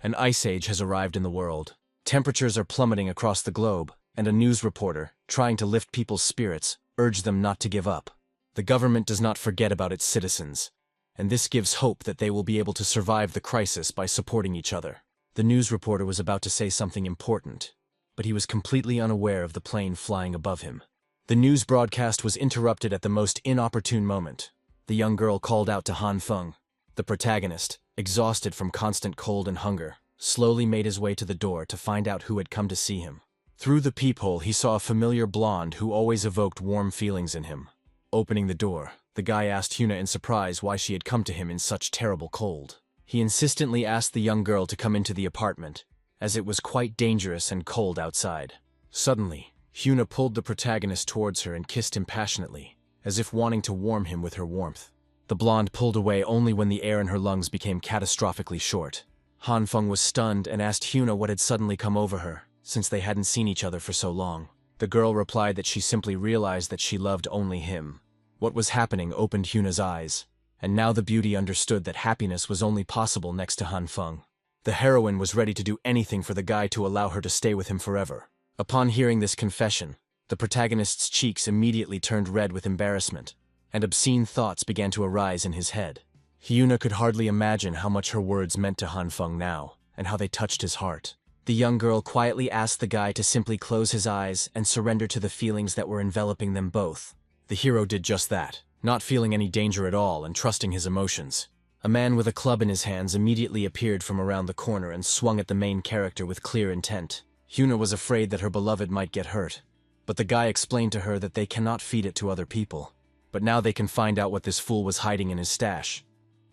An ice age has arrived in the world. Temperatures are plummeting across the globe, and a news reporter, trying to lift people's spirits, urged them not to give up. The government does not forget about its citizens, and this gives hope that they will be able to survive the crisis by supporting each other. The news reporter was about to say something important, but he was completely unaware of the plane flying above him. The news broadcast was interrupted at the most inopportune moment. The young girl called out to Han Feng. The protagonist, exhausted from constant cold and hunger, slowly made his way to the door to find out who had come to see him. Through the peephole, he saw a familiar blonde who always evoked warm feelings in him. Opening the door, the guy asked Hyuna in surprise why she had come to him in such terrible cold. He insistently asked the young girl to come into the apartment, as it was quite dangerous and cold outside. Suddenly, Hyuna pulled the protagonist towards her and kissed him passionately, as if wanting to warm him with her warmth. The blonde pulled away only when the air in her lungs became catastrophically short. Han Feng was stunned and asked Hyuna what had suddenly come over her, since they hadn't seen each other for so long. The girl replied that she simply realized that she loved only him. What was happening opened Hyuna's eyes, and now the beauty understood that happiness was only possible next to Han Feng. The heroine was ready to do anything for the guy to allow her to stay with him forever. Upon hearing this confession, the protagonist's cheeks immediately turned red with embarrassment, and obscene thoughts began to arise in his head. Hyuna could hardly imagine how much her words meant to Han Feng now, and how they touched his heart. The young girl quietly asked the guy to simply close his eyes and surrender to the feelings that were enveloping them both. The hero did just that, not feeling any danger at all and trusting his emotions. A man with a club in his hands immediately appeared from around the corner and swung at the main character with clear intent. Hyuna was afraid that her beloved might get hurt, but the guy explained to her that they cannot feed it to other people. But now they can find out what this fool was hiding in his stash.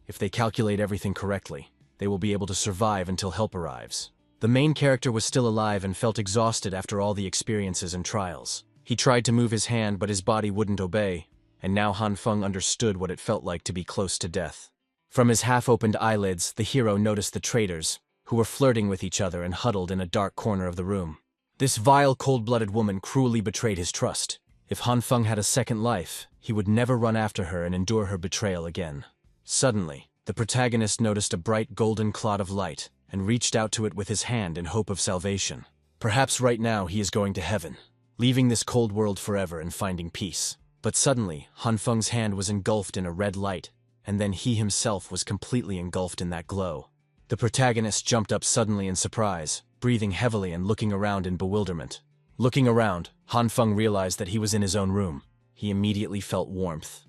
If they calculate everything correctly, they will be able to survive until help arrives. The main character was still alive and felt exhausted after all the experiences and trials. He tried to move his hand, but his body wouldn't obey, and now Han Feng understood what it felt like to be close to death. From his half-opened eyelids, the hero noticed the traitors, who were flirting with each other and huddled in a dark corner of the room. This vile, cold-blooded woman cruelly betrayed his trust. If Han Feng had a second life, he would never run after her and endure her betrayal again. Suddenly, the protagonist noticed a bright golden clot of light and reached out to it with his hand in hope of salvation. Perhaps right now he is going to heaven, leaving this cold world forever and finding peace. But suddenly, Han Feng's hand was engulfed in a red light, and then he himself was completely engulfed in that glow. The protagonist jumped up suddenly in surprise, breathing heavily and looking around in bewilderment. Looking around, Han Feng realized that he was in his own room. He immediately felt warmth.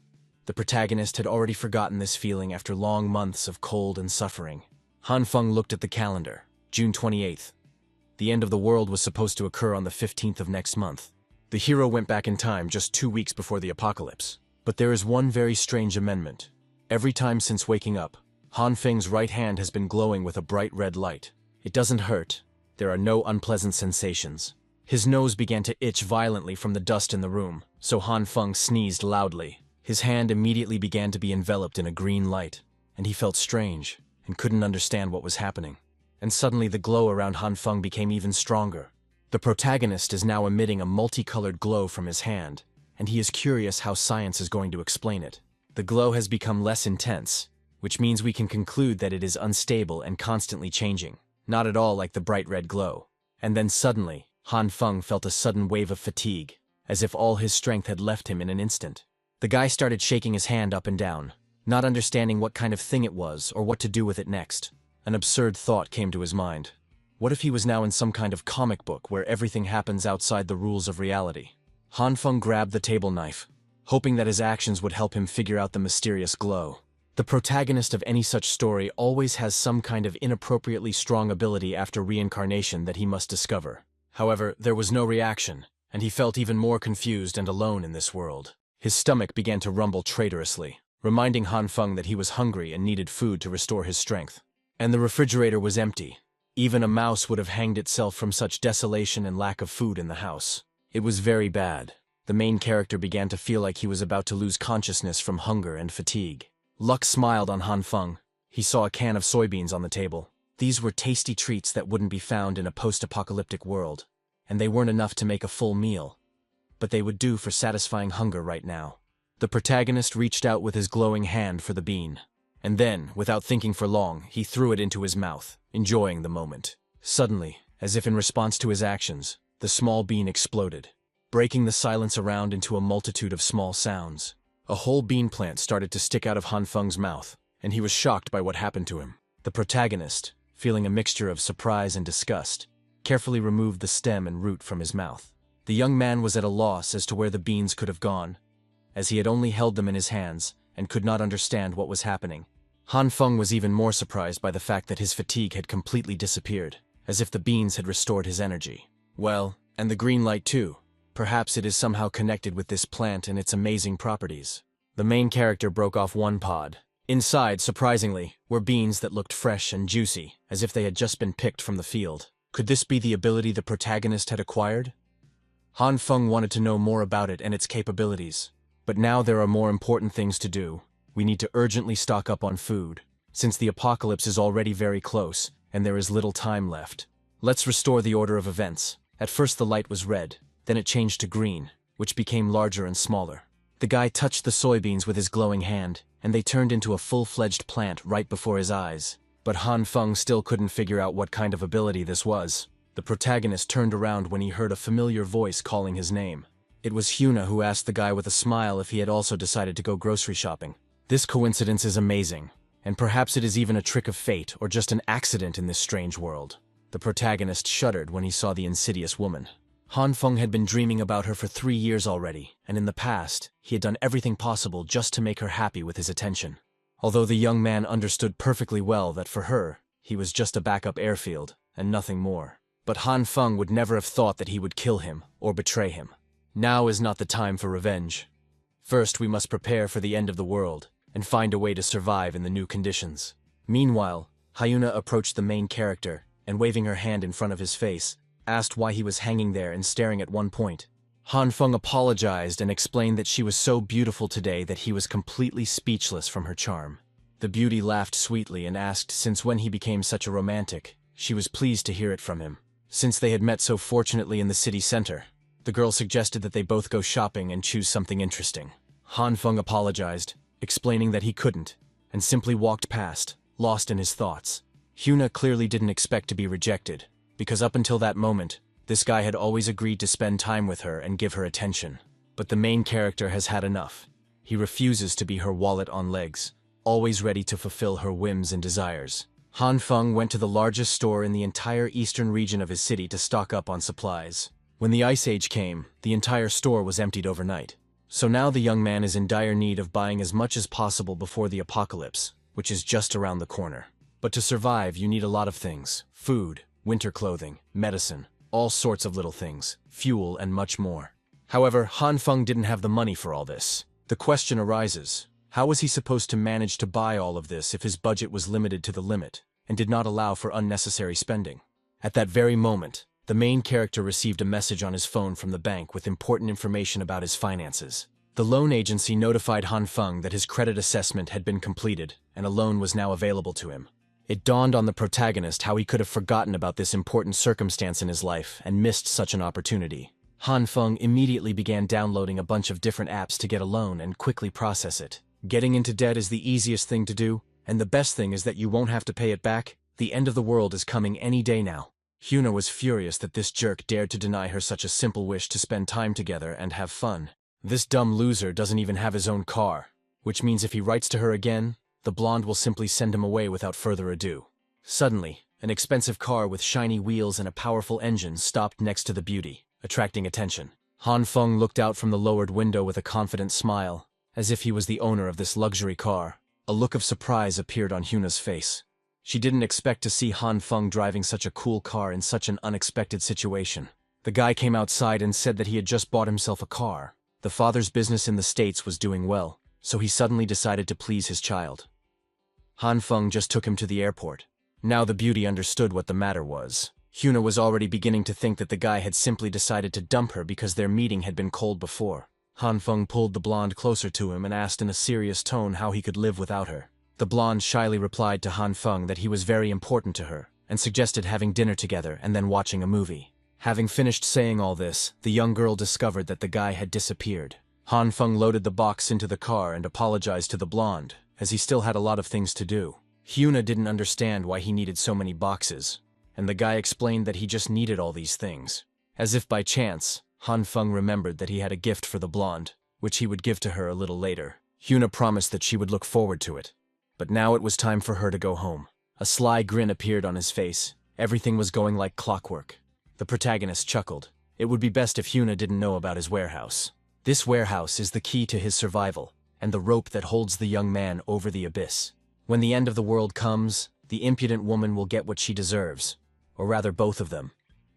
The protagonist had already forgotten this feeling after long months of cold and suffering. Han Feng looked at the calendar. June 28th. The end of the world was supposed to occur on the 15th of next month. The hero went back in time just 2 weeks before the apocalypse. But there is one very strange amendment. Every time since waking up, Han Feng's right hand has been glowing with a bright red light. It doesn't hurt. There are no unpleasant sensations. His nose began to itch violently from the dust in the room, so Han Feng sneezed loudly. His hand immediately began to be enveloped in a green light, and he felt strange and couldn't understand what was happening. And suddenly the glow around Han Feng became even stronger. The protagonist is now emitting a multicolored glow from his hand, and he is curious how science is going to explain it. The glow has become less intense, which means we can conclude that it is unstable and constantly changing, not at all like the bright red glow. And then suddenly, Han Feng felt a sudden wave of fatigue, as if all his strength had left him in an instant. The guy started shaking his hand up and down, not understanding what kind of thing it was or what to do with it next. An absurd thought came to his mind. What if he was now in some kind of comic book where everything happens outside the rules of reality? Han Feng grabbed the table knife, hoping that his actions would help him figure out the mysterious glow. The protagonist of any such story always has some kind of inappropriately strong ability after reincarnation that he must discover. However, there was no reaction, and he felt even more confused and alone in this world. His stomach began to rumble traitorously, reminding Han Feng that he was hungry and needed food to restore his strength. And the refrigerator was empty. Even a mouse would have hanged itself from such desolation and lack of food in the house. It was very bad. The main character began to feel like he was about to lose consciousness from hunger and fatigue. Luck smiled on Han Feng. He saw a can of soybeans on the table. These were tasty treats that wouldn't be found in a post-apocalyptic world, and they weren't enough to make a full meal, but they would do for satisfying hunger right now. The protagonist reached out with his glowing hand for the bean, And then, without thinking for long, he threw it into his mouth, enjoying the moment. Suddenly, as if in response to his actions, the small bean exploded, breaking the silence around into a multitude of small sounds. A whole bean plant started to stick out of Han Feng's mouth, and he was shocked by what happened to him. The protagonist, feeling a mixture of surprise and disgust, carefully removed the stem and root from his mouth. The young man was at a loss as to where the beans could have gone, as he had only held them in his hands and could not understand what was happening. Han Feng was even more surprised by the fact that his fatigue had completely disappeared, as if the beans had restored his energy. Well, and the green light too. Perhaps it is somehow connected with this plant and its amazing properties. The main character broke off one pod. Inside, surprisingly, were beans that looked fresh and juicy, as if they had just been picked from the field. Could this be the ability the protagonist had acquired? Han Feng wanted to know more about it and its capabilities. But now there are more important things to do. We need to urgently stock up on food, since the apocalypse is already very close, and there is little time left. Let's restore the order of events. At first the light was red, then it changed to green, which became larger and smaller. The guy touched the soybeans with his glowing hand, and they turned into a full-fledged plant right before his eyes. But Han Feng still couldn't figure out what kind of ability this was. The protagonist turned around when he heard a familiar voice calling his name. It was Hyuna who asked the guy with a smile if he had also decided to go grocery shopping. This coincidence is amazing, and perhaps it is even a trick of fate or just an accident in this strange world. The protagonist shuddered when he saw the insidious woman. Han Feng had been dreaming about her for 3 years already, and in the past, he had done everything possible just to make her happy with his attention. Although the young man understood perfectly well that for her, he was just a backup airfield, and nothing more. But Han Feng would never have thought that he would kill him or betray him. Now is not the time for revenge. First, we must prepare for the end of the world, and find a way to survive in the new conditions. Meanwhile, Hyuna approached the main character, and waving her hand in front of his face, asked why he was hanging there and staring at one point. Han Feng apologized and explained that she was so beautiful today that he was completely speechless from her charm. The beauty laughed sweetly and asked since when he became such a romantic. She was pleased to hear it from him, since they had met so fortunately in the city center. The girl suggested that they both go shopping and choose something interesting. Han Feng apologized, explaining that he couldn't, and simply walked past, lost in his thoughts. Hyuna clearly didn't expect to be rejected, because up until that moment, this guy had always agreed to spend time with her and give her attention. But the main character has had enough. He refuses to be her wallet on legs, always ready to fulfill her whims and desires. Han Feng went to the largest store in the entire eastern region of his city to stock up on supplies. When the Ice Age came, the entire store was emptied overnight. So now the young man is in dire need of buying as much as possible before the apocalypse, which is just around the corner. But to survive, you need a lot of things: food, winter clothing, medicine, all sorts of little things, fuel, and much more. However, Han Feng didn't have the money for all this. The question arises, how was he supposed to manage to buy all of this if his budget was limited to the limit, and did not allow for unnecessary spending? At that very moment, the main character received a message on his phone from the bank with important information about his finances. The loan agency notified Han Feng that his credit assessment had been completed, and a loan was now available to him. It dawned on the protagonist how he could have forgotten about this important circumstance in his life and missed such an opportunity. Han Feng immediately began downloading a bunch of different apps to get a loan and quickly process it. Getting into debt is the easiest thing to do, and the best thing is that you won't have to pay it back. The end of the world is coming any day now. Hyuna was furious that this jerk dared to deny her such a simple wish to spend time together and have fun. This dumb loser doesn't even have his own car, which means if he writes to her again, the blonde will simply send him away without further ado. Suddenly, an expensive car with shiny wheels and a powerful engine stopped next to the beauty, attracting attention. Han Feng looked out from the lowered window with a confident smile, as if he was the owner of this luxury car. A look of surprise appeared on Hyuna's face. She didn't expect to see Han Feng driving such a cool car in such an unexpected situation. The guy came outside and said that he had just bought himself a car. The father's business in the States was doing well, so he suddenly decided to please his child. Han Feng just took him to the airport. Now the beauty understood what the matter was. Hyuna was already beginning to think that the guy had simply decided to dump her because their meeting had been cold before. Han Feng pulled the blonde closer to him and asked in a serious tone how he could live without her. The blonde shyly replied to Han Feng that he was very important to her, and suggested having dinner together and then watching a movie. Having finished saying all this, the young girl discovered that the guy had disappeared. Han Feng loaded the box into the car and apologized to the blonde, as he still had a lot of things to do. Hyuna didn't understand why he needed so many boxes, and the guy explained that he just needed all these things. As if by chance, Han Feng remembered that he had a gift for the blonde, which he would give to her a little later. Hyuna promised that she would look forward to it. But now it was time for her to go home. A sly grin appeared on his face. Everything was going like clockwork. The protagonist chuckled. It would be best if Hyuna didn't know about his warehouse. This warehouse is the key to his survival, and the rope that holds the young man over the abyss. When the end of the world comes, the impudent woman will get what she deserves. Or rather, both of them.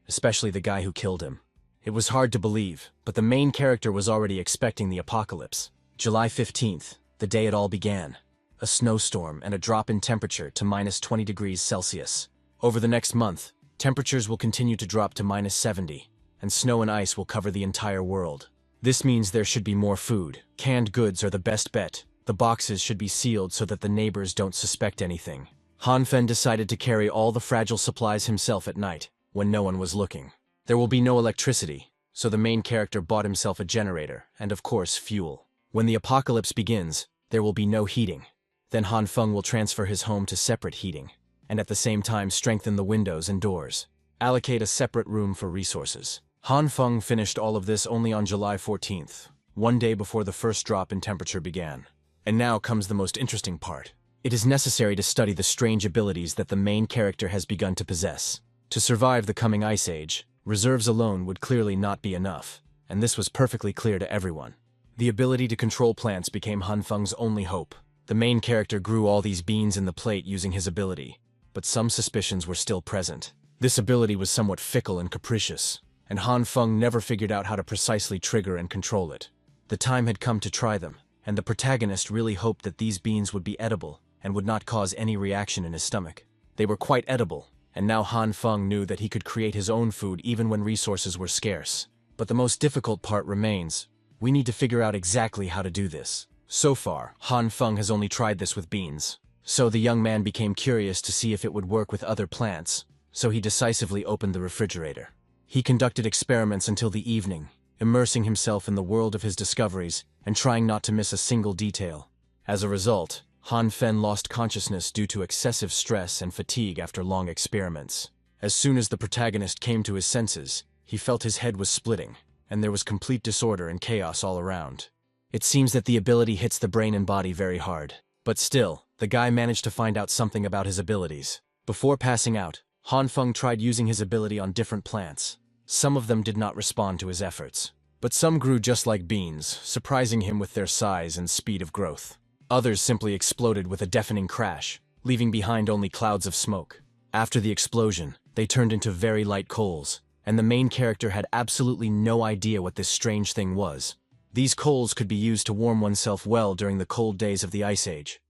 Especially the guy who killed him. It was hard to believe, but the main character was already expecting the apocalypse. July 15th, the day it all began. A snowstorm and a drop in temperature to -20 degrees Celsius. Over the next month, temperatures will continue to drop to -70, and snow and ice will cover the entire world. This means there should be more food. Canned goods are the best bet. The boxes should be sealed so that the neighbors don't suspect anything. Han Fen decided to carry all the fragile supplies himself at night, when no one was looking. There will be no electricity, so the main character bought himself a generator, and of course, fuel. When the apocalypse begins, there will be no heating. Then Han Feng will transfer his home to separate heating, and at the same time strengthen the windows and doors. Allocate a separate room for resources. Han Feng finished all of this only on July 14th, one day before the first drop in temperature began. And now comes the most interesting part. It is necessary to study the strange abilities that the main character has begun to possess. To survive the coming ice age, reserves alone would clearly not be enough, and this was perfectly clear to everyone. The ability to control plants became Han Feng's only hope. The main character grew all these beans in the plate using his ability, but some suspicions were still present. This ability was somewhat fickle and capricious, and Han Feng never figured out how to precisely trigger and control it. The time had come to try them, and the protagonist really hoped that these beans would be edible and would not cause any reaction in his stomach. They were quite edible, and now Han Feng knew that he could create his own food even when resources were scarce. But the most difficult part remains. We need to figure out exactly how to do this. So far, Han Feng has only tried this with beans. So the young man became curious to see if it would work with other plants, so he decisively opened the refrigerator. He conducted experiments until the evening, immersing himself in the world of his discoveries and trying not to miss a single detail. As a result, Han Fen lost consciousness due to excessive stress and fatigue after long experiments. As soon as the protagonist came to his senses, he felt his head was splitting, and there was complete disorder and chaos all around. It seems that the ability hits the brain and body very hard. But still, the guy managed to find out something about his abilities. Before passing out, Han Feng tried using his ability on different plants. Some of them did not respond to his efforts, but some grew just like beans, surprising him with their size and speed of growth. Others simply exploded with a deafening crash, leaving behind only clouds of smoke. After the explosion, they turned into very light coals, and the main character had absolutely no idea what this strange thing was. These coals could be used to warm oneself well during the cold days of the Ice Age,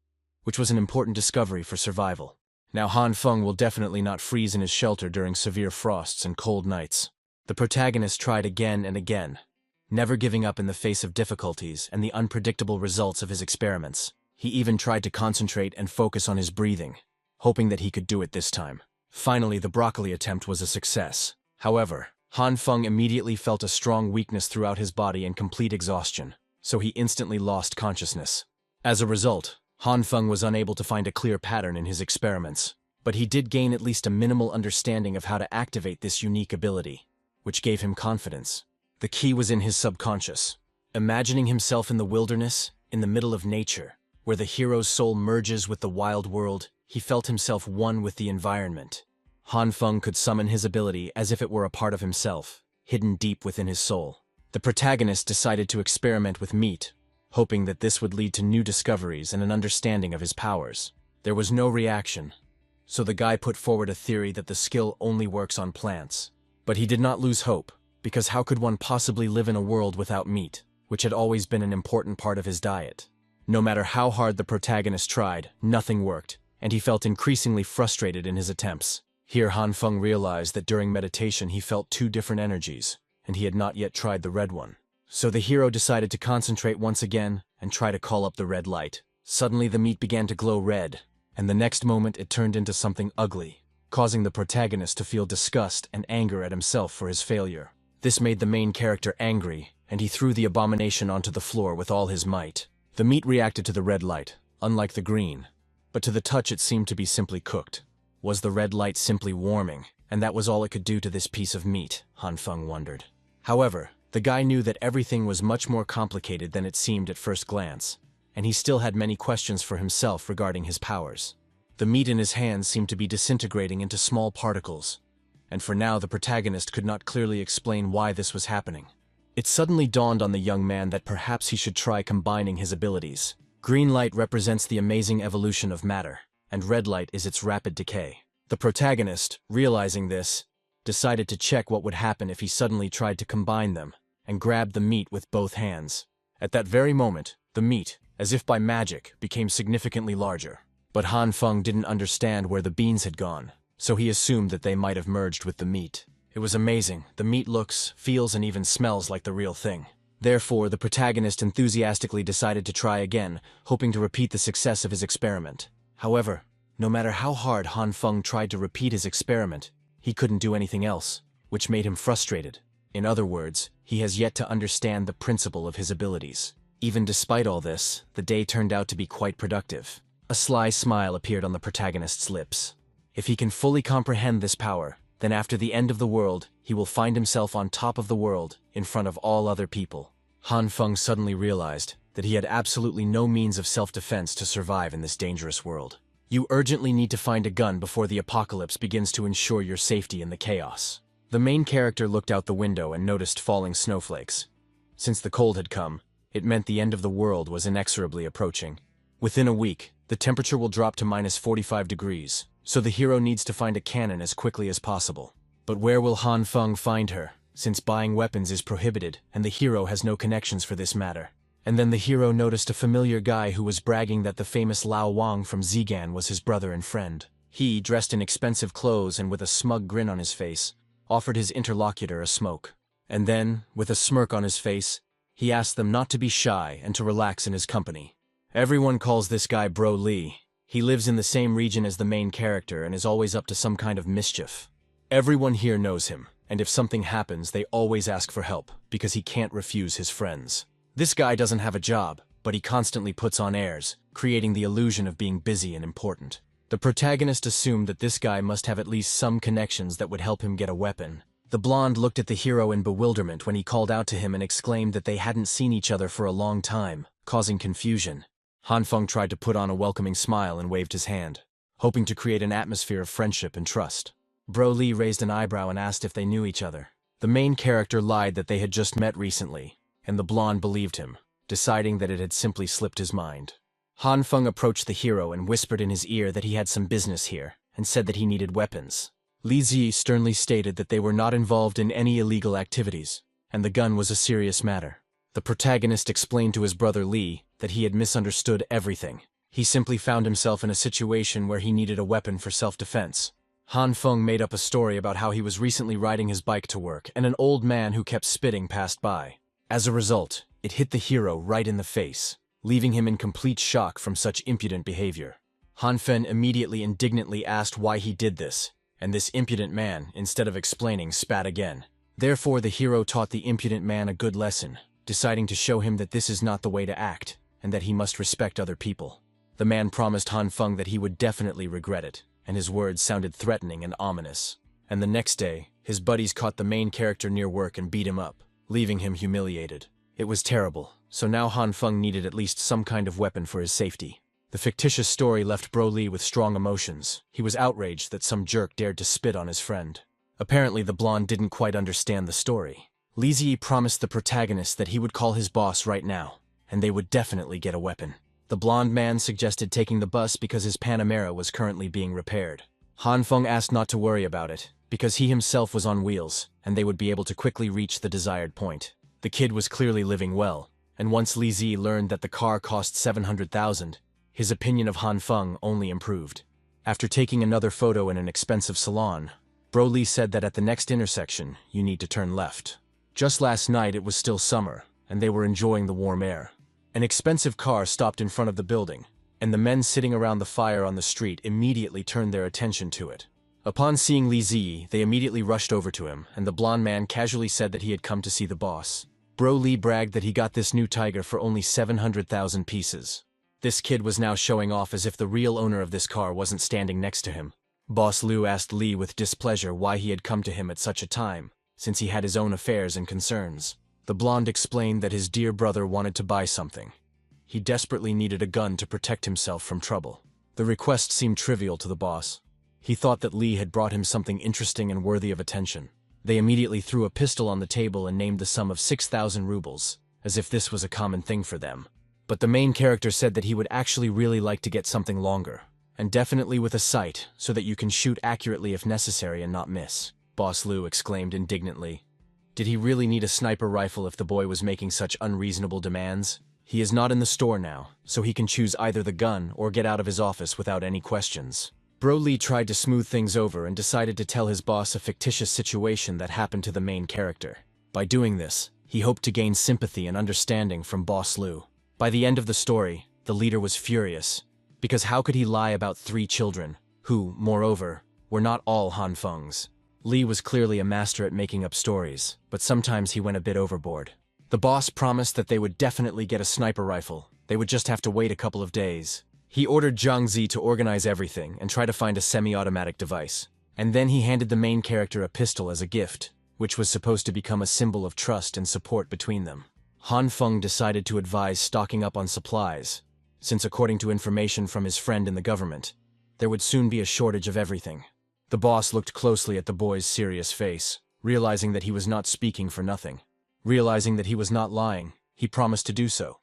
which was an important discovery for survival. Now Han Feng will definitely not freeze in his shelter during severe frosts and cold nights. The protagonist tried again and again, never giving up in the face of difficulties and the unpredictable results of his experiments. He even tried to concentrate and focus on his breathing, hoping that he could do it this time. Finally, the broccoli attempt was a success. However, Han Feng immediately felt a strong weakness throughout his body and complete exhaustion, so he instantly lost consciousness. As a result, Han Feng was unable to find a clear pattern in his experiments, but he did gain at least a minimal understanding of how to activate this unique ability, which gave him confidence. The key was in his subconscious. Imagining himself in the wilderness, in the middle of nature, where the hero's soul merges with the wild world, he felt himself one with the environment. Han Feng could summon his ability as if it were a part of himself, hidden deep within his soul. The protagonist decided to experiment with meat, hoping that this would lead to new discoveries and an understanding of his powers. There was no reaction, so the guy put forward a theory that the skill only works on plants. But he did not lose hope, because how could one possibly live in a world without meat, which had always been an important part of his diet? No matter how hard the protagonist tried, nothing worked, and he felt increasingly frustrated in his attempts. Here Han Feng realized that during meditation he felt two different energies, and he had not yet tried the red one. So the hero decided to concentrate once again and try to call up the red light. Suddenly the meat began to glow red, and the next moment it turned into something ugly, causing the protagonist to feel disgust and anger at himself for his failure. This made the main character angry, and he threw the abomination onto the floor with all his might. The meat reacted to the red light, unlike the green. But to the touch it seemed to be simply cooked. Was the red light simply warming, and that was all it could do to this piece of meat, Han Feng wondered. However, the guy knew that everything was much more complicated than it seemed at first glance, and he still had many questions for himself regarding his powers. The meat in his hands seemed to be disintegrating into small particles, and for now the protagonist could not clearly explain why this was happening. It suddenly dawned on the young man that perhaps he should try combining his abilities. Green light represents the amazing evolution of matter, and red light is its rapid decay. The protagonist, realizing this, decided to check what would happen if he suddenly tried to combine them and grabbed the meat with both hands. At that very moment, the meat, as if by magic, became significantly larger. But Han Feng didn't understand where the beans had gone, so he assumed that they might have merged with the meat. It was amazing. The meat looks, feels, and even smells like the real thing. Therefore, the protagonist enthusiastically decided to try again, hoping to repeat the success of his experiment. However, no matter how hard Han Feng tried to repeat his experiment, he couldn't do anything else, which made him frustrated. In other words, he has yet to understand the principle of his abilities. Even despite all this, the day turned out to be quite productive. A sly smile appeared on the protagonist's lips. If he can fully comprehend this power, then after the end of the world, he will find himself on top of the world, in front of all other people. Han Feng suddenly realized that he had absolutely no means of self-defense to survive in this dangerous world. You urgently need to find a gun before the apocalypse begins to ensure your safety in the chaos. The main character looked out the window and noticed falling snowflakes. Since the cold had come, it meant the end of the world was inexorably approaching. Within a week, the temperature will drop to -45 degrees, so the hero needs to find a cannon as quickly as possible. But where will Han Feng find her, since buying weapons is prohibited and the hero has no connections for this matter? And then the hero noticed a familiar guy who was bragging that the famous Lao Wang from Zigan was his brother and friend. He, dressed in expensive clothes and with a smug grin on his face, offered his interlocutor a smoke. And then, with a smirk on his face, he asked them not to be shy and to relax in his company. Everyone calls this guy Bro Lee. He lives in the same region as the main character and is always up to some kind of mischief. Everyone here knows him, and if something happens, they always ask for help, because he can't refuse his friends. This guy doesn't have a job, but he constantly puts on airs, creating the illusion of being busy and important. The protagonist assumed that this guy must have at least some connections that would help him get a weapon. The blonde looked at the hero in bewilderment when he called out to him and exclaimed that they hadn't seen each other for a long time, causing confusion. Han Feng tried to put on a welcoming smile and waved his hand, hoping to create an atmosphere of friendship and trust. Bro Lee raised an eyebrow and asked if they knew each other. The main character lied that they had just met recently, and the blonde believed him, deciding that it had simply slipped his mind. Han Feng approached the hero and whispered in his ear that he had some business here, and said that he needed weapons. Li Zi sternly stated that they were not involved in any illegal activities, and the gun was a serious matter. The protagonist explained to his brother Li that he had misunderstood everything. He simply found himself in a situation where he needed a weapon for self-defense. Han Feng made up a story about how he was recently riding his bike to work and an old man who kept spitting passed by. As a result, it hit the hero right in the face, leaving him in complete shock from such impudent behavior. Han Feng immediately indignantly asked why he did this, and this impudent man, instead of explaining, spat again. Therefore, the hero taught the impudent man a good lesson, deciding to show him that this is not the way to act, and that he must respect other people. The man promised Han Feng that he would definitely regret it, and his words sounded threatening and ominous. And the next day, his buddies caught the main character near work and beat him up, leaving him humiliated. It was terrible, so now Han Feng needed at least some kind of weapon for his safety. The fictitious story left Bro Lee with strong emotions. He was outraged that some jerk dared to spit on his friend. Apparently, the blonde didn't quite understand the story. Li Zi promised the protagonist that he would call his boss right now, and they would definitely get a weapon. The blonde man suggested taking the bus because his Panamera was currently being repaired. Han Feng asked not to worry about it, because he himself was on wheels, and they would be able to quickly reach the desired point. The kid was clearly living well, and once Li Zi learned that the car cost 700,000, his opinion of Han Feng only improved. After taking another photo in an expensive salon, Bro Lee said that at the next intersection, you need to turn left. Just last night it was still summer, and they were enjoying the warm air. An expensive car stopped in front of the building, and the men sitting around the fire on the street immediately turned their attention to it. Upon seeing Li Zi, they immediately rushed over to him, and the blonde man casually said that he had come to see the boss. Bro Lee bragged that he got this new tiger for only 700,000 pieces. This kid was now showing off as if the real owner of this car wasn't standing next to him. Boss Lu asked Lee with displeasure why he had come to him at such a time, since he had his own affairs and concerns. The blonde explained that his dear brother wanted to buy something. He desperately needed a gun to protect himself from trouble. The request seemed trivial to the boss. He thought that Lee had brought him something interesting and worthy of attention. They immediately threw a pistol on the table and named the sum of 6,000 rubles, as if this was a common thing for them. But the main character said that he would actually really like to get something longer, and definitely with a sight, so that you can shoot accurately if necessary and not miss. Boss Lu exclaimed indignantly. Did he really need a sniper rifle if the boy was making such unreasonable demands? He is not in the store now, so he can choose either the gun or get out of his office without any questions. Bro Lee tried to smooth things over and decided to tell his boss a fictitious situation that happened to the main character. By doing this, he hoped to gain sympathy and understanding from Boss Lu. By the end of the story, the leader was furious, because how could he lie about 3 children, who, moreover, were not all Han Feng's? Lee was clearly a master at making up stories, but sometimes he went a bit overboard. The boss promised that they would definitely get a sniper rifle. They would just have to wait a couple of days. He ordered Zhang Zi to organize everything and try to find a semi-automatic device. And then he handed the main character a pistol as a gift, which was supposed to become a symbol of trust and support between them. Han Feng decided to advise stocking up on supplies, since according to information from his friend in the government, there would soon be a shortage of everything. The boss looked closely at the boy's serious face, realizing that he was not speaking for nothing. Realizing that he was not lying, he promised to do so,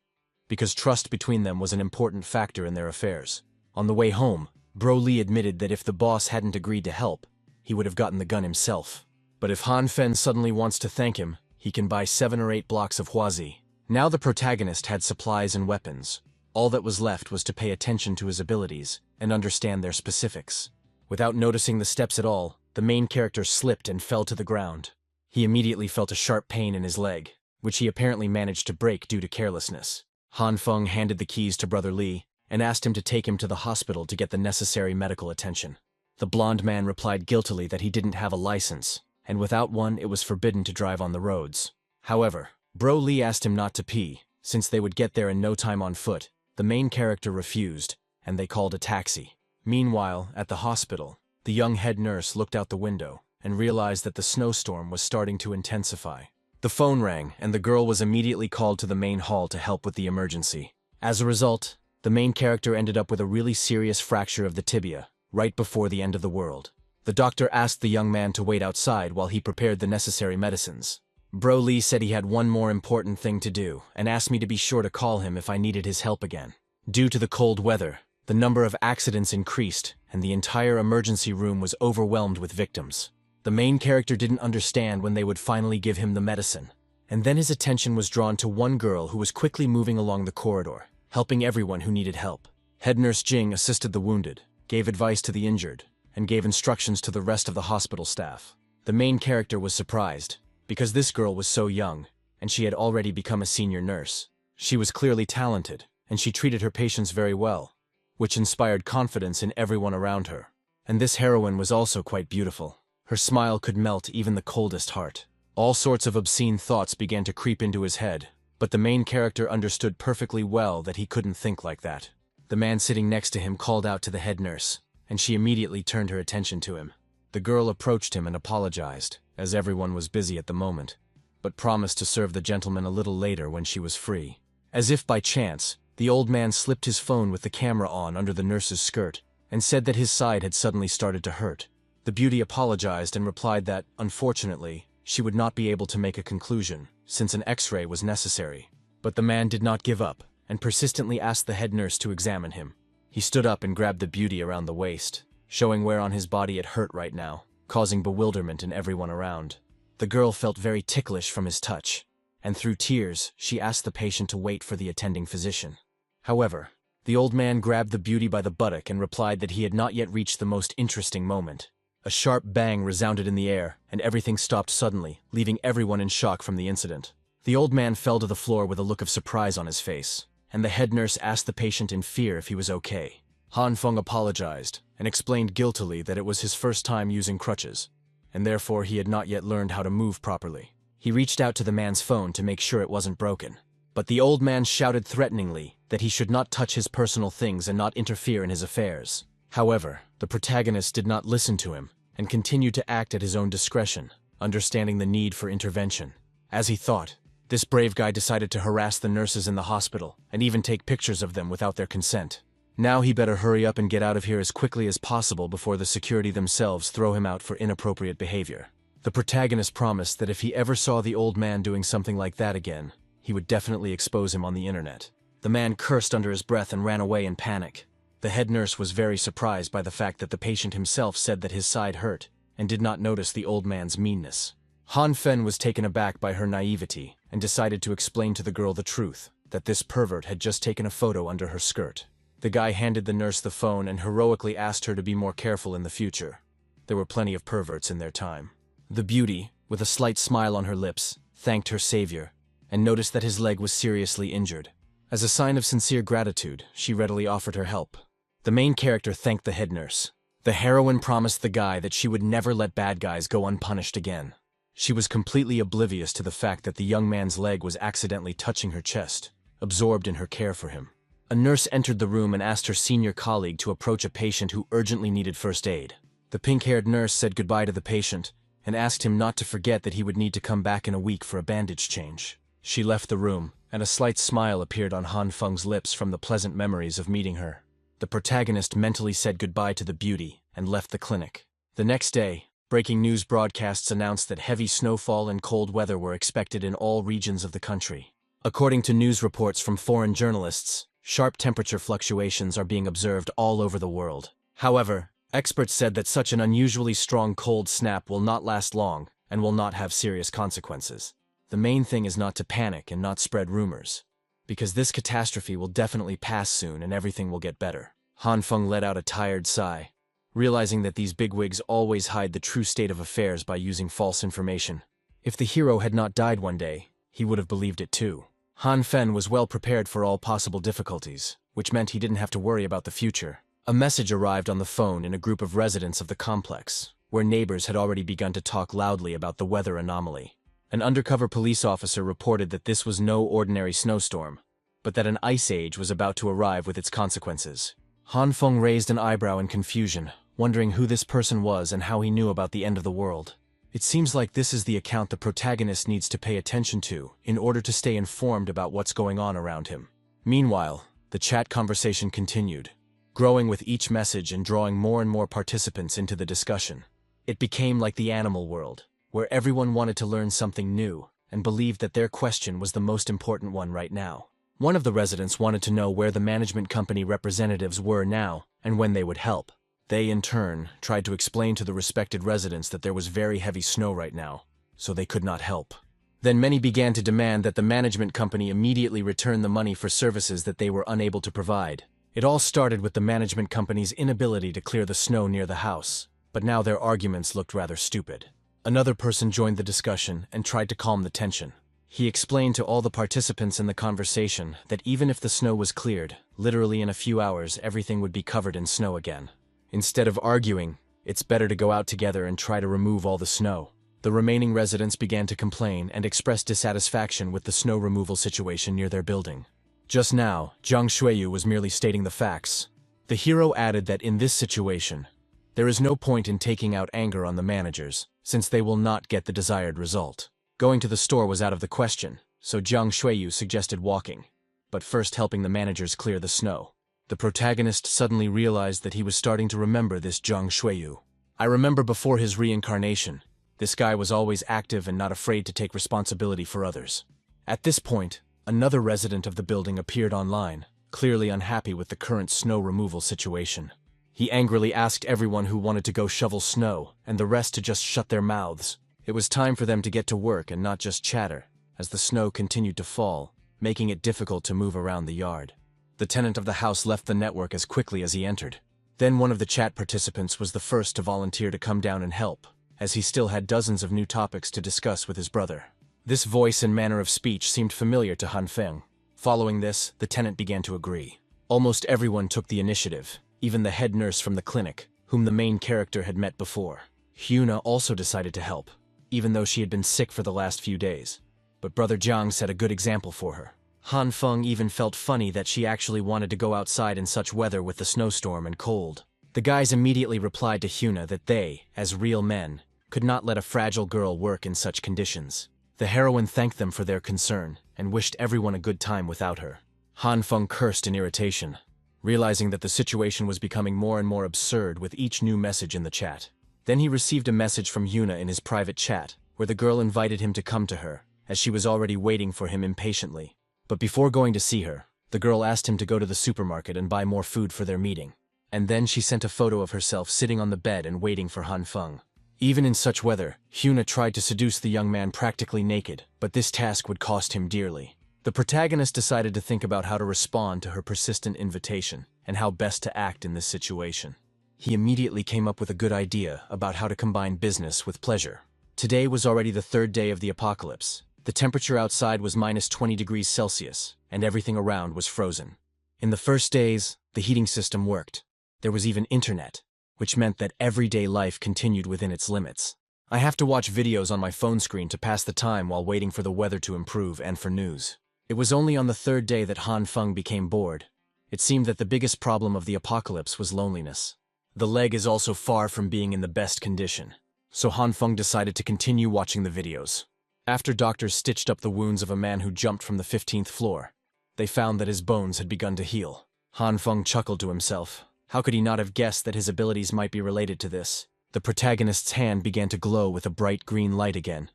because trust between them was an important factor in their affairs. On the way home, Bro Lee admitted that if the boss hadn't agreed to help, he would have gotten the gun himself. But if Han Fen suddenly wants to thank him, he can buy 7 or 8 blocks of Huazi. Now the protagonist had supplies and weapons. All that was left was to pay attention to his abilities and understand their specifics. Without noticing the steps at all, the main character slipped and fell to the ground. He immediately felt a sharp pain in his leg, which he apparently managed to break due to carelessness. Han Feng handed the keys to Brother Lee and asked him to take him to the hospital to get the necessary medical attention. The blonde man replied guiltily that he didn't have a license, and without one it was forbidden to drive on the roads. However, Bro Lee asked him not to pee, since they would get there in no time on foot. The main character refused, and they called a taxi. Meanwhile, at the hospital, the young head nurse looked out the window and realized that the snowstorm was starting to intensify. The phone rang, and the girl was immediately called to the main hall to help with the emergency. As a result, the main character ended up with a really serious fracture of the tibia, right before the end of the world. The doctor asked the young man to wait outside while he prepared the necessary medicines. Bro Lee said he had one more important thing to do, and asked me to be sure to call him if I needed his help again. Due to the cold weather, the number of accidents increased, and the entire emergency room was overwhelmed with victims. The main character didn't understand when they would finally give him the medicine, and then his attention was drawn to one girl who was quickly moving along the corridor, helping everyone who needed help. Head nurse Jing assisted the wounded, gave advice to the injured, and gave instructions to the rest of the hospital staff. The main character was surprised, because this girl was so young, and she had already become a senior nurse. She was clearly talented, and she treated her patients very well, which inspired confidence in everyone around her. And this heroine was also quite beautiful. Her smile could melt even the coldest heart. All sorts of obscene thoughts began to creep into his head, but the main character understood perfectly well that he couldn't think like that. The man sitting next to him called out to the head nurse, and she immediately turned her attention to him. The girl approached him and apologized, as everyone was busy at the moment, but promised to serve the gentleman a little later when she was free. As if by chance, the old man slipped his phone with the camera on under the nurse's skirt, and said that his side had suddenly started to hurt. The beauty apologized and replied that, unfortunately, she would not be able to make a conclusion, since an X-ray was necessary. But the man did not give up, and persistently asked the head nurse to examine him. He stood up and grabbed the beauty around the waist, showing where on his body it hurt right now, causing bewilderment in everyone around. The girl felt very ticklish from his touch, and through tears, she asked the patient to wait for the attending physician. However, the old man grabbed the beauty by the buttock and replied that he had not yet reached the most interesting moment. A sharp bang resounded in the air, and everything stopped suddenly, leaving everyone in shock from the incident. The old man fell to the floor with a look of surprise on his face, and the head nurse asked the patient in fear if he was okay. Han Feng apologized, and explained guiltily that it was his first time using crutches, and therefore he had not yet learned how to move properly. He reached out to the man's phone to make sure it wasn't broken. But the old man shouted threateningly that he should not touch his personal things and not interfere in his affairs. However, the protagonist did not listen to him and continued to act at his own discretion, understanding the need for intervention. As he thought, this brave guy decided to harass the nurses in the hospital and even take pictures of them without their consent. Now he better hurry up and get out of here as quickly as possible before the security themselves throw him out for inappropriate behavior. The protagonist promised that if he ever saw the old man doing something like that again, he would definitely expose him on the internet. The man cursed under his breath and ran away in panic. The head nurse was very surprised by the fact that the patient himself said that his side hurt and did not notice the old man's meanness. Han Fen was taken aback by her naivety and decided to explain to the girl the truth, that this pervert had just taken a photo under her skirt. The guy handed the nurse the phone and heroically asked her to be more careful in the future. There were plenty of perverts in their time. The beauty, with a slight smile on her lips, thanked her savior and noticed that his leg was seriously injured. As a sign of sincere gratitude, she readily offered her help. The main character thanked the head nurse. The heroine promised the guy that she would never let bad guys go unpunished again. She was completely oblivious to the fact that the young man's leg was accidentally touching her chest, absorbed in her care for him. A nurse entered the room and asked her senior colleague to approach a patient who urgently needed first aid. The pink-haired nurse said goodbye to the patient and asked him not to forget that he would need to come back in a week for a bandage change. She left the room, and a slight smile appeared on Han Feng's lips from the pleasant memories of meeting her. The protagonist mentally said goodbye to the beauty and left the clinic. The next day, breaking news broadcasts announced that heavy snowfall and cold weather were expected in all regions of the country. According to news reports from foreign journalists, sharp temperature fluctuations are being observed all over the world. However, experts said that such an unusually strong cold snap will not last long and will not have serious consequences. The main thing is not to panic and not spread rumors, because this catastrophe will definitely pass soon and everything will get better. Han Feng let out a tired sigh, realizing that these bigwigs always hide the true state of affairs by using false information. If the hero had not died one day, he would have believed it too. Han Fen was well prepared for all possible difficulties, which meant he didn't have to worry about the future. A message arrived on the phone in a group of residents of the complex, where neighbors had already begun to talk loudly about the weather anomaly. An undercover police officer reported that this was no ordinary snowstorm, but that an ice age was about to arrive with its consequences. Han Feng raised an eyebrow in confusion, wondering who this person was and how he knew about the end of the world. It seems like this is the account the protagonist needs to pay attention to in order to stay informed about what's going on around him. Meanwhile, the chat conversation continued, growing with each message and drawing more and more participants into the discussion. It became like the animal world, where everyone wanted to learn something new and believed that their question was the most important one right now. One of the residents wanted to know where the management company representatives were now and when they would help. They, in turn, tried to explain to the respected residents that there was very heavy snow right now, so they could not help. Then many began to demand that the management company immediately return the money for services that they were unable to provide. It all started with the management company's inability to clear the snow near the house, but now their arguments looked rather stupid. Another person joined the discussion and tried to calm the tension. He explained to all the participants in the conversation that even if the snow was cleared, literally in a few hours everything would be covered in snow again. Instead of arguing, it's better to go out together and try to remove all the snow. The remaining residents began to complain and express dissatisfaction with the snow removal situation near their building. Just now, Zhang Shuiyu was merely stating the facts. The hero added that in this situation, there is no point in taking out anger on the managers, since they will not get the desired result. Going to the store was out of the question, so Zhang Shuiyu suggested walking, but first helping the managers clear the snow. The protagonist suddenly realized that he was starting to remember this Zhang Shuiyu. I remember before his reincarnation, this guy was always active and not afraid to take responsibility for others. At this point, another resident of the building appeared online, clearly unhappy with the current snow removal situation. He angrily asked everyone who wanted to go shovel snow and the rest to just shut their mouths. It was time for them to get to work and not just chatter, as the snow continued to fall, making it difficult to move around the yard. The tenant of the house left the network as quickly as he entered. Then one of the chat participants was the first to volunteer to come down and help, as he still had dozens of new topics to discuss with his brother. This voice and manner of speech seemed familiar to Han Feng. Following this, the tenant began to agree. Almost everyone took the initiative, even the head nurse from the clinic, whom the main character had met before. Hyuna also decided to help, even though she had been sick for the last few days. But Brother Jiang set a good example for her. Han Feng even felt funny that she actually wanted to go outside in such weather with the snowstorm and cold. The guys immediately replied to Hyuna that they, as real men, could not let a fragile girl work in such conditions. The heroine thanked them for their concern and wished everyone a good time without her. Han Feng cursed in irritation, realizing that the situation was becoming more and more absurd with each new message in the chat. Then he received a message from Hyuna in his private chat, where the girl invited him to come to her, as she was already waiting for him impatiently. But before going to see her, the girl asked him to go to the supermarket and buy more food for their meeting. And then she sent a photo of herself sitting on the bed and waiting for Han Feng. Even in such weather, Hyuna tried to seduce the young man practically naked, but this task would cost him dearly. The protagonist decided to think about how to respond to her persistent invitation and how best to act in this situation. He immediately came up with a good idea about how to combine business with pleasure. Today was already the third day of the apocalypse. The temperature outside was -20 degrees Celsius, and everything around was frozen. In the first days, the heating system worked. There was even internet, which meant that everyday life continued within its limits. I have to watch videos on my phone screen to pass the time while waiting for the weather to improve and for news. It was only on the third day that Han Feng became bored. It seemed that the biggest problem of the apocalypse was loneliness. The leg is also far from being in the best condition, so Han Feng decided to continue watching the videos. After doctors stitched up the wounds of a man who jumped from the 15th floor, they found that his bones had begun to heal. Han Feng chuckled to himself. How could he not have guessed that his abilities might be related to this? The protagonist's hand began to glow with a bright green light again,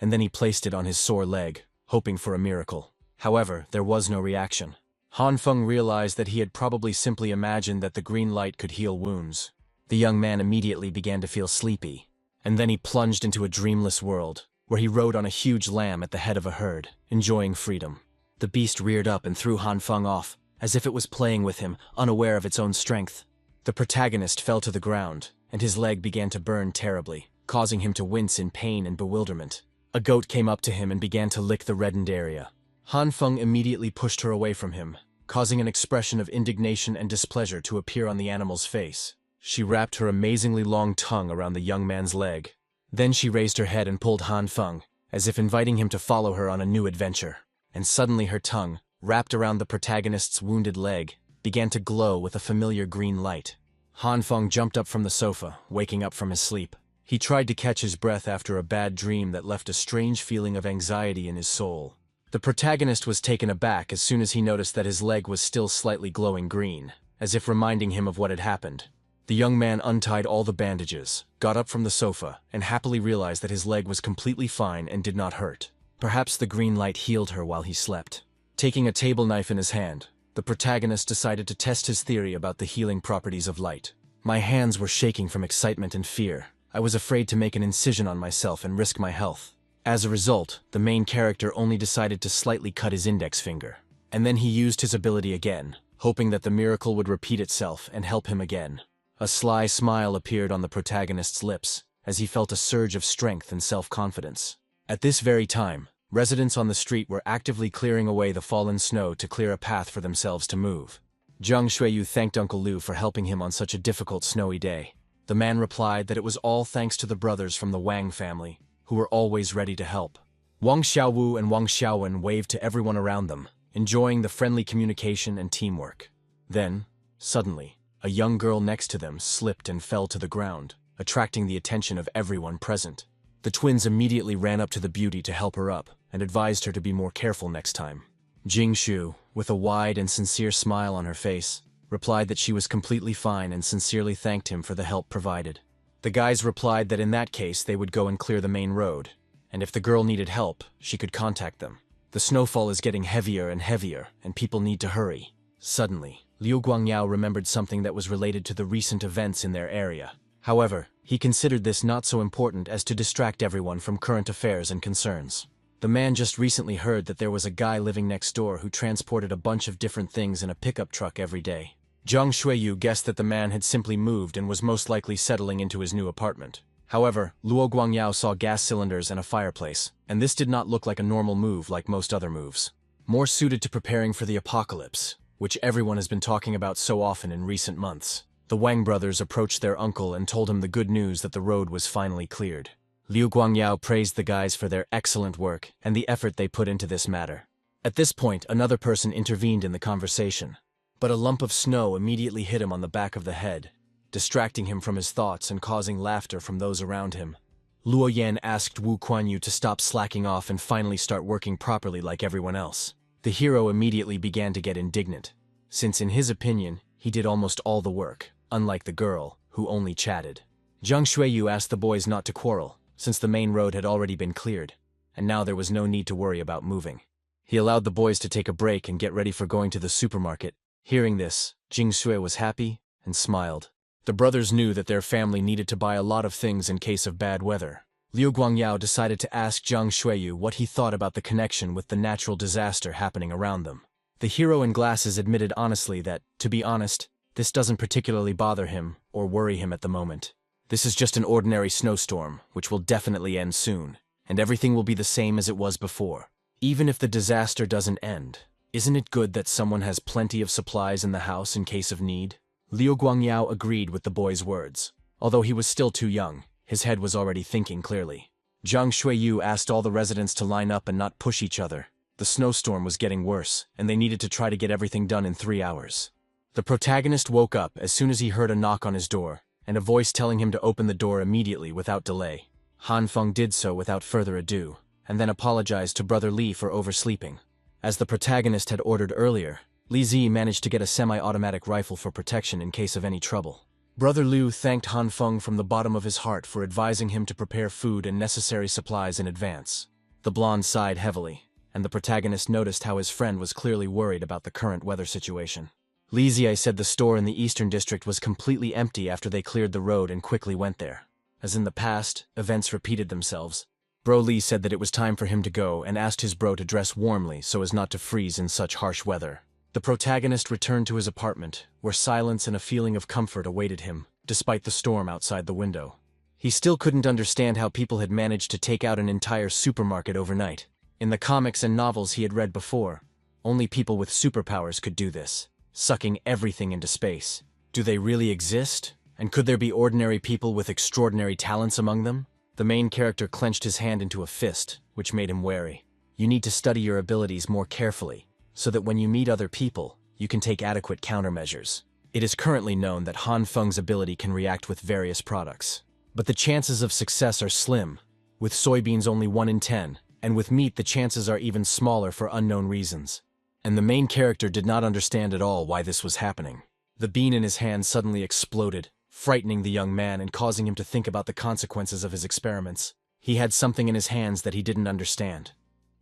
and then he placed it on his sore leg, hoping for a miracle. However, there was no reaction. Han Feng realized that he had probably simply imagined that the green light could heal wounds. The young man immediately began to feel sleepy, and then he plunged into a dreamless world, where he rode on a huge lamb at the head of a herd, enjoying freedom. The beast reared up and threw Han Feng off, as if it was playing with him, unaware of its own strength. The protagonist fell to the ground, and his leg began to burn terribly, causing him to wince in pain and bewilderment. A goat came up to him and began to lick the reddened area. Han Feng immediately pushed her away from him, causing an expression of indignation and displeasure to appear on the animal's face. She wrapped her amazingly long tongue around the young man's leg. Then she raised her head and pulled Han Feng, as if inviting him to follow her on a new adventure. And suddenly her tongue, wrapped around the protagonist's wounded leg, began to glow with a familiar green light. Han Feng jumped up from the sofa, waking up from his sleep. He tried to catch his breath after a bad dream that left a strange feeling of anxiety in his soul. The protagonist was taken aback as soon as he noticed that his leg was still slightly glowing green, as if reminding him of what had happened. The young man untied all the bandages, got up from the sofa, and happily realized that his leg was completely fine and did not hurt. Perhaps the green light healed her while he slept. Taking a table knife in his hand, the protagonist decided to test his theory about the healing properties of light. My hands were shaking from excitement and fear. I was afraid to make an incision on myself and risk my health. As a result, the main character only decided to slightly cut his index finger. And then he used his ability again, hoping that the miracle would repeat itself and help him again. A sly smile appeared on the protagonist's lips, as he felt a surge of strength and self-confidence. At this very time, residents on the street were actively clearing away the fallen snow to clear a path for themselves to move. Zhang Xueyu thanked Uncle Liu for helping him on such a difficult snowy day. The man replied that it was all thanks to the brothers from the Wang family, who were always ready to help. Wang Xiaowu and Wang Xiaowen waved to everyone around them, enjoying the friendly communication and teamwork. Then, suddenly, a young girl next to them slipped and fell to the ground, attracting the attention of everyone present. The twins immediately ran up to the beauty to help her up and advised her to be more careful next time. Jingshu, with a wide and sincere smile on her face, replied that she was completely fine and sincerely thanked him for the help provided. The guys replied that in that case they would go and clear the main road, and if the girl needed help, she could contact them. The snowfall is getting heavier and heavier, and people need to hurry. Suddenly, Liu Guangyao remembered something that was related to the recent events in their area. However, he considered this not so important as to distract everyone from current affairs and concerns. The man just recently heard that there was a guy living next door who transported a bunch of different things in a pickup truck every day. Zhang Xueyu guessed that the man had simply moved and was most likely settling into his new apartment. However, Luo Guangyao saw gas cylinders and a fireplace, and this did not look like a normal move like most other moves. More suited to preparing for the apocalypse, which everyone has been talking about so often in recent months. The Wang brothers approached their uncle and told him the good news that the road was finally cleared. Liu Guangyao praised the guys for their excellent work and the effort they put into this matter. At this point, another person intervened in the conversation, but a lump of snow immediately hit him on the back of the head, distracting him from his thoughts and causing laughter from those around him. Luo Yan asked Wu Kuanyu to stop slacking off and finally start working properly like everyone else. The hero immediately began to get indignant, since in his opinion, he did almost all the work, unlike the girl, who only chatted. Zhang Xueyu asked the boys not to quarrel, since the main road had already been cleared, and now there was no need to worry about moving. He allowed the boys to take a break and get ready for going to the supermarket. Hearing this, Jing Sui was happy and smiled. The brothers knew that their family needed to buy a lot of things in case of bad weather. Liu Guangyao decided to ask Zhang Xueyu what he thought about the connection with the natural disaster happening around them. The hero in glasses admitted honestly that, to be honest, this doesn't particularly bother him or worry him at the moment. This is just an ordinary snowstorm, which will definitely end soon, and everything will be the same as it was before. Even if the disaster doesn't end, isn't it good that someone has plenty of supplies in the house in case of need? Liu Guangyao agreed with the boy's words. Although he was still too young, his head was already thinking clearly. Zhang Xueyu asked all the residents to line up and not push each other. The snowstorm was getting worse, and they needed to try to get everything done in 3 hours. The protagonist woke up as soon as he heard a knock on his door, and a voice telling him to open the door immediately without delay. Han Feng did so without further ado, and then apologized to Brother Li for oversleeping. As the protagonist had ordered earlier, Li Zi managed to get a semi-automatic rifle for protection in case of any trouble. Brother Liu thanked Han Feng from the bottom of his heart for advising him to prepare food and necessary supplies in advance. The blonde sighed heavily, and the protagonist noticed how his friend was clearly worried about the current weather situation. Li Zi said the store in the Eastern District was completely empty after they cleared the road and quickly went there. As in the past, events repeated themselves. Bro Li said that it was time for him to go and asked his bro to dress warmly so as not to freeze in such harsh weather. The protagonist returned to his apartment, where silence and a feeling of comfort awaited him, despite the storm outside the window. He still couldn't understand how people had managed to take out an entire supermarket overnight. In the comics and novels he had read before, only people with superpowers could do this, sucking everything into space. Do they really exist? And could there be ordinary people with extraordinary talents among them? The main character clenched his hand into a fist, which made him wary. You need to study your abilities more carefully, so that when you meet other people, you can take adequate countermeasures. It is currently known that Han Feng's ability can react with various products. But the chances of success are slim, with soybeans only 1 in 10, and with meat the chances are even smaller for unknown reasons. And the main character did not understand at all why this was happening. The bean in his hand suddenly exploded, frightening the young man and causing him to think about the consequences of his experiments. He had something in his hands that he didn't understand.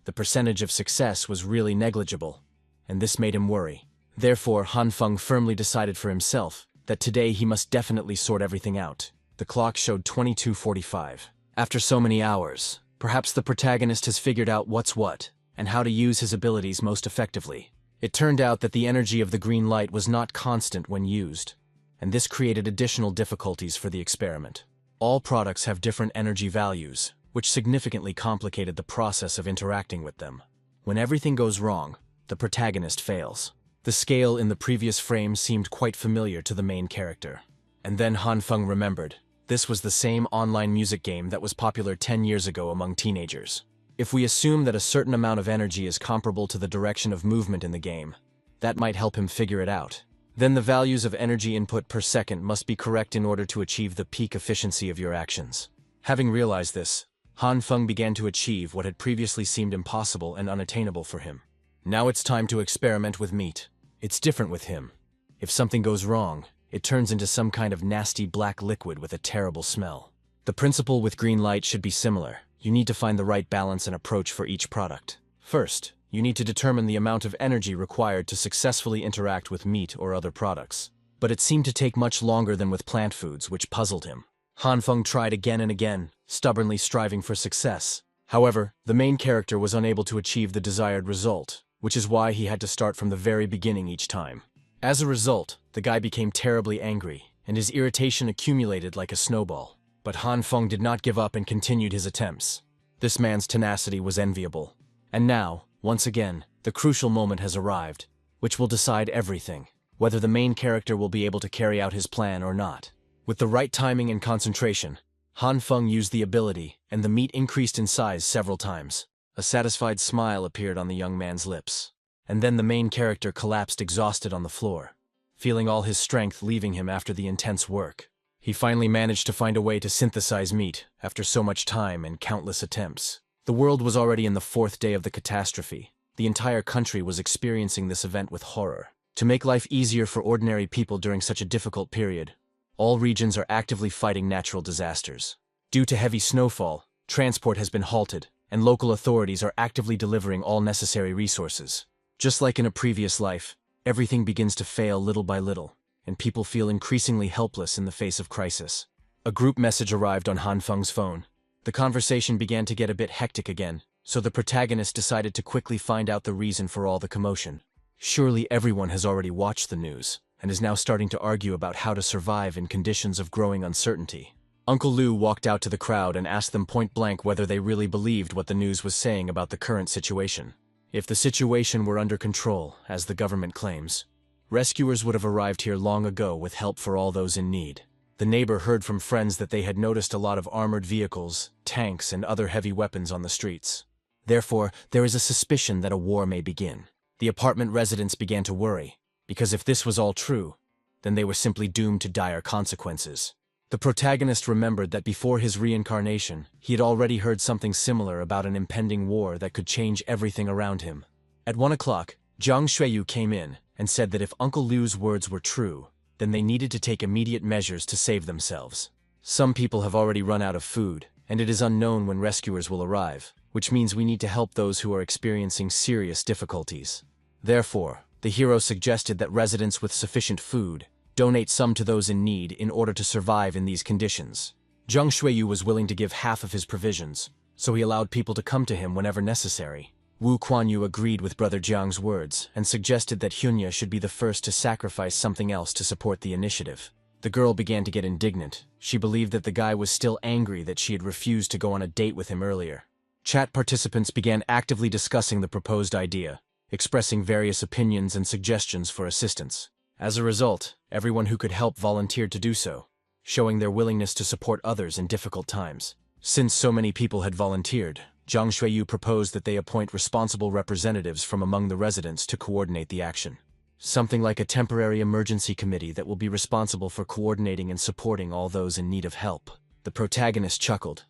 The percentage of success was really negligible, and this made him worry. Therefore, Han Feng firmly decided for himself that today he must definitely sort everything out. The clock showed 22:45. After so many hours, perhaps the protagonist has figured out what's what, and how to use his abilities most effectively. It turned out that the energy of the green light was not constant when used, and this created additional difficulties for the experiment. All products have different energy values, which significantly complicated the process of interacting with them. When everything goes wrong, the protagonist fails. The scale in the previous frame seemed quite familiar to the main character. And then Han Feng remembered. This was the same online music game that was popular 10 years ago among teenagers. If we assume that a certain amount of energy is comparable to the direction of movement in the game, that might help him figure it out. Then the values of energy input per second must be correct in order to achieve the peak efficiency of your actions. Having realized this, Han Feng began to achieve what had previously seemed impossible and unattainable for him. Now it's time to experiment with meat. It's different with him. If something goes wrong, it turns into some kind of nasty black liquid with a terrible smell. The principle with green light should be similar. You need to find the right balance and approach for each product. First, you need to determine the amount of energy required to successfully interact with meat or other products. But it seemed to take much longer than with plant foods, which puzzled him. Han Feng tried again and again, stubbornly striving for success. However, the main character was unable to achieve the desired result, which is why he had to start from the very beginning each time. As a result, the guy became terribly angry, and his irritation accumulated like a snowball. But Han Feng did not give up and continued his attempts. This man's tenacity was enviable. And now, once again, the crucial moment has arrived, which will decide everything, whether the main character will be able to carry out his plan or not. With the right timing and concentration, Han Feng used the ability, and the meat increased in size several times. A satisfied smile appeared on the young man's lips. And then the main character collapsed exhausted on the floor, feeling all his strength leaving him after the intense work. He finally managed to find a way to synthesize meat after so much time and countless attempts. The world was already in the 4th day of the catastrophe. The entire country was experiencing this event with horror. To make life easier for ordinary people during such a difficult period, all regions are actively fighting natural disasters. Due to heavy snowfall, transport has been halted, and local authorities are actively delivering all necessary resources. Just like in a previous life, everything begins to fail little by little, and people feel increasingly helpless in the face of crisis. A group message arrived on Han Feng's phone. The conversation began to get a bit hectic again, so the protagonist decided to quickly find out the reason for all the commotion. Surely everyone has already watched the news, and is now starting to argue about how to survive in conditions of growing uncertainty. Uncle Lou walked out to the crowd and asked them point-blank whether they really believed what the news was saying about the current situation. If the situation were under control, as the government claims, rescuers would have arrived here long ago with help for all those in need. The neighbor heard from friends that they had noticed a lot of armored vehicles, tanks, and other heavy weapons on the streets. Therefore, there is a suspicion that a war may begin. The apartment residents began to worry, because if this was all true, then they were simply doomed to dire consequences. The protagonist remembered that before his reincarnation, he had already heard something similar about an impending war that could change everything around him. At 1 o'clock, Jiang Xueyu came in and said that if Uncle Liu's words were true, then they needed to take immediate measures to save themselves. Some people have already run out of food, and it is unknown when rescuers will arrive, which means we need to help those who are experiencing serious difficulties. Therefore, the hero suggested that residents with sufficient food donate some to those in need in order to survive in these conditions. Jiang Xueyu was willing to give half of his provisions, so he allowed people to come to him whenever necessary. Wu Kuanyu agreed with Brother Jiang's words and suggested that Hyuna should be the first to sacrifice something else to support the initiative. The girl began to get indignant. She believed that the guy was still angry that she had refused to go on a date with him earlier. Chat participants began actively discussing the proposed idea, expressing various opinions and suggestions for assistance. As a result, everyone who could help volunteered to do so, showing their willingness to support others in difficult times. Since so many people had volunteered, Jiang Xueyu proposed that they appoint responsible representatives from among the residents to coordinate the action. Something like a temporary emergency committee that will be responsible for coordinating and supporting all those in need of help. The protagonist chuckled.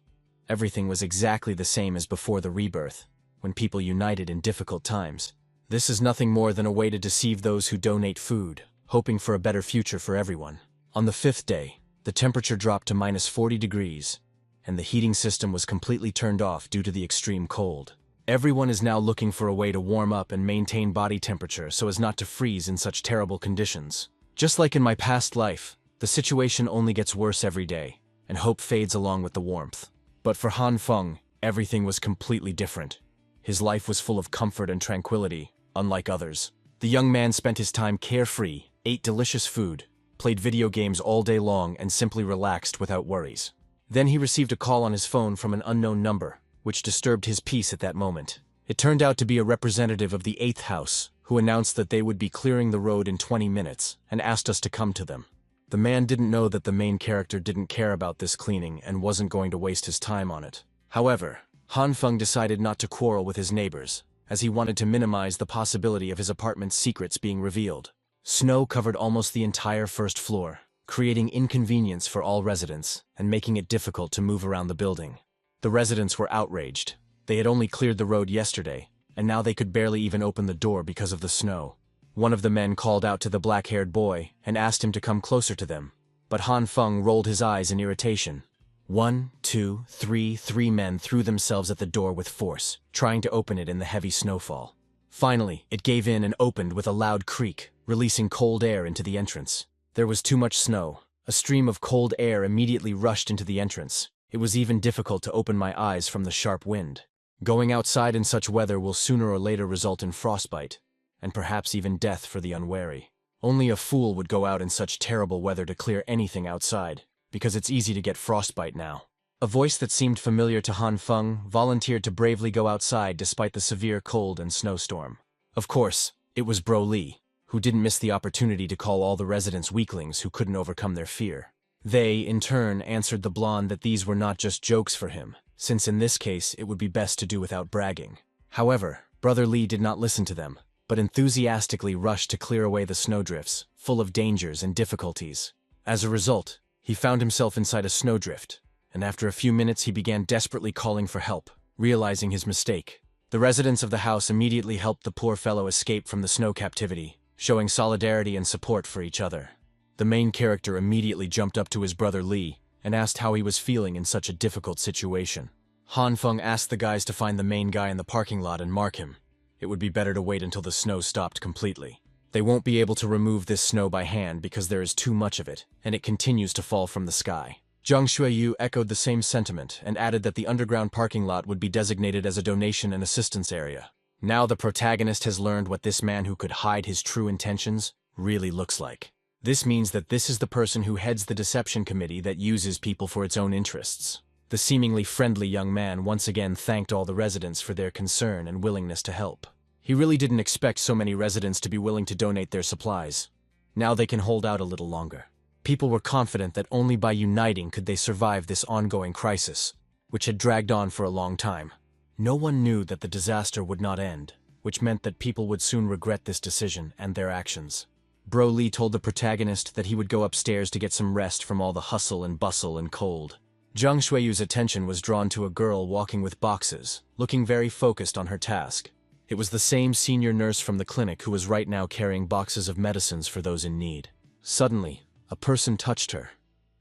Everything was exactly the same as before the Rebirth, when people united in difficult times. This is nothing more than a way to deceive those who donate food, hoping for a better future for everyone. On the 5th day, the temperature dropped to -40 degrees, and the heating system was completely turned off due to the extreme cold. Everyone is now looking for a way to warm up and maintain body temperature so as not to freeze in such terrible conditions. Just like in my past life, the situation only gets worse every day, and hope fades along with the warmth. But for Han Feng, everything was completely different. His life was full of comfort and tranquility, unlike others. The young man spent his time carefree, ate delicious food, played video games all day long, and simply relaxed without worries. Then he received a call on his phone from an unknown number, which disturbed his peace at that moment. It turned out to be a representative of the 8th house, who announced that they would be clearing the road in 20 minutes, and asked us to come to them. The man didn't know that the main character didn't care about this cleaning and wasn't going to waste his time on it. However, Han Feng decided not to quarrel with his neighbors, as he wanted to minimize the possibility of his apartment's secrets being revealed. Snow covered almost the entire first floor, creating inconvenience for all residents and making it difficult to move around the building. The residents were outraged. They had only cleared the road yesterday, and now they could barely even open the door because of the snow. One of the men called out to the black-haired boy and asked him to come closer to them, but Han Feng rolled his eyes in irritation. 1, 2, 3, 3 men threw themselves at the door with force, trying to open it in the heavy snowfall. Finally, it gave in and opened with a loud creak, releasing cold air into the entrance. There was too much snow. A stream of cold air immediately rushed into the entrance. It was even difficult to open my eyes from the sharp wind. Going outside in such weather will sooner or later result in frostbite, and perhaps even death for the unwary. Only a fool would go out in such terrible weather to clear anything outside, because it's easy to get frostbite now. A voice that seemed familiar to Han Feng volunteered to bravely go outside despite the severe cold and snowstorm. Of course, it was Bro Lee, who didn't miss the opportunity to call all the residents weaklings who couldn't overcome their fear. They, in turn, answered the blonde that these were not just jokes for him. since in this case it would be best to do without bragging. However, Brother Lee did not listen to them, but enthusiastically rushed to clear away the snowdrifts, full of dangers and difficulties. As a result, he found himself inside a snowdrift, and after a few minutes he began desperately calling for help, realizing his mistake. The residents of the house immediately helped the poor fellow escape from the snow captivity, showing solidarity and support for each other. The main character immediately jumped up to his brother Lee and asked how he was feeling in such a difficult situation. Han Feng asked the guys to find the main guy in the parking lot and mark him. It would be better to wait until the snow stopped completely. They won't be able to remove this snow by hand because there is too much of it, and it continues to fall from the sky. Zhang Xueyu echoed the same sentiment and added that the underground parking lot would be designated as a donation and assistance area. Now the protagonist has learned what this man who could hide his true intentions really looks like. This means that this is the person who heads the deception committee that uses people for its own interests. The seemingly friendly young man once again thanked all the residents for their concern and willingness to help. He really didn't expect so many residents to be willing to donate their supplies. Now they can hold out a little longer. People were confident that only by uniting could they survive this ongoing crisis, which had dragged on for a long time. No one knew that the disaster would not end, which meant that people would soon regret this decision and their actions. Bro Lee told the protagonist that he would go upstairs to get some rest from all the hustle and bustle and cold. Zhang Xueyu's attention was drawn to a girl walking with boxes, looking very focused on her task. It was the same senior nurse from the clinic who was right now carrying boxes of medicines for those in need. Suddenly, a person touched her,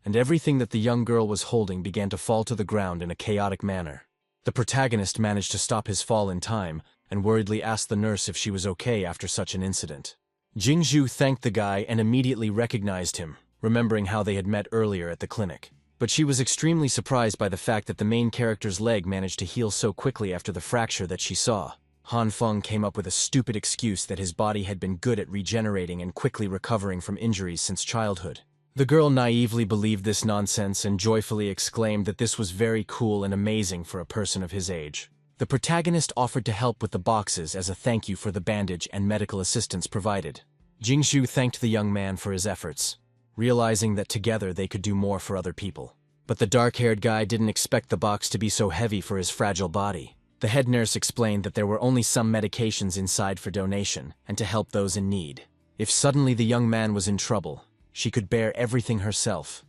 and everything that the young girl was holding began to fall to the ground in a chaotic manner. The protagonist managed to stop his fall in time and worriedly asked the nurse if she was okay after such an incident. Jingzhu thanked the guy and immediately recognized him, remembering how they had met earlier at the clinic. But she was extremely surprised by the fact that the main character's leg managed to heal so quickly after the fracture that she saw. Han Feng came up with a stupid excuse that his body had been good at regenerating and quickly recovering from injuries since childhood. The girl naively believed this nonsense and joyfully exclaimed that this was very cool and amazing for a person of his age. The protagonist offered to help with the boxes as a thank you for the bandage and medical assistance provided. Jingxu thanked the young man for his efforts, realizing that together they could do more for other people. But the dark-haired guy didn't expect the box to be so heavy for his fragile body. The head nurse explained that there were only some medications inside for donation and to help those in need. If suddenly the young man was in trouble, she could bear everything herself,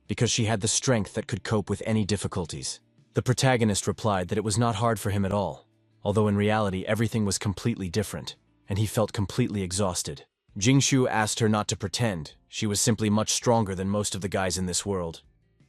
because she had the strength that could cope with any difficulties. The protagonist replied that it was not hard for him at all, although in reality everything was completely different, and he felt completely exhausted. Jingxu asked her not to pretend. She was simply much stronger than most of the guys in this world,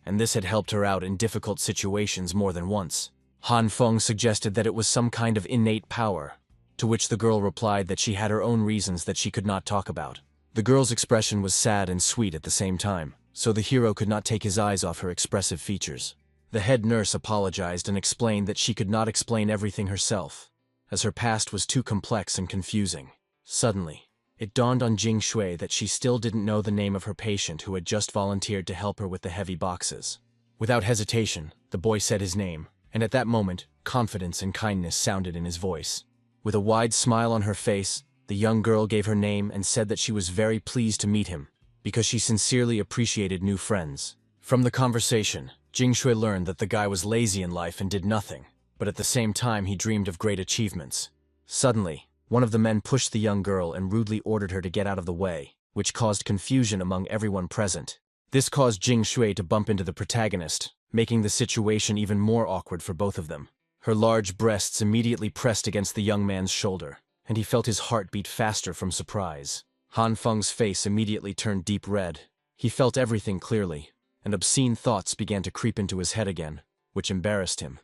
and this had helped her out in difficult situations more than once. Han Feng suggested that it was some kind of innate power, to which the girl replied that she had her own reasons that she could not talk about. The girl's expression was sad and sweet at the same time, so the hero could not take his eyes off her expressive features. The head nurse apologized and explained that she could not explain everything herself, as her past was too complex and confusing. Suddenly, it dawned on Jing Shui that she still didn't know the name of her patient who had just volunteered to help her with the heavy boxes. Without hesitation, the boy said his name, and at that moment, confidence and kindness sounded in his voice. With a wide smile on her face, the young girl gave her name and said that she was very pleased to meet him, because she sincerely appreciated new friends. From the conversation, Jing Shui learned that the guy was lazy in life and did nothing, but at the same time he dreamed of great achievements. Suddenly, one of the men pushed the young girl and rudely ordered her to get out of the way, which caused confusion among everyone present. This caused Jing Shui to bump into the protagonist, making the situation even more awkward for both of them. Her large breasts immediately pressed against the young man's shoulder, and he felt his heart beat faster from surprise. Han Feng's face immediately turned deep red. He felt everything clearly, and obscene thoughts began to creep into his head again, which embarrassed him.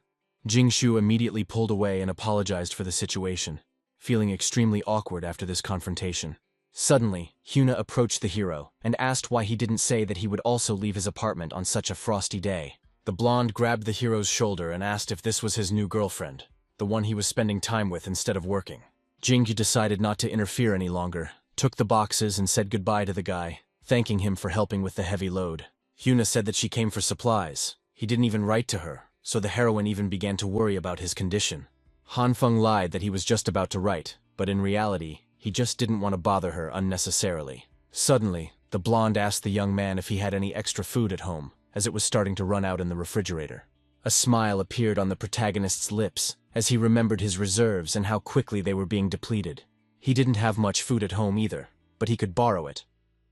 Jingshu immediately pulled away and apologized for the situation, feeling extremely awkward after this confrontation. Suddenly, Hyuna approached the hero and asked why he didn't say that he would also leave his apartment on such a frosty day. The blonde grabbed the hero's shoulder and asked if this was his new girlfriend, the one he was spending time with instead of working. Jingyu decided not to interfere any longer, took the boxes and said goodbye to the guy, thanking him for helping with the heavy load. Hyuna said that she came for supplies. He didn't even write to her, so the heroine even began to worry about his condition. Han Feng lied that he was just about to write, but in reality, he just didn't want to bother her unnecessarily. Suddenly, the blonde asked the young man if he had any extra food at home, as it was starting to run out in the refrigerator. A smile appeared on the protagonist's lips as he remembered his reserves and how quickly they were being depleted. He didn't have much food at home either, but he could borrow it.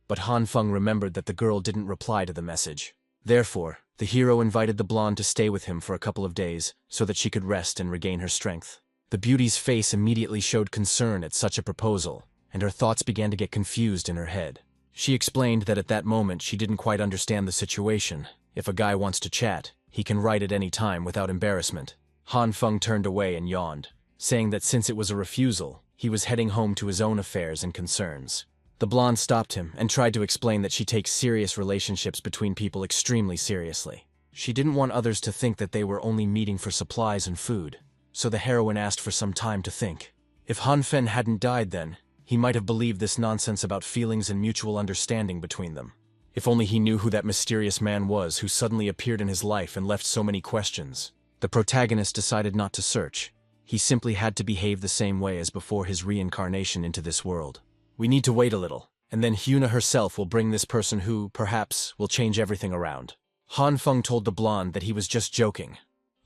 But Han Feng remembered that the girl didn't reply to the message. Therefore, the hero invited the blonde to stay with him for a couple of days so that she could rest and regain her strength. The beauty's face immediately showed concern at such a proposal, and her thoughts began to get confused in her head. She explained that at that moment she didn't quite understand the situation. If a guy wants to chat, he can write at any time without embarrassment. Han Feng turned away and yawned, saying that since it was a refusal, he was heading home to his own affairs and concerns. The blonde stopped him and tried to explain that she takes serious relationships between people extremely seriously. She didn't want others to think that they were only meeting for supplies and food, so the heroine asked for some time to think. If Han Feng hadn't died then, he might have believed this nonsense about feelings and mutual understanding between them. If only he knew who that mysterious man was who suddenly appeared in his life and left so many questions. The protagonist decided not to search. He simply had to behave the same way as before his reincarnation into this world. We need to wait a little, and then Hyuna herself will bring this person who, perhaps, will change everything around. Han Feng told the blonde that he was just joking,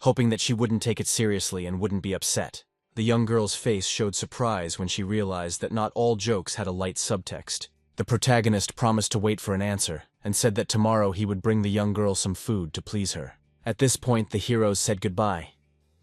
hoping that she wouldn't take it seriously and wouldn't be upset. The young girl's face showed surprise when she realized that not all jokes had a light subtext. The protagonist promised to wait for an answer, and said that tomorrow he would bring the young girl some food to please her. At this point, the heroes said goodbye,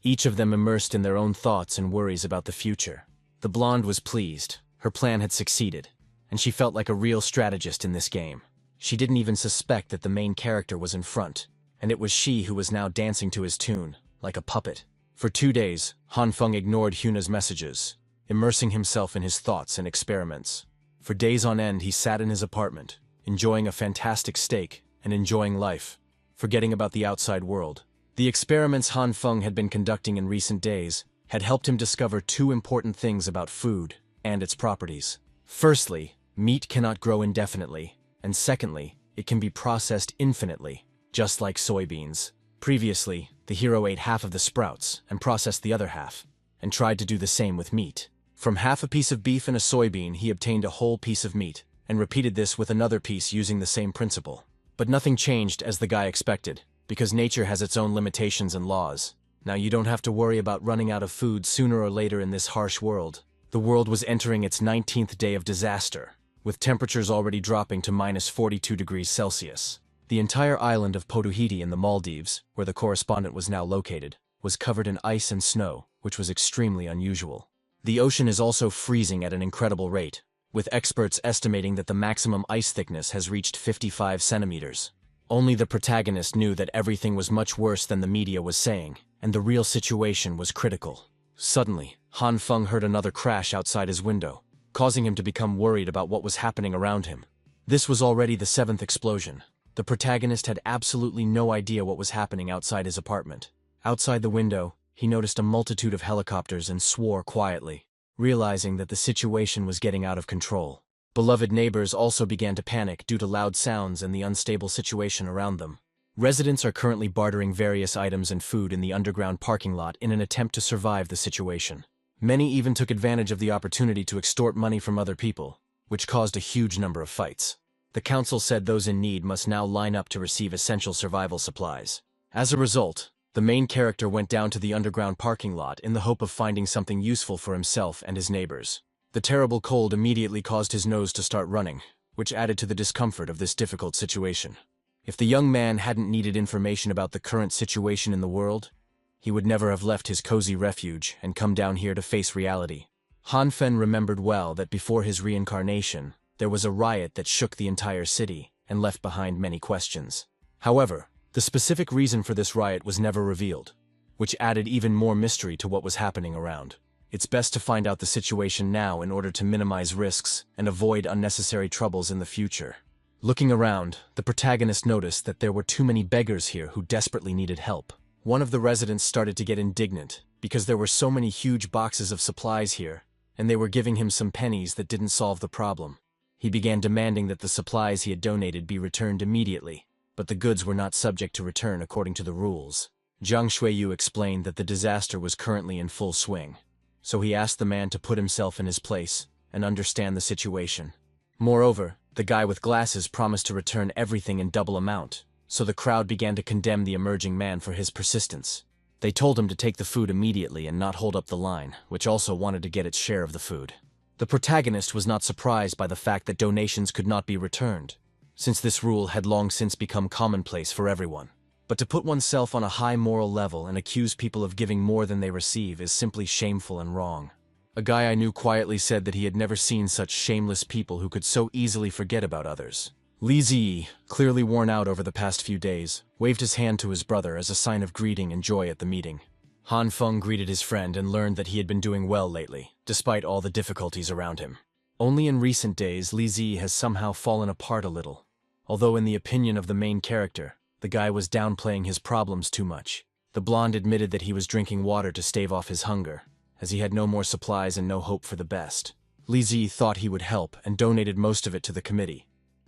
each of them immersed in their own thoughts and worries about the future. The blonde was pleased. Her plan had succeeded, and she felt like a real strategist in this game. She didn't even suspect that the main character was in front, and it was she who was now dancing to his tune, like a puppet. For 2 days, Han Feng ignored Hyuna's messages, immersing himself in his thoughts and experiments. For days on end, he sat in his apartment, enjoying a fantastic steak and enjoying life, forgetting about the outside world. The experiments Han Feng had been conducting in recent days had helped him discover 2 important things about food and its properties. Firstly, meat cannot grow indefinitely, and secondly, it can be processed infinitely, just like soybeans. Previously, the hero ate half of the sprouts and processed the other half, and tried to do the same with meat. From half a piece of beef and a soybean, he obtained a whole piece of meat, and repeated this with another piece using the same principle. But nothing changed as the guy expected, because nature has its own limitations and laws. Now you don't have to worry about running out of food sooner or later in this harsh world. The world was entering its 19th day of disaster, with temperatures already dropping to -42°C. The entire island of Poduhiti in the Maldives, where the correspondent was now located, was covered in ice and snow, which was extremely unusual. The ocean is also freezing at an incredible rate, with experts estimating that the maximum ice thickness has reached 55 centimeters. Only the protagonist knew that everything was much worse than the media was saying, and the real situation was critical. Suddenly, Han Feng heard another crash outside his window, causing him to become worried about what was happening around him. This was already the 7th explosion. The protagonist had absolutely no idea what was happening outside his apartment. Outside the window, he noticed a multitude of helicopters and swore quietly, realizing that the situation was getting out of control. Beloved neighbors also began to panic due to loud sounds and the unstable situation around them. Residents are currently bartering various items and food in the underground parking lot in an attempt to survive the situation. Many even took advantage of the opportunity to extort money from other people, which caused a huge number of fights. The council said those in need must now line up to receive essential survival supplies. As a result, the main character went down to the underground parking lot in the hope of finding something useful for himself and his neighbors. The terrible cold immediately caused his nose to start running, which added to the discomfort of this difficult situation. If the young man hadn't needed information about the current situation in the world, he would never have left his cozy refuge and come down here to face reality. Han Feng remembered well that before his reincarnation, there was a riot that shook the entire city and left behind many questions. However, the specific reason for this riot was never revealed, which added even more mystery to what was happening around. It's best to find out the situation now in order to minimize risks and avoid unnecessary troubles in the future. Looking around, the protagonist noticed that there were too many beggars here who desperately needed help. One of the residents started to get indignant because there were so many huge boxes of supplies here, and they were giving him some pennies that didn't solve the problem. He began demanding that the supplies he had donated be returned immediately, but the goods were not subject to return according to the rules. Zhang Shuiyu explained that the disaster was currently in full swing, so he asked the man to put himself in his place and understand the situation. Moreover, the guy with glasses promised to return everything in double amount, so the crowd began to condemn the emerging man for his persistence. They told him to take the food immediately and not hold up the line, which also wanted to get its share of the food. The protagonist was not surprised by the fact that donations could not be returned, since this rule had long since become commonplace for everyone. But to put oneself on a high moral level and accuse people of giving more than they receive is simply shameful and wrong. A guy I knew quietly said that he had never seen such shameless people who could so easily forget about others. Li Ziyi, clearly worn out over the past few days, waved his hand to his brother as a sign of greeting and joy at the meeting. Han Feng greeted his friend and learned that he had been doing well lately, despite all the difficulties around him. Only in recent days, Li Ziyi has somehow fallen apart a little. Although in the opinion of the main character, the guy was downplaying his problems too much. The blonde admitted that he was drinking water to stave off his hunger, as he had no more supplies and no hope for the best. Li Ziyi thought he would help and donated most of it to the committee.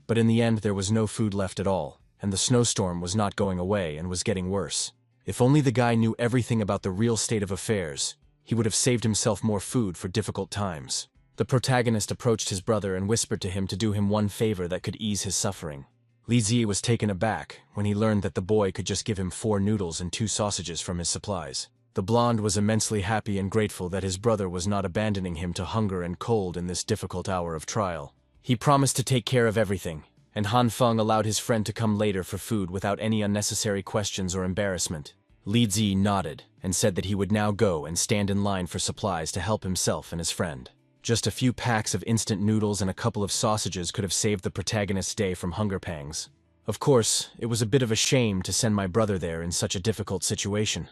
But in the end there was no food left at all, and the snowstorm was not going away and was getting worse. If only the guy knew everything about the real state of affairs, he would have saved himself more food for difficult times. The protagonist approached his brother and whispered to him to do him one favor that could ease his suffering. Li Ziyi was taken aback when he learned that the boy could just give him 4 noodles and 2 sausages from his supplies. The blonde was immensely happy and grateful that his brother was not abandoning him to hunger and cold in this difficult hour of trial. He promised to take care of everything, and Han Feng allowed his friend to come later for food without any unnecessary questions or embarrassment. Li Ziyi nodded and said that he would now go and stand in line for supplies to help himself and his friend. Just a few packs of instant noodles and a couple of sausages could have saved the protagonist's day from hunger pangs. Of course, it was a bit of a shame to send my brother there in such a difficult situation.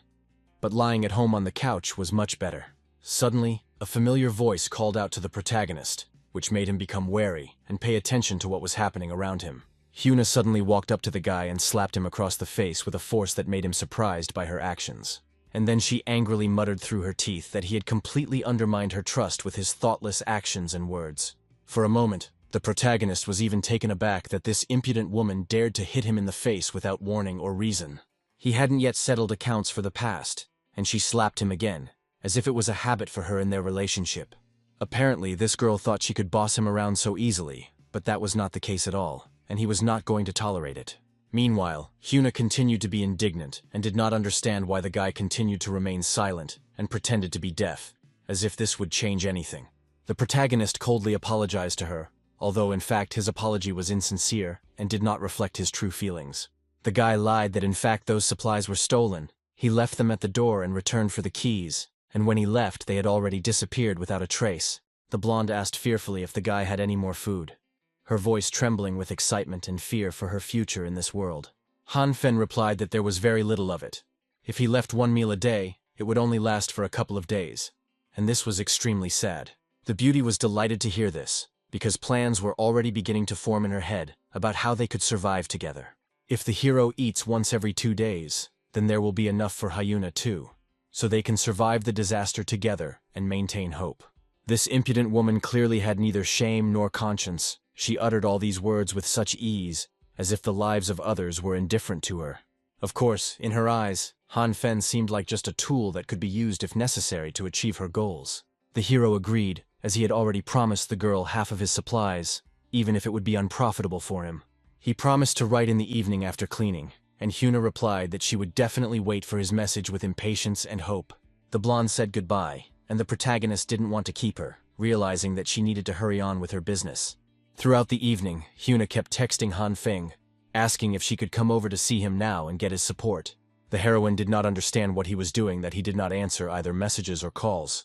But lying at home on the couch was much better. Suddenly, a familiar voice called out to the protagonist, which made him become wary and pay attention to what was happening around him. Hyuna suddenly walked up to the guy and slapped him across the face with a force that made him surprised by her actions. And then she angrily muttered through her teeth that he had completely undermined her trust with his thoughtless actions and words. For a moment, the protagonist was even taken aback that this impudent woman dared to hit him in the face without warning or reason. He hadn't yet settled accounts for the past, and she slapped him again, as if it was a habit for her in their relationship. Apparently, this girl thought she could boss him around so easily, but that was not the case at all, and he was not going to tolerate it. Meanwhile, Hyuna continued to be indignant and did not understand why the guy continued to remain silent and pretended to be deaf, as if this would change anything. The protagonist coldly apologized to her, although in fact his apology was insincere and did not reflect his true feelings. The guy lied that in fact those supplies were stolen. He left them at the door and returned for the keys, and when he left they had already disappeared without a trace. The blonde asked fearfully if the guy had any more food, her voice trembling with excitement and fear for her future in this world. Han Feng replied that there was very little of it. If he left 1 meal a day, it would only last for a couple of days, and this was extremely sad. The beauty was delighted to hear this, because plans were already beginning to form in her head about how they could survive together. If the hero eats once every 2 days, then there will be enough for Hyuna too, so they can survive the disaster together and maintain hope. This impudent woman clearly had neither shame nor conscience. She uttered all these words with such ease, as if the lives of others were indifferent to her. Of course, in her eyes, Han Feng seemed like just a tool that could be used if necessary to achieve her goals. The hero agreed, as he had already promised the girl half of his supplies, even if it would be unprofitable for him. He promised to write in the evening after cleaning, and Hyuna replied that she would definitely wait for his message with impatience and hope. The blonde said goodbye, and the protagonist didn't want to keep her, realizing that she needed to hurry on with her business. Throughout the evening, Hyuna kept texting Han Feng, asking if she could come over to see him now and get his support. The heroine did not understand what he was doing that he did not answer either messages or calls,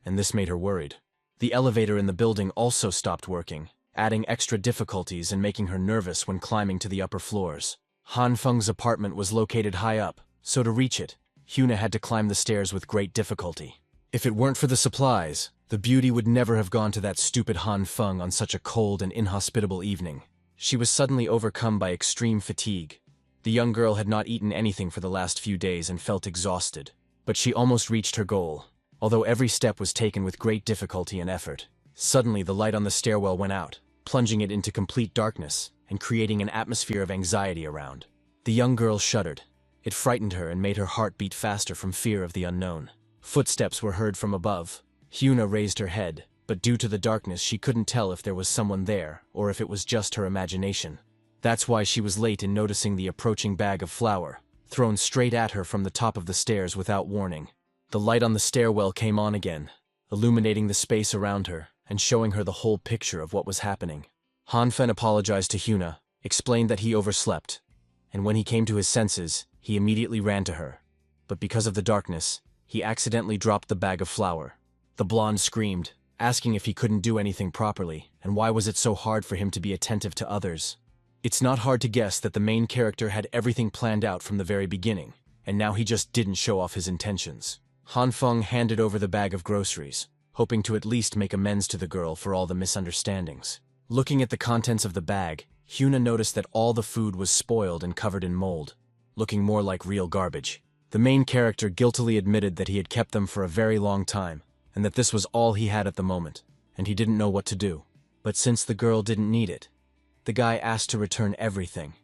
and this made her worried. The elevator in the building also stopped working, adding extra difficulties and making her nervous when climbing to the upper floors. Han Feng's apartment was located high up, so to reach it, Hyuna had to climb the stairs with great difficulty. If it weren't for the supplies, the beauty would never have gone to that stupid Han Feng on such a cold and inhospitable evening. She was suddenly overcome by extreme fatigue. The young girl had not eaten anything for the last few days and felt exhausted, but she almost reached her goal, although every step was taken with great difficulty and effort. Suddenly the light on the stairwell went out, plunging it into complete darkness and creating an atmosphere of anxiety around. The young girl shuddered. It frightened her and made her heart beat faster from fear of the unknown. Footsteps were heard from above. Hyuna raised her head, but due to the darkness she couldn't tell if there was someone there or if it was just her imagination. That's why she was late in noticing the approaching bag of flour, thrown straight at her from the top of the stairs without warning. The light on the stairwell came on again, illuminating the space around her and showing her the whole picture of what was happening. Hanfen apologized to Hyuna, explained that he overslept, and when he came to his senses, he immediately ran to her. But because of the darkness, he accidentally dropped the bag of flour. The blonde screamed, asking if he couldn't do anything properly, and why was it so hard for him to be attentive to others. It's not hard to guess that the main character had everything planned out from the very beginning, and now he just didn't show off his intentions. Hanfeng handed over the bag of groceries, hoping to at least make amends to the girl for all the misunderstandings. Looking at the contents of the bag, Hyuna noticed that all the food was spoiled and covered in mold, looking more like real garbage. The main character guiltily admitted that he had kept them for a very long time, and that this was all he had at the moment, and he didn't know what to do. But since the girl didn't need it, the guy asked to return everything,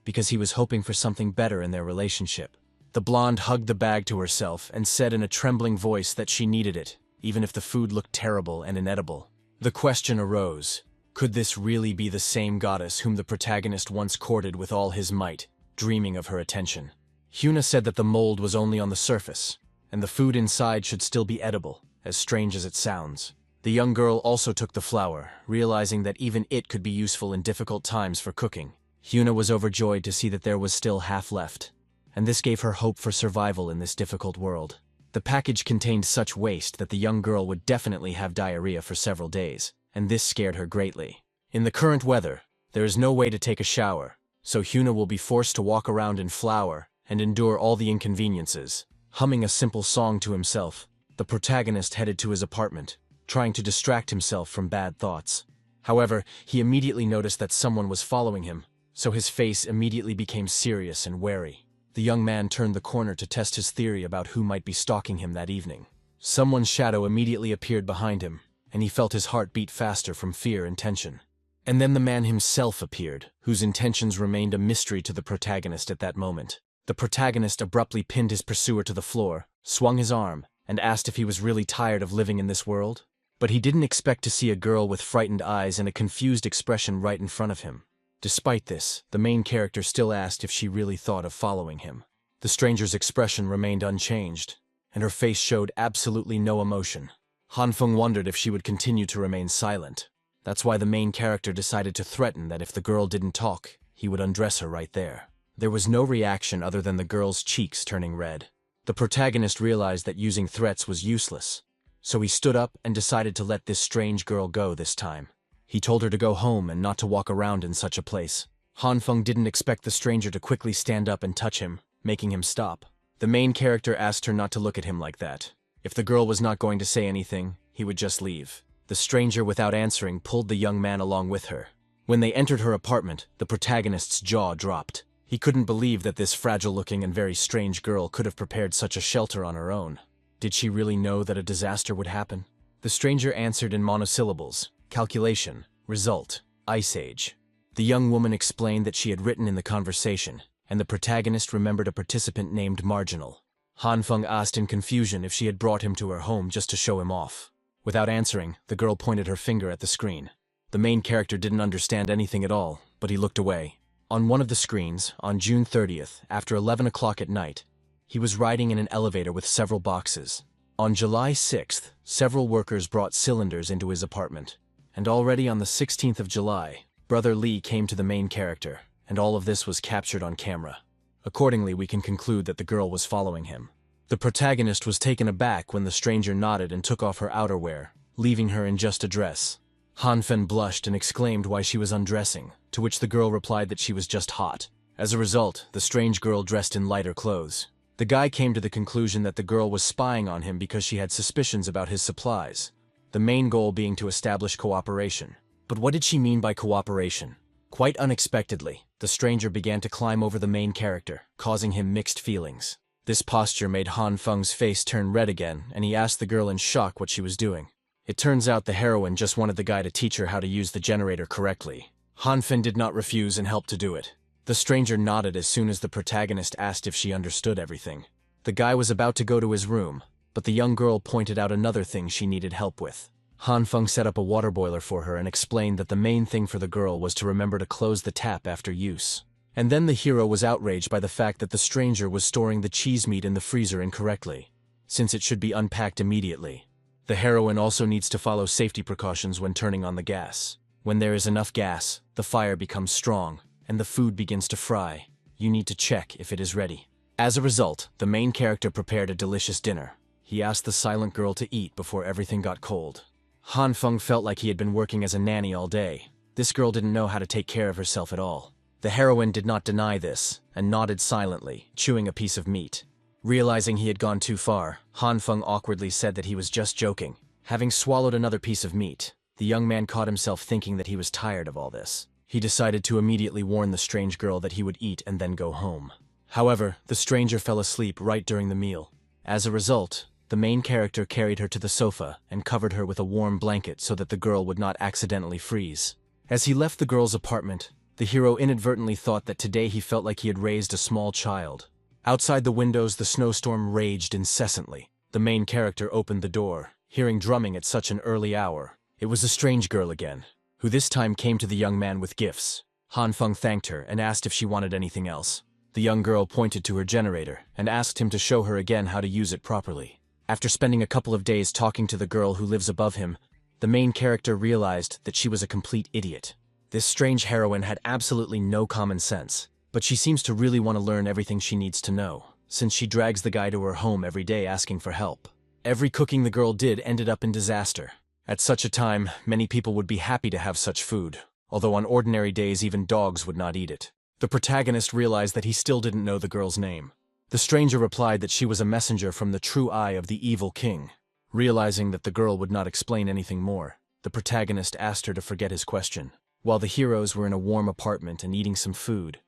because he was hoping for something better in their relationship. The blonde hugged the bag to herself and said in a trembling voice that she needed it, even if the food looked terrible and inedible. The question arose, could this really be the same goddess whom the protagonist once courted with all his might, dreaming of her attention? Hyuna said that the mold was only on the surface, and the food inside should still be edible, as strange as it sounds. The young girl also took the flour, realizing that even it could be useful in difficult times for cooking. Hyuna was overjoyed to see that there was still half left, and this gave her hope for survival in this difficult world. The package contained such waste that the young girl would definitely have diarrhea for several days, and this scared her greatly. In the current weather, there is no way to take a shower, so Hyuna will be forced to walk around in flour and endure all the inconveniences. Humming a simple song to himself, the protagonist headed to his apartment, trying to distract himself from bad thoughts. However, he immediately noticed that someone was following him, so his face immediately became serious and wary. The young man turned the corner to test his theory about who might be stalking him that evening. Someone's shadow immediately appeared behind him, and he felt his heart beat faster from fear and tension. And then the man himself appeared, whose intentions remained a mystery to the protagonist at that moment. The protagonist abruptly pinned his pursuer to the floor, swung his arm, and asked if he was really tired of living in this world. But he didn't expect to see a girl with frightened eyes and a confused expression right in front of him. Despite this, the main character still asked if she really thought of following him. The stranger's expression remained unchanged, and her face showed absolutely no emotion. Hanfeng wondered if she would continue to remain silent. That's why the main character decided to threaten that if the girl didn't talk, he would undress her right there. There was no reaction other than the girl's cheeks turning red. The protagonist realized that using threats was useless, so he stood up and decided to let this strange girl go this time. He told her to go home and not to walk around in such a place. Hanfeng didn't expect the stranger to quickly stand up and touch him, making him stop. The main character asked her not to look at him like that. If the girl was not going to say anything, he would just leave. The stranger, without answering, pulled the young man along with her. When they entered her apartment, the protagonist's jaw dropped. He couldn't believe that this fragile-looking and very strange girl could have prepared such a shelter on her own. Did she really know that a disaster would happen? The stranger answered in monosyllables: calculation, result, ice age. The young woman explained that she had written in the conversation, and the protagonist remembered a participant named Marginal. Hanfeng asked in confusion if she had brought him to her home just to show him off. Without answering, the girl pointed her finger at the screen. The main character didn't understand anything at all, but he looked away. On one of the screens, on June 30th, after 11 o'clock at night, he was riding in an elevator with several boxes. On July 6th, several workers brought cylinders into his apartment. And already on the 16th of July, Brother Lee came to the main character, and all of this was captured on camera. Accordingly, we can conclude that the girl was following him. The protagonist was taken aback when the stranger nodded and took off her outerwear, leaving her in just a dress. Hanfen blushed and exclaimed why she was undressing, to which the girl replied that she was just hot. As a result, the strange girl dressed in lighter clothes. The guy came to the conclusion that the girl was spying on him because she had suspicions about his supplies, the main goal being to establish cooperation. But what did she mean by cooperation? Quite unexpectedly, the stranger began to climb over the main character, causing him mixed feelings. This posture made Hanfeng's face turn red again, and he asked the girl in shock what she was doing. It turns out the heroine just wanted the guy to teach her how to use the generator correctly. Hanfen did not refuse and helped to do it. The stranger nodded as soon as the protagonist asked if she understood everything. The guy was about to go to his room, but the young girl pointed out another thing she needed help with. Han Feng set up a water boiler for her and explained that the main thing for the girl was to remember to close the tap after use. And then the hero was outraged by the fact that the stranger was storing the cheese meat in the freezer incorrectly, since it should be unpacked immediately. The heroine also needs to follow safety precautions when turning on the gas. When there is enough gas, the fire becomes strong, and the food begins to fry. You need to check if it is ready. As a result, the main character prepared a delicious dinner. He asked the silent girl to eat before everything got cold. Han Feng felt like he had been working as a nanny all day. This girl didn't know how to take care of herself at all. The heroine did not deny this, and nodded silently, chewing a piece of meat. Realizing he had gone too far, Han Feng awkwardly said that he was just joking. Having swallowed another piece of meat, the young man caught himself thinking that he was tired of all this. He decided to immediately warn the strange girl that he would eat and then go home. However, the stranger fell asleep right during the meal. As a result, the main character carried her to the sofa and covered her with a warm blanket so that the girl would not accidentally freeze. As he left the girl's apartment, the hero inadvertently thought that today he felt like he had raised a small child. Outside the windows, the snowstorm raged incessantly. The main character opened the door, hearing drumming at such an early hour. It was a strange girl again, who this time came to the young man with gifts. Han Feng thanked her and asked if she wanted anything else. The young girl pointed to her generator and asked him to show her again how to use it properly. After spending a couple of days talking to the girl who lives above him, the main character realized that she was a complete idiot. This strange heroine had absolutely no common sense, but she seems to really want to learn everything she needs to know, since she drags the guy to her home every day asking for help. Every cooking the girl did ended up in disaster. At such a time, many people would be happy to have such food, although on ordinary days even dogs would not eat it. The protagonist realized that he still didn't know the girl's name. The stranger replied that she was a messenger from the true eye of the evil king. Realizing that the girl would not explain anything more, the protagonist asked her to forget his question. While the heroes were in a warm apartment and eating some food,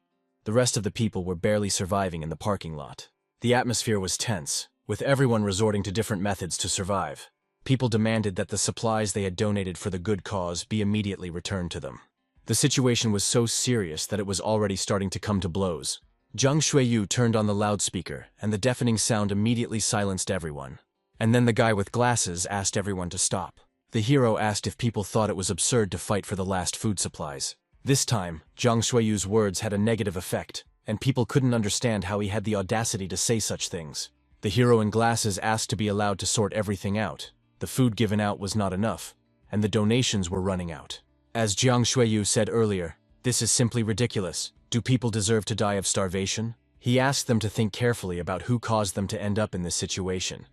the rest of the people were barely surviving in the parking lot. The atmosphere was tense, with everyone resorting to different methods to survive. People demanded that the supplies they had donated for the good cause be immediately returned to them. The situation was so serious that it was already starting to come to blows. Zhang Xueyu turned on the loudspeaker, and the deafening sound immediately silenced everyone. And then the guy with glasses asked everyone to stop. The hero asked if people thought it was absurd to fight for the last food supplies. This time, Zhang Xueyu's words had a negative effect, and people couldn't understand how he had the audacity to say such things. The hero in glasses asked to be allowed to sort everything out. The food given out was not enough, and the donations were running out. As Zhang Xueyu said earlier, this is simply ridiculous. Do people deserve to die of starvation? He asked them to think carefully about who caused them to end up in this situation.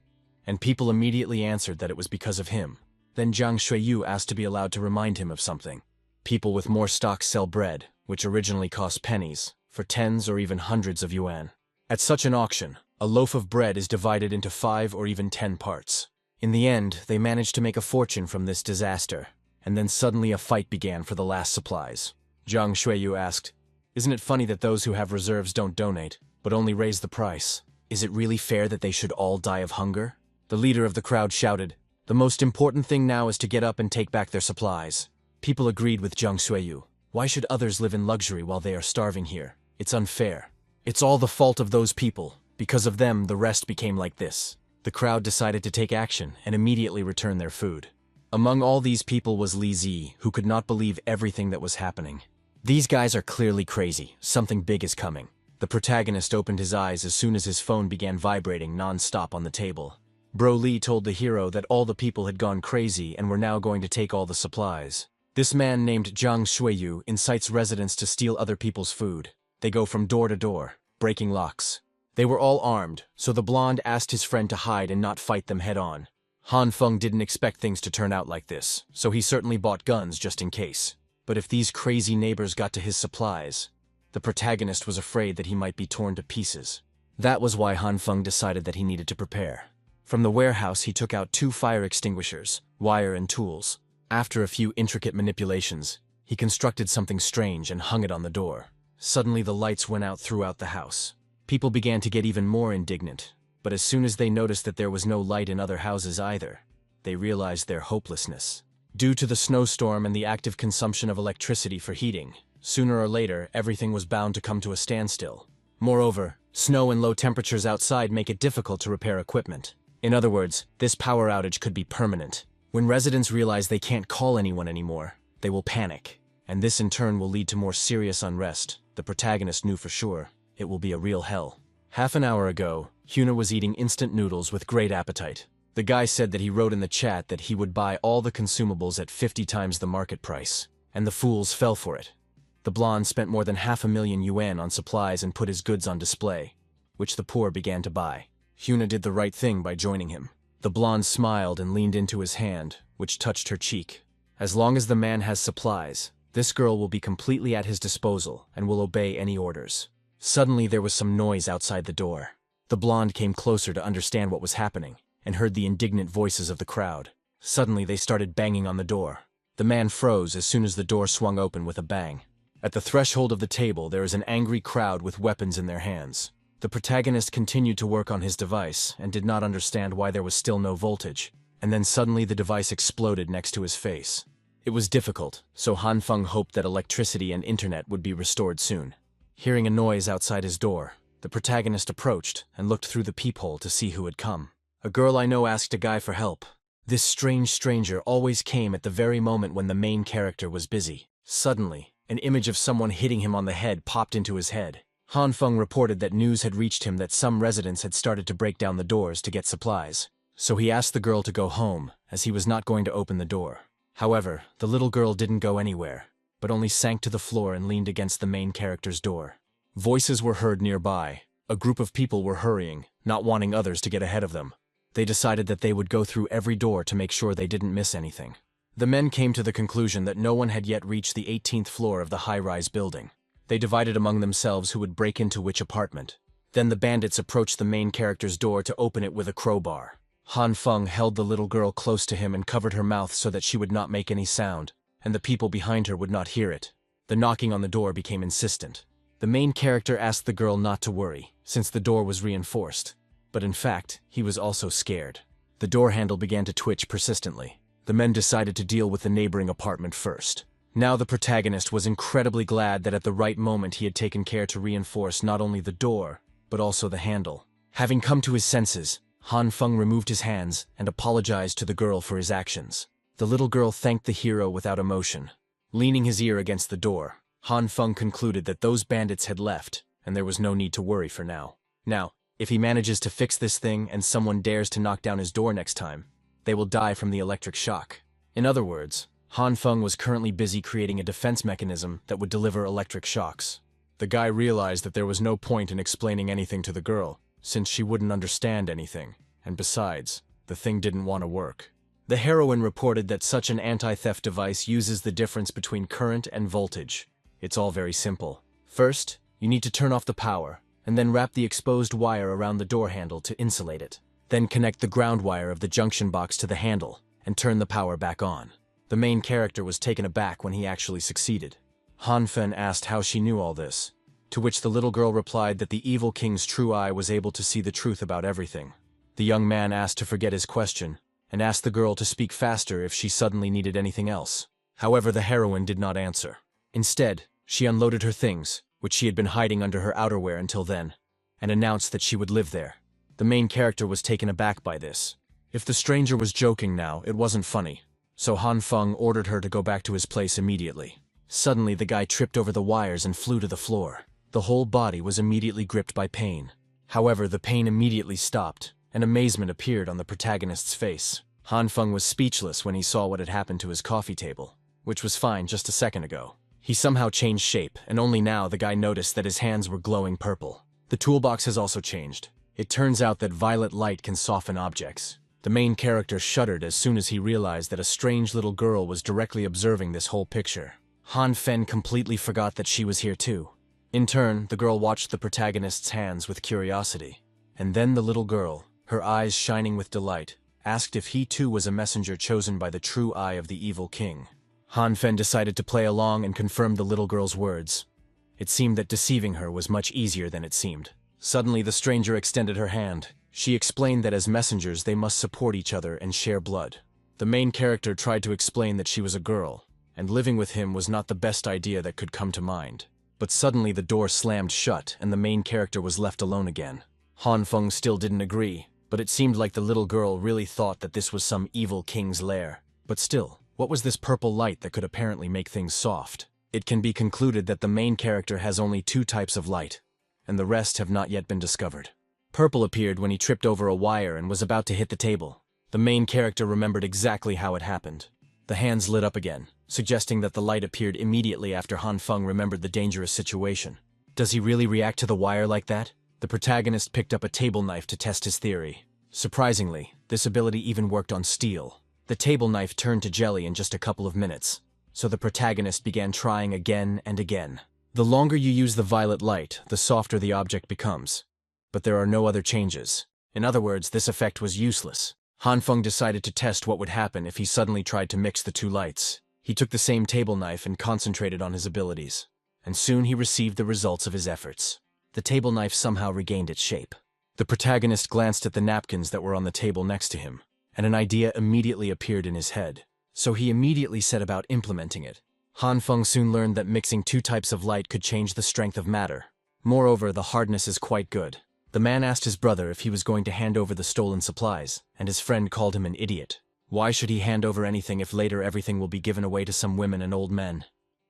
And people immediately answered that it was because of him. Then Zhang Xueyu asked to be allowed to remind him of something. People with more stock sell bread, which originally cost pennies, for tens or even hundreds of yuan. At such an auction, a loaf of bread is divided into 5 or even 10 parts. In the end, they managed to make a fortune from this disaster, and then suddenly a fight began for the last supplies. Zhang Xueyu asked, "Isn't it funny that those who have reserves don't donate, but only raise the price? Is it really fair that they should all die of hunger?" The leader of the crowd shouted, "The most important thing now is to get up and take back their supplies." People agreed with Zhang Xueyu. Why should others live in luxury while they are starving here? It's unfair. It's all the fault of those people. Because of them, the rest became like this. The crowd decided to take action and immediately return their food. Among all these people was Li Zi, who could not believe everything that was happening. These guys are clearly crazy. Something big is coming. The protagonist opened his eyes as soon as his phone began vibrating non-stop on the table. Broly told the hero that all the people had gone crazy and were now going to take all the supplies. This man named Zhang Xueyu incites residents to steal other people's food. They go from door to door, breaking locks. They were all armed, so the blonde asked his friend to hide and not fight them head-on. Han Feng didn't expect things to turn out like this, so he certainly bought guns just in case. But if these crazy neighbors got to his supplies, the protagonist was afraid that he might be torn to pieces. That was why Han Feng decided that he needed to prepare. From the warehouse, he took out 2 fire extinguishers, wire and tools. After a few intricate manipulations, he constructed something strange and hung it on the door. Suddenly the lights went out throughout the house. People began to get even more indignant, but as soon as they noticed that there was no light in other houses either, they realized their hopelessness. Due to the snowstorm and the active consumption of electricity for heating, sooner or later everything was bound to come to a standstill. Moreover, snow and low temperatures outside make it difficult to repair equipment. In other words, this power outage could be permanent. When residents realize they can't call anyone anymore, they will panic, and this in turn will lead to more serious unrest. The protagonist knew for sure it will be a real hell. Half an hour ago, Hyuna was eating instant noodles with great appetite. The guy said that he wrote in the chat that he would buy all the consumables at 50 times the market price, and the fools fell for it. The blonde spent more than 500,000 yuan on supplies and put his goods on display, which the poor began to buy. Hyuna did the right thing by joining him. The blonde smiled and leaned into his hand, which touched her cheek. As long as the man has supplies, this girl will be completely at his disposal and will obey any orders. Suddenly there was some noise outside the door. The blonde came closer to understand what was happening, and heard the indignant voices of the crowd. Suddenly they started banging on the door. The man froze as soon as the door swung open with a bang. At the threshold of the table there is an angry crowd with weapons in their hands. The protagonist continued to work on his device and did not understand why there was still no voltage, and then suddenly the device exploded next to his face. It was difficult, so Han Feng hoped that electricity and internet would be restored soon. Hearing a noise outside his door, the protagonist approached and looked through the peephole to see who had come. A girl I know asked a guy for help. This strange stranger always came at the very moment when the main character was busy. Suddenly, an image of someone hitting him on the head popped into his head. Han Feng reported that news had reached him that some residents had started to break down the doors to get supplies. So he asked the girl to go home, as he was not going to open the door. However, the little girl didn't go anywhere, but only sank to the floor and leaned against the main character's door. Voices were heard nearby. A group of people were hurrying, not wanting others to get ahead of them. They decided that they would go through every door to make sure they didn't miss anything. The men came to the conclusion that no one had yet reached the 18th floor of the high-rise building. They divided among themselves who would break into which apartment. Then the bandits approached the main character's door to open it with a crowbar. Han Feng held the little girl close to him and covered her mouth so that she would not make any sound, and the people behind her would not hear it. The knocking on the door became insistent. The main character asked the girl not to worry, since the door was reinforced. But in fact, he was also scared. The door handle began to twitch persistently. The men decided to deal with the neighboring apartment first. Now the protagonist was incredibly glad that at the right moment he had taken care to reinforce not only the door, but also the handle. Having come to his senses, Han Feng removed his hands and apologized to the girl for his actions. The little girl thanked the hero without emotion. Leaning his ear against the door, Han Feng concluded that those bandits had left, and there was no need to worry for now. Now, if he manages to fix this thing and someone dares to knock down his door next time, they will die from the electric shock. In other words, Han Feng was currently busy creating a defense mechanism that would deliver electric shocks. The guy realized that there was no point in explaining anything to the girl, since she wouldn't understand anything, and besides, the thing didn't want to work. The heroine reported that such an anti-theft device uses the difference between current and voltage. It's all very simple. First, you need to turn off the power, and then wrap the exposed wire around the door handle to insulate it. Then connect the ground wire of the junction box to the handle, and turn the power back on. The main character was taken aback when he actually succeeded. Han Feng asked how she knew all this, to which the little girl replied that the evil king's true eye was able to see the truth about everything. The young man asked to forget his question, and asked the girl to speak faster if she suddenly needed anything else. However, the heroine did not answer. Instead, she unloaded her things, which she had been hiding under her outerwear until then, and announced that she would live there. The main character was taken aback by this. If the stranger was joking now, it wasn't funny, so Han Feng ordered her to go back to his place immediately. Suddenly, the guy tripped over the wires and flew to the floor. The whole body was immediately gripped by pain. However, the pain immediately stopped, and amazement appeared on the protagonist's face. Han Feng was speechless when he saw what had happened to his coffee table, which was fine just a second ago. He somehow changed shape, and only now the guy noticed that his hands were glowing purple. The toolbox has also changed. It turns out that violet light can soften objects. The main character shuddered as soon as he realized that a strange little girl was directly observing this whole picture. Han Feng completely forgot that she was here too. In turn, the girl watched the protagonist's hands with curiosity. And then the little girl, her eyes shining with delight, asked if he too was a messenger chosen by the true eye of the evil king. Han Feng decided to play along and confirmed the little girl's words. It seemed that deceiving her was much easier than it seemed. Suddenly, the stranger extended her hand. She explained that as messengers they must support each other and share blood. The main character tried to explain that she was a girl, and living with him was not the best idea that could come to mind. But suddenly the door slammed shut and the main character was left alone again. Han Feng still didn't agree, but it seemed like the little girl really thought that this was some evil king's lair. But still, what was this purple light that could apparently make things soft? It can be concluded that the main character has only 2 types of light, and the rest have not yet been discovered. Purple appeared when he tripped over a wire and was about to hit the table. The main character remembered exactly how it happened. The hands lit up again, suggesting that the light appeared immediately after Han Feng remembered the dangerous situation. Does he really react to the wire like that? The protagonist picked up a table knife to test his theory. Surprisingly, this ability even worked on steel. The table knife turned to jelly in just a couple of minutes, so the protagonist began trying again and again. The longer you use the violet light, the softer the object becomes. But there are no other changes. In other words, this effect was useless. Han Feng decided to test what would happen if he suddenly tried to mix the 2 lights. He took the same table knife and concentrated on his abilities, and soon he received the results of his efforts. The table knife somehow regained its shape. The protagonist glanced at the napkins that were on the table next to him, and an idea immediately appeared in his head. So he immediately set about implementing it. Han Feng soon learned that mixing 2 types of light could change the strength of matter. Moreover, the hardness is quite good. The man asked his brother if he was going to hand over the stolen supplies, and his friend called him an idiot. Why should he hand over anything if later everything will be given away to some women and old men?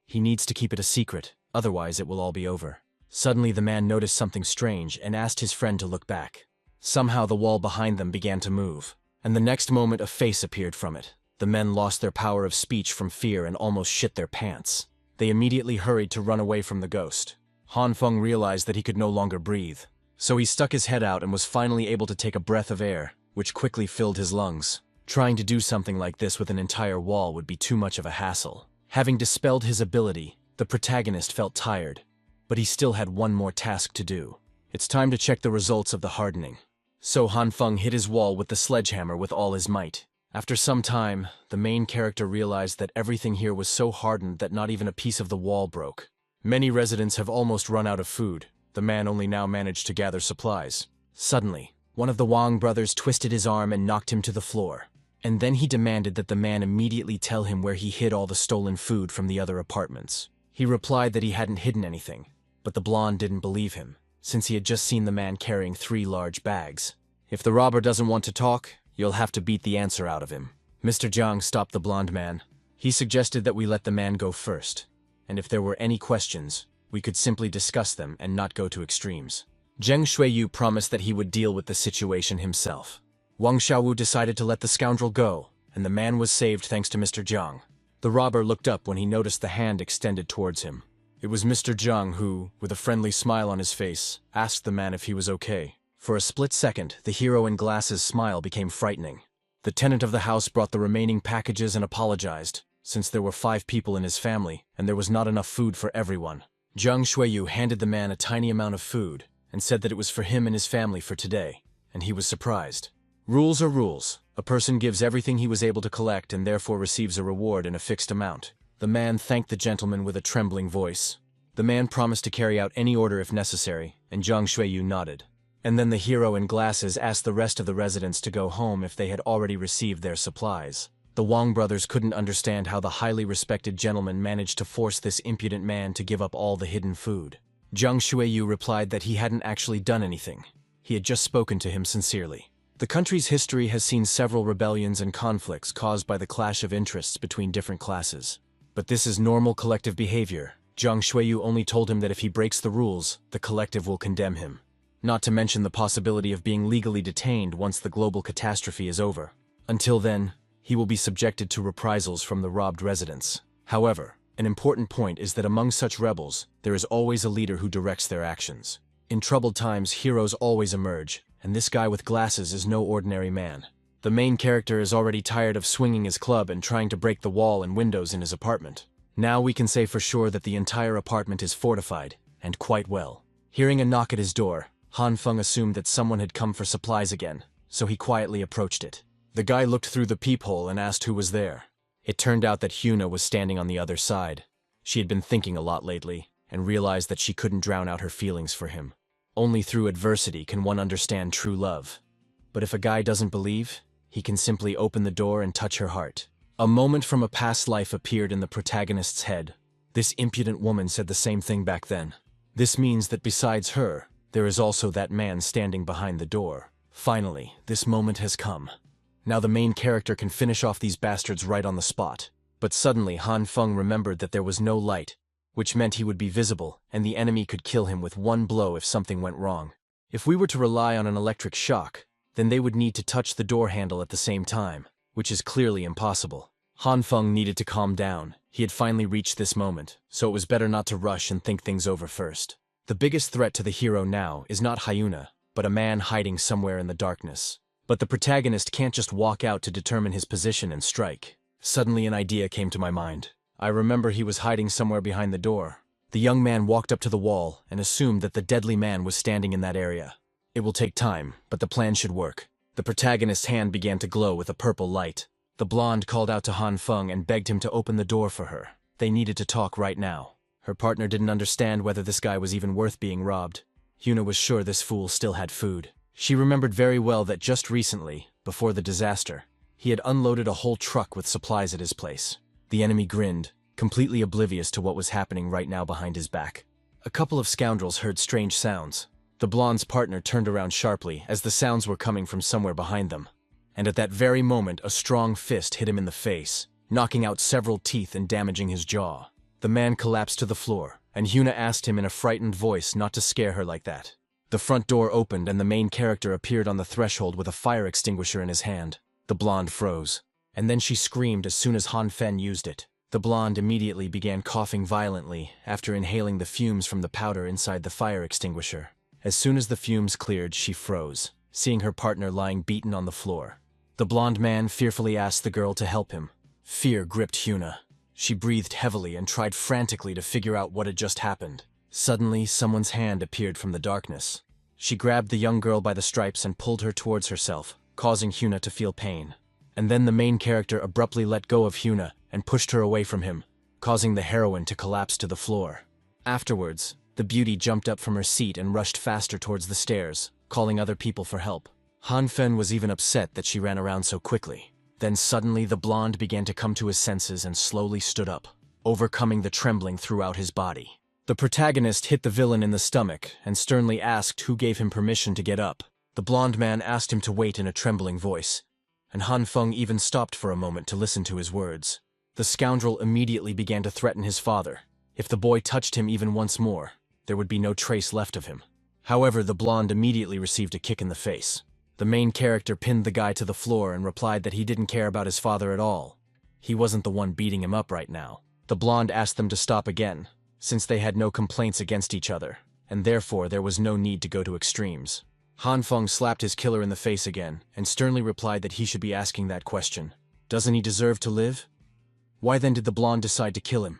He needs to keep it a secret, otherwise it will all be over. Suddenly the man noticed something strange and asked his friend to look back. Somehow the wall behind them began to move, and the next moment a face appeared from it. The men lost their power of speech from fear and almost shit their pants. They immediately hurried to run away from the ghost. Han Feng realized that he could no longer breathe. So he stuck his head out and was finally able to take a breath of air, which quickly filled his lungs. Trying to do something like this with an entire wall would be too much of a hassle. Having dispelled his ability, the protagonist felt tired, but he still had one more task to do. It's time to check the results of the hardening. So Han Feng hit his wall with the sledgehammer with all his might. After some time, the main character realized that everything here was so hardened that not even a piece of the wall broke. Many residents have almost run out of food. The man only now managed to gather supplies. Suddenly, one of the Wang brothers twisted his arm and knocked him to the floor. And then he demanded that the man immediately tell him where he hid all the stolen food from the other apartments. He replied that he hadn't hidden anything, but the blonde didn't believe him, since he had just seen the man carrying 3 large bags. If the robber doesn't want to talk, you'll have to beat the answer out of him. Mr. Zhang stopped the blonde man. He suggested that we let the man go first, and if there were any questions, we could simply discuss them and not go to extremes. Zheng Shuiyu promised that he would deal with the situation himself. Wang Xiaowu decided to let the scoundrel go, and the man was saved thanks to Mr. Zhang. The robber looked up when he noticed the hand extended towards him. It was Mr. Zhang who, with a friendly smile on his face, asked the man if he was okay. For a split second, the hero in glasses' smile became frightening. The tenant of the house brought the remaining packages and apologized, since there were 5 people in his family, and there was not enough food for everyone. Zhang Shuiyu handed the man a tiny amount of food and said that it was for him and his family for today, and he was surprised. Rules are rules. A person gives everything he was able to collect and therefore receives a reward in a fixed amount. The man thanked the gentleman with a trembling voice. The man promised to carry out any order if necessary, and Zhang Shuiyu nodded. And then the hero in glasses asked the rest of the residents to go home if they had already received their supplies. The Wang brothers couldn't understand how the highly respected gentleman managed to force this impudent man to give up all the hidden food. Zhang Shuiyu replied that he hadn't actually done anything. He had just spoken to him sincerely. The country's history has seen several rebellions and conflicts caused by the clash of interests between different classes. But this is normal collective behavior. Zhang Shuiyu only told him that if he breaks the rules, the collective will condemn him. Not to mention the possibility of being legally detained once the global catastrophe is over. Until then, he will be subjected to reprisals from the robbed residents. However, an important point is that among such rebels, there is always a leader who directs their actions. In troubled times, heroes always emerge, and this guy with glasses is no ordinary man. The main character is already tired of swinging his club and trying to break the wall and windows in his apartment. Now we can say for sure that the entire apartment is fortified, and quite well. Hearing a knock at his door, Han Feng assumed that someone had come for supplies again, so he quietly approached it. The guy looked through the peephole and asked who was there. It turned out that Hyuna was standing on the other side. She had been thinking a lot lately, and realized that she couldn't drown out her feelings for him. Only through adversity can one understand true love. But if a guy doesn't believe, he can simply open the door and touch her heart. A moment from a past life appeared in the protagonist's head. This impudent woman said the same thing back then. This means that besides her, there is also that man standing behind the door. Finally, this moment has come. Now the main character can finish off these bastards right on the spot. But suddenly Han Feng remembered that there was no light, which meant he would be visible, and the enemy could kill him with one blow if something went wrong. If we were to rely on an electric shock, then they would need to touch the door handle at the same time, which is clearly impossible. Han Feng needed to calm down. He had finally reached this moment, so it was better not to rush and think things over first. The biggest threat to the hero now is not Hyuna, but a man hiding somewhere in the darkness. But the protagonist can't just walk out to determine his position and strike. Suddenly an idea came to my mind. I remember he was hiding somewhere behind the door. The young man walked up to the wall and assumed that the deadly man was standing in that area. It will take time, but the plan should work. The protagonist's hand began to glow with a purple light. The blonde called out to Han Feng and begged him to open the door for her. They needed to talk right now. Her partner didn't understand whether this guy was even worth being robbed. Hyuna was sure this fool still had food. She remembered very well that just recently, before the disaster, he had unloaded a whole truck with supplies at his place. The enemy grinned, completely oblivious to what was happening right now behind his back. A couple of scoundrels heard strange sounds. The blonde's partner turned around sharply as the sounds were coming from somewhere behind them. And at that very moment, a strong fist hit him in the face, knocking out several teeth and damaging his jaw. The man collapsed to the floor, and Hyuna asked him in a frightened voice not to scare her like that. The front door opened and the main character appeared on the threshold with a fire extinguisher in his hand. The blonde froze. And then she screamed as soon as Han Feng used it. The blonde immediately began coughing violently after inhaling the fumes from the powder inside the fire extinguisher. As soon as the fumes cleared, she froze, seeing her partner lying beaten on the floor. The blonde man fearfully asked the girl to help him. Fear gripped Hyuna. She breathed heavily and tried frantically to figure out what had just happened. Suddenly, someone's hand appeared from the darkness. She grabbed the young girl by the stripes and pulled her towards herself, causing Hyuna to feel pain. And then the main character abruptly let go of Hyuna and pushed her away from him, causing the heroine to collapse to the floor. Afterwards, the beauty jumped up from her seat and rushed faster towards the stairs, calling other people for help. Han Feng was even upset that she ran around so quickly. Then suddenly the blonde began to come to his senses and slowly stood up, overcoming the trembling throughout his body. The protagonist hit the villain in the stomach and sternly asked who gave him permission to get up. The blonde man asked him to wait in a trembling voice, and Han Feng even stopped for a moment to listen to his words. The scoundrel immediately began to threaten his father. If the boy touched him even once more, there would be no trace left of him. However, the blonde immediately received a kick in the face. The main character pinned the guy to the floor and replied that he didn't care about his father at all. He wasn't the one beating him up right now. The blonde asked them to stop again, since they had no complaints against each other, and therefore there was no need to go to extremes. Han Feng slapped his killer in the face again, and sternly replied that he should be asking that question. Doesn't he deserve to live? Why then did the blonde decide to kill him?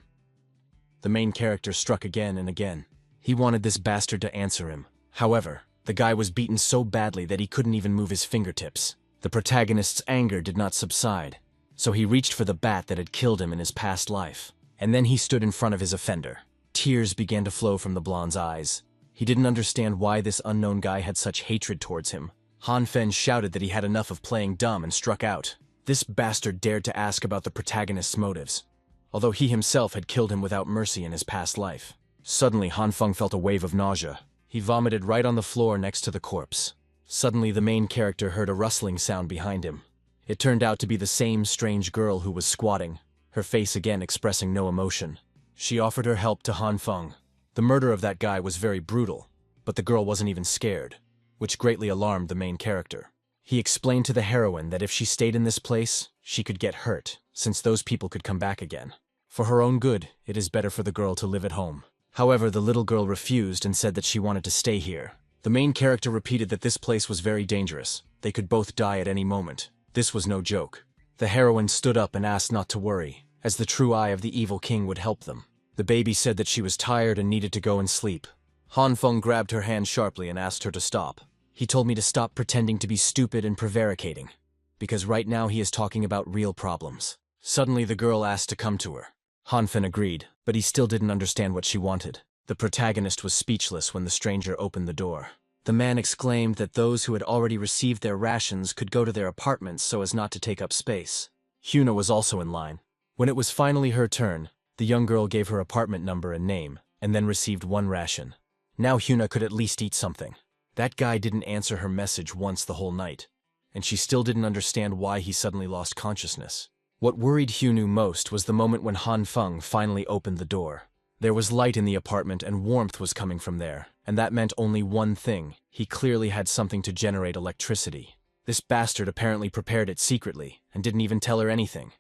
The main character struck again and again. He wanted this bastard to answer him. However, the guy was beaten so badly that he couldn't even move his fingertips. The protagonist's anger did not subside, so he reached for the bat that had killed him in his past life. And then he stood in front of his offender. Tears began to flow from the blonde's eyes. He didn't understand why this unknown guy had such hatred towards him. Han Feng shouted that he had enough of playing dumb and struck out. This bastard dared to ask about the protagonist's motives, although he himself had killed him without mercy in his past life. Suddenly, Han Feng felt a wave of nausea. He vomited right on the floor next to the corpse. Suddenly, the main character heard a rustling sound behind him. It turned out to be the same strange girl who was squatting, her face again expressing no emotion. She offered her help to Han Feng. The murder of that guy was very brutal, but the girl wasn't even scared, which greatly alarmed the main character. He explained to the heroine that if she stayed in this place, she could get hurt, since those people could come back again. For her own good, it is better for the girl to live at home. However, the little girl refused and said that she wanted to stay here. The main character repeated that this place was very dangerous. They could both die at any moment. This was no joke. The heroine stood up and asked not to worry, as the true eye of the evil king would help them. The baby said that she was tired and needed to go and sleep. Han Feng grabbed her hand sharply and asked her to stop. He told me to stop pretending to be stupid and prevaricating, because right now he is talking about real problems. Suddenly the girl asked to come to her. Han Feng agreed, but he still didn't understand what she wanted. The protagonist was speechless when the stranger opened the door. The man exclaimed that those who had already received their rations could go to their apartments so as not to take up space. Hyuna was also in line. When it was finally her turn, the young girl gave her apartment number and name, and then received one ration. Now Hyuna could at least eat something. That guy didn't answer her message once the whole night, and she still didn't understand why he suddenly lost consciousness. What worried Hyuna most was the moment when Han Feng finally opened the door. There was light in the apartment and warmth was coming from there, and that meant only one thing: he clearly had something to generate electricity. This bastard apparently prepared it secretly and didn't even tell her anything.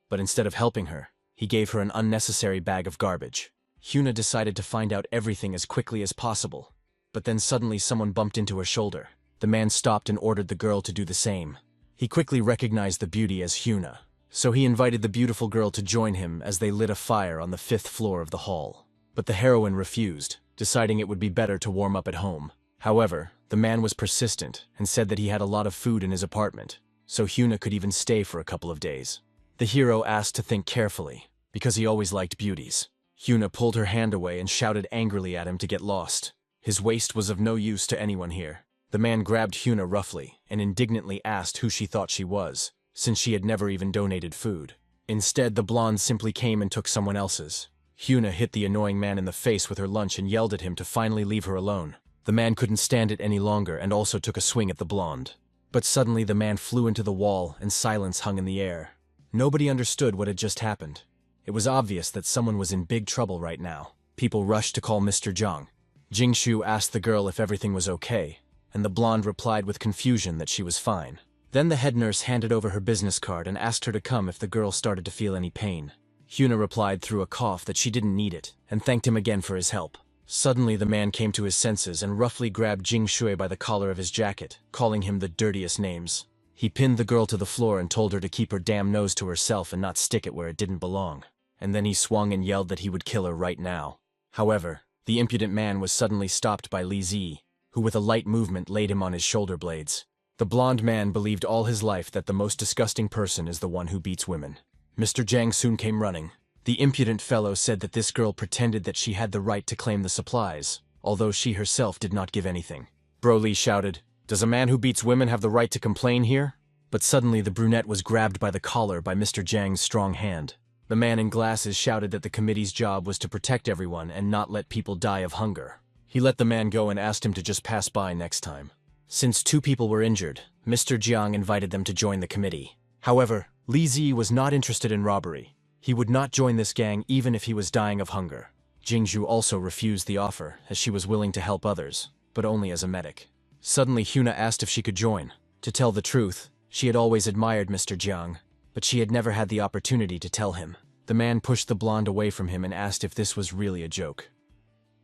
But instead of helping her, he gave her an unnecessary bag of garbage. Hyuna decided to find out everything as quickly as possible. But then suddenly someone bumped into her shoulder. The man stopped and ordered the girl to do the same. He quickly recognized the beauty as Hyuna, so he invited the beautiful girl to join him as they lit a fire on the 5th floor of the hall. But the heroine refused, deciding it would be better to warm up at home. However, the man was persistent and said that he had a lot of food in his apartment, so Hyuna could even stay for a couple of days. The hero asked to think carefully, because he always liked beauties. Hyuna pulled her hand away and shouted angrily at him to get lost. His waist was of no use to anyone here. The man grabbed Hyuna roughly and indignantly asked who she thought she was, since she had never even donated food. Instead, the blonde simply came and took someone else's. Hyuna hit the annoying man in the face with her lunch and yelled at him to finally leave her alone. The man couldn't stand it any longer and also took a swing at the blonde. But suddenly the man flew into the wall and silence hung in the air. Nobody understood what had just happened. It was obvious that someone was in big trouble right now. People rushed to call Mr. Zhang. Jingshu asked the girl if everything was okay, and the blonde replied with confusion that she was fine. Then the head nurse handed over her business card and asked her to come if the girl started to feel any pain. Hyuna replied through a cough that she didn't need it, and thanked him again for his help. Suddenly the man came to his senses and roughly grabbed Jingshui by the collar of his jacket, calling him the dirtiest names. He pinned the girl to the floor and told her to keep her damn nose to herself and not stick it where it didn't belong. And then he swung and yelled that he would kill her right now. However, the impudent man was suddenly stopped by Li Zi, who with a light movement laid him on his shoulder blades. The blonde man believed all his life that the most disgusting person is the one who beats women. Mr. Zhang soon came running. The impudent fellow said that this girl pretended that she had the right to claim the supplies, although she herself did not give anything. Broly shouted, "Does a man who beats women have the right to complain here?" But suddenly the brunette was grabbed by the collar by Mr. Zhang's strong hand. The man in glasses shouted that the committee's job was to protect everyone and not let people die of hunger. He let the man go and asked him to just pass by next time. Since 2 people were injured, Mr. Jiang invited them to join the committee. However, Li Zi was not interested in robbery. He would not join this gang even if he was dying of hunger. Jingzhu also refused the offer, as she was willing to help others, but only as a medic. Suddenly Hyuna asked if she could join. To tell the truth, she had always admired Mr. Jiang, but she had never had the opportunity to tell him. The man pushed the blonde away from him and asked if this was really a joke.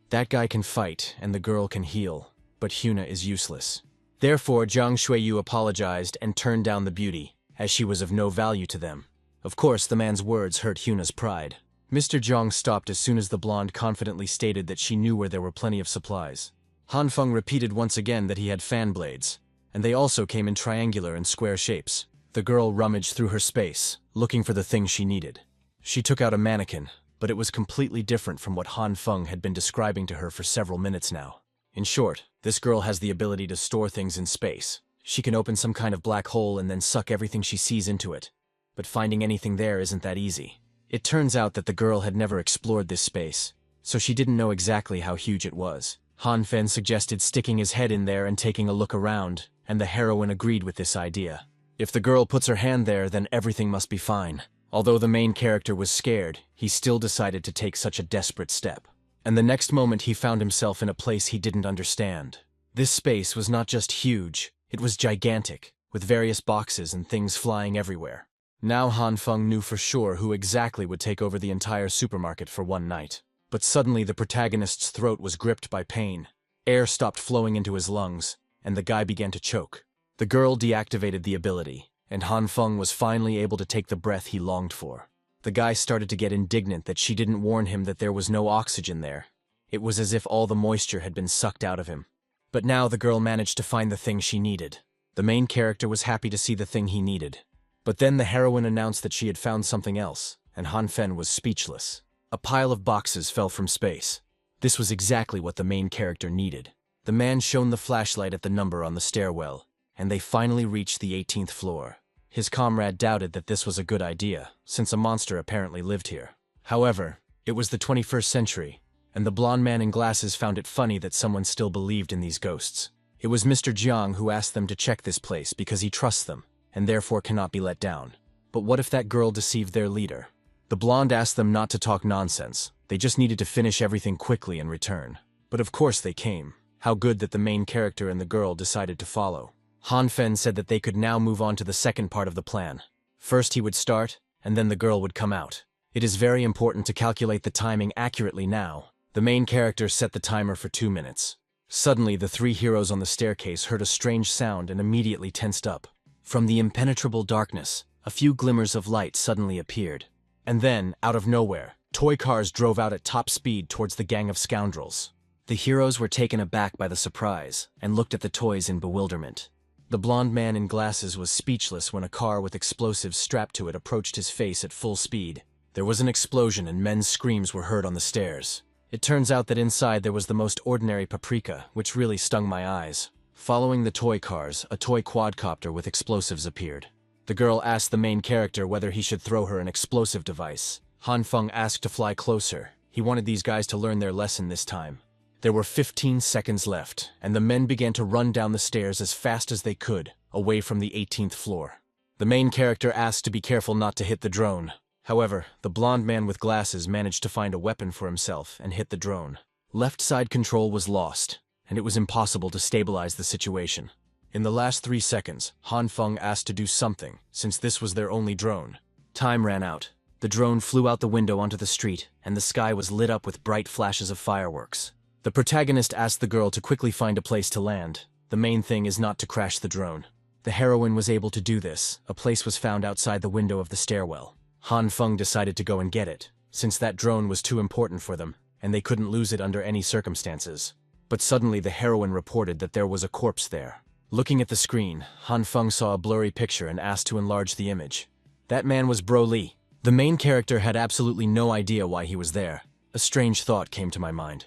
That guy can fight, and the girl can heal, but Hyuna is useless. Therefore, Zhang Shuiyu apologized and turned down the beauty, as she was of no value to them. Of course, the man's words hurt Hyuna's pride. Mr. Zhang stopped as soon as the blonde confidently stated that she knew where there were plenty of supplies. Han Feng repeated once again that he had fan blades, and they also came in triangular and square shapes. The girl rummaged through her space, looking for the thing she needed. She took out a mannequin, but it was completely different from what Han Feng had been describing to her for several minutes now. In short, this girl has the ability to store things in space. She can open some kind of black hole and then suck everything she sees into it. But finding anything there isn't that easy. It turns out that the girl had never explored this space, so she didn't know exactly how huge it was. Han Feng suggested sticking his head in there and taking a look around, and the heroine agreed with this idea. If the girl puts her hand there, then everything must be fine. Although the main character was scared, he still decided to take such a desperate step. And the next moment he found himself in a place he didn't understand. This space was not just huge, it was gigantic, with various boxes and things flying everywhere. Now Han Feng knew for sure who exactly would take over the entire supermarket for one night. But suddenly the protagonist's throat was gripped by pain. Air stopped flowing into his lungs, and the guy began to choke. The girl deactivated the ability, and Han Feng was finally able to take the breath he longed for. The guy started to get indignant that she didn't warn him that there was no oxygen there. It was as if all the moisture had been sucked out of him. But now the girl managed to find the thing she needed. The main character was happy to see the thing he needed. But then the heroine announced that she had found something else, and Han Feng was speechless. A pile of boxes fell from space. This was exactly what the main character needed. The man shone the flashlight at the number on the stairwell, and they finally reached the 18th floor. His comrade doubted that this was a good idea, since a monster apparently lived here. However, it was the 21st century, and the blonde man in glasses found it funny that someone still believed in these ghosts. It was Mr. Jiang who asked them to check this place because he trusts them, and therefore cannot be let down. But what if that girl deceived their leader? The blonde asked them not to talk nonsense. They just needed to finish everything quickly and return. But of course they came. How good that the main character and the girl decided to follow. Han Fen said that they could now move on to the second part of the plan. First he would start, and then the girl would come out. It is very important to calculate the timing accurately now. The main character set the timer for 2 minutes. Suddenly, the three heroes on the staircase heard a strange sound and immediately tensed up. From the impenetrable darkness, a few glimmers of light suddenly appeared. And then, out of nowhere, toy cars drove out at top speed towards the gang of scoundrels. The heroes were taken aback by the surprise and looked at the toys in bewilderment. The blonde man in glasses was speechless when a car with explosives strapped to it approached his face at full speed. There was an explosion and men's screams were heard on the stairs. It turns out that inside there was the most ordinary paprika, which really stung my eyes. Following the toy cars, a toy quadcopter with explosives appeared. The girl asked the main character whether he should throw her an explosive device. Han Feng asked to fly closer. He wanted these guys to learn their lesson this time. There were 15 seconds left, and the men began to run down the stairs as fast as they could, away from the 18th floor. The main character asked to be careful not to hit the drone. However, the blonde man with glasses managed to find a weapon for himself and hit the drone. Left side control was lost, and it was impossible to stabilize the situation. In the last 3 seconds, Han Feng asked to do something, since this was their only drone. Time ran out. The drone flew out the window onto the street, and the sky was lit up with bright flashes of fireworks. The protagonist asked the girl to quickly find a place to land. The main thing is not to crash the drone. The heroine was able to do this. A place was found outside the window of the stairwell. Han Feng decided to go and get it, since that drone was too important for them, and they couldn't lose it under any circumstances. But suddenly the heroine reported that there was a corpse there. Looking at the screen, Han Feng saw a blurry picture and asked to enlarge the image. That man was Broly. The main character had absolutely no idea why he was there. A strange thought came to my mind.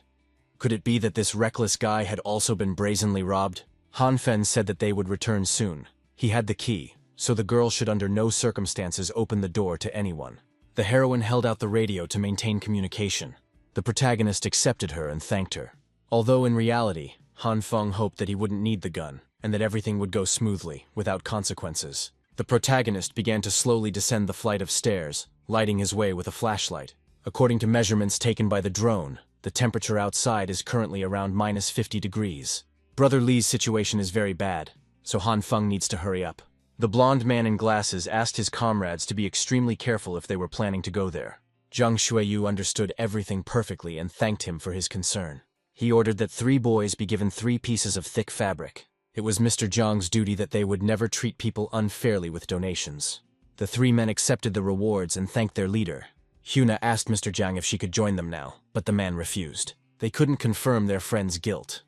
Could it be that this reckless guy had also been brazenly robbed? Han Fen said that they would return soon. He had the key, so the girl should under no circumstances open the door to anyone. The heroine held out the radio to maintain communication. The protagonist accepted her and thanked her. Although in reality, Han Feng hoped that he wouldn't need the gun, and that everything would go smoothly, without consequences. The protagonist began to slowly descend the flight of stairs, lighting his way with a flashlight. According to measurements taken by the drone, the temperature outside is currently around -50 degrees. Brother Li's situation is very bad, so Han Feng needs to hurry up. The blonde man in glasses asked his comrades to be extremely careful if they were planning to go there. Zhang Xueyu understood everything perfectly and thanked him for his concern. He ordered that 3 boys be given 3 pieces of thick fabric. It was Mr. Zhang's duty that they would never treat people unfairly with donations. The 3 men accepted the rewards and thanked their leader. Hyuna asked Mr. Zhang if she could join them now, but the man refused. They couldn't confirm their friend's guilt,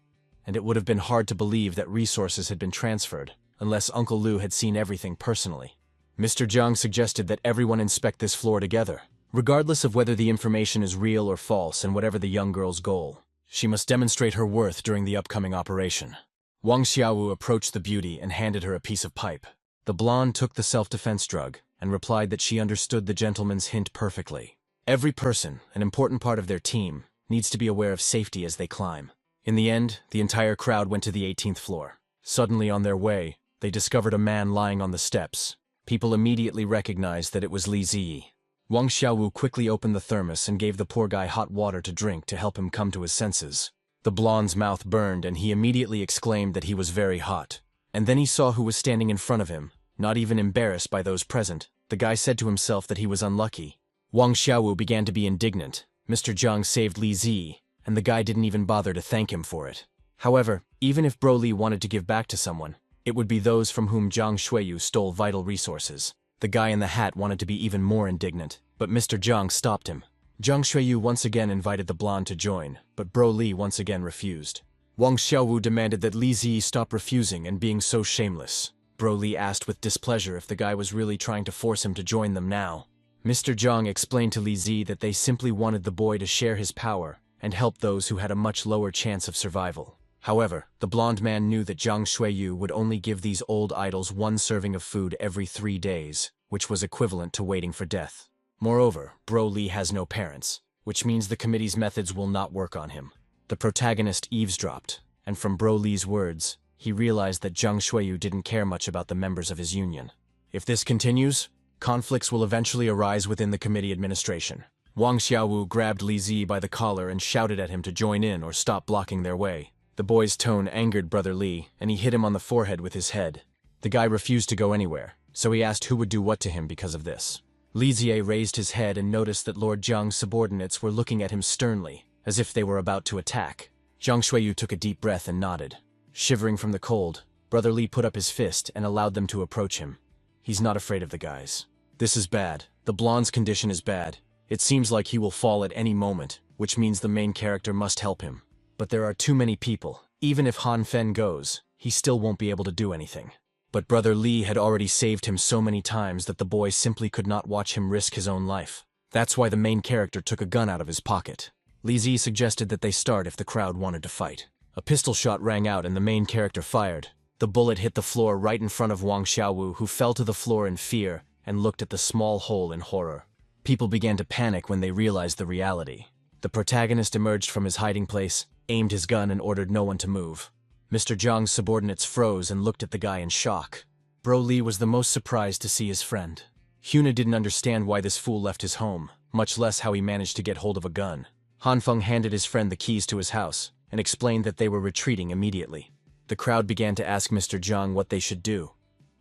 and it would have been hard to believe that resources had been transferred, unless Uncle Lu had seen everything personally. Mr. Zhang suggested that everyone inspect this floor together, regardless of whether the information is real or false and whatever the young girl's goal. She must demonstrate her worth during the upcoming operation. Wang Xiaowu approached the beauty and handed her a piece of pipe. The blonde took the self-defense drug and replied that she understood the gentleman's hint perfectly. Every person, an important part of their team, needs to be aware of safety as they climb. In the end, the entire crowd went to the 18th floor. Suddenly on their way, they discovered a man lying on the steps. People immediately recognized that it was Li Ziyi. Wang Xiaowu quickly opened the thermos and gave the poor guy hot water to drink to help him come to his senses. The blonde's mouth burned and he immediately exclaimed that he was very hot. And then he saw who was standing in front of him. Not even embarrassed by those present, the guy said to himself that he was unlucky. Wang Xiaowu began to be indignant. Mr. Zhang saved Li Ziyi, and the guy didn't even bother to thank him for it. However, even if Broly wanted to give back to someone, it would be those from whom Zhang Xueyu stole vital resources. The guy in the hat wanted to be even more indignant, but Mr. Zhang stopped him. Zhang Xueyu once again invited the blonde to join, but Broly once again refused. Wang Xiaowu demanded that Li Ziyi stop refusing and being so shameless. Broly asked with displeasure if the guy was really trying to force him to join them now. Mr. Zhang explained to Li Ziyi that they simply wanted the boy to share his power and help those who had a much lower chance of survival. However, the blonde man knew that Zhang Xueyu would only give these old idols 1 serving of food every 3 days, which was equivalent to waiting for death. Moreover, Broly has no parents, which means the committee's methods will not work on him. The protagonist eavesdropped, and from Broly's words, he realized that Zhang Shuiyu didn't care much about the members of his union. If this continues, conflicts will eventually arise within the committee administration. Wang Xiaowu grabbed Li Zi by the collar and shouted at him to join in or stop blocking their way. The boy's tone angered Brother Li, and he hit him on the forehead with his head. The guy refused to go anywhere, so he asked who would do what to him because of this. Li Zi raised his head and noticed that Lord Zhang's subordinates were looking at him sternly, as if they were about to attack. Zhang Shuiyu took a deep breath and nodded. Shivering from the cold, Brother Li put up his fist and allowed them to approach him. He's not afraid of the guys. This is bad. The blonde's condition is bad. It seems like he will fall at any moment, which means the main character must help him. But there are too many people. Even if Han Fen goes, he still won't be able to do anything. But Brother Li had already saved him so many times that the boy simply could not watch him risk his own life. That's why the main character took a gun out of his pocket. Li Zi suggested that they start if the crowd wanted to fight. A pistol shot rang out and the main character fired. The bullet hit the floor right in front of Wang Xiaowu, who fell to the floor in fear and looked at the small hole in horror. People began to panic when they realized the reality. The protagonist emerged from his hiding place, aimed his gun and ordered no one to move. Mr. Zhang's subordinates froze and looked at the guy in shock. Bro Li was the most surprised to see his friend. Hyuna didn't understand why this fool left his home, much less how he managed to get hold of a gun. Han Feng handed his friend the keys to his house and explained that they were retreating immediately. The crowd began to ask Mr. Zhang what they should do.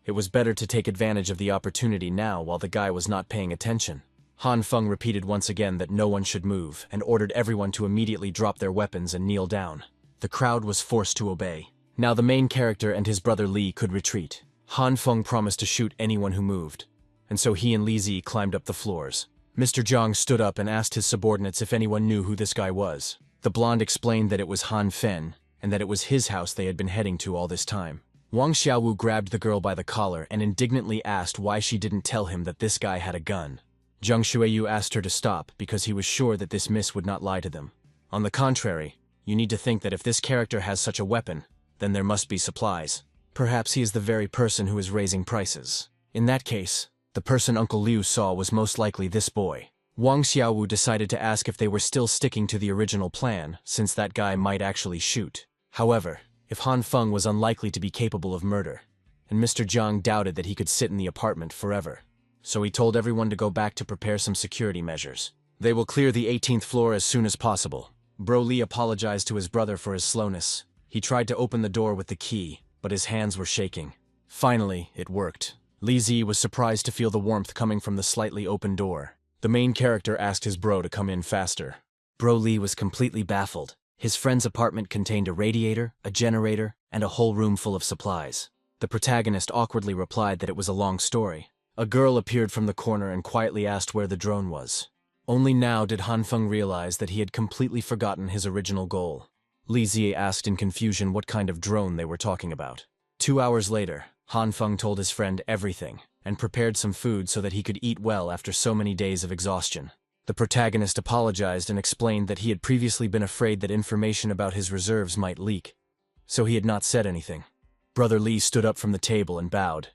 It was better to take advantage of the opportunity now while the guy was not paying attention. Han Feng repeated once again that no one should move and ordered everyone to immediately drop their weapons and kneel down. The crowd was forced to obey. Now the main character and his brother Li could retreat. Han Feng promised to shoot anyone who moved, and so he and Li Zi climbed up the floors. Mr. Zhang stood up and asked his subordinates if anyone knew who this guy was. The blonde explained that it was Han Fen, and that it was his house they had been heading to all this time. Wang Xiaowu grabbed the girl by the collar and indignantly asked why she didn't tell him that this guy had a gun. Zhang Shuiyu asked her to stop because he was sure that this miss would not lie to them. On the contrary, you need to think that if this character has such a weapon, then there must be supplies. Perhaps he is the very person who is raising prices. In that case, the person Uncle Liu saw was most likely this boy. Wang Xiaowu decided to ask if they were still sticking to the original plan, since that guy might actually shoot. However, if Han Feng was unlikely to be capable of murder, and Mr. Zhang doubted that he could sit in the apartment forever, so he told everyone to go back to prepare some security measures. They will clear the 18th floor as soon as possible. Bro Li apologized to his brother for his slowness. He tried to open the door with the key, but his hands were shaking. Finally, it worked. Li Zi was surprised to feel the warmth coming from the slightly open door. The main character asked his bro to come in faster. Bro Li was completely baffled. His friend's apartment contained a radiator, a generator, and a whole room full of supplies. The protagonist awkwardly replied that it was a long story. A girl appeared from the corner and quietly asked where the drone was. Only now did Han Feng realize that he had completely forgotten his original goal. Li Zi asked in confusion what kind of drone they were talking about. 2 hours later, Han Feng told his friend everything and prepared some food so that he could eat well after so many days of exhaustion. The protagonist apologized and explained that he had previously been afraid that information about his reserves might leak, so he had not said anything. Brother Li stood up from the table and bowed.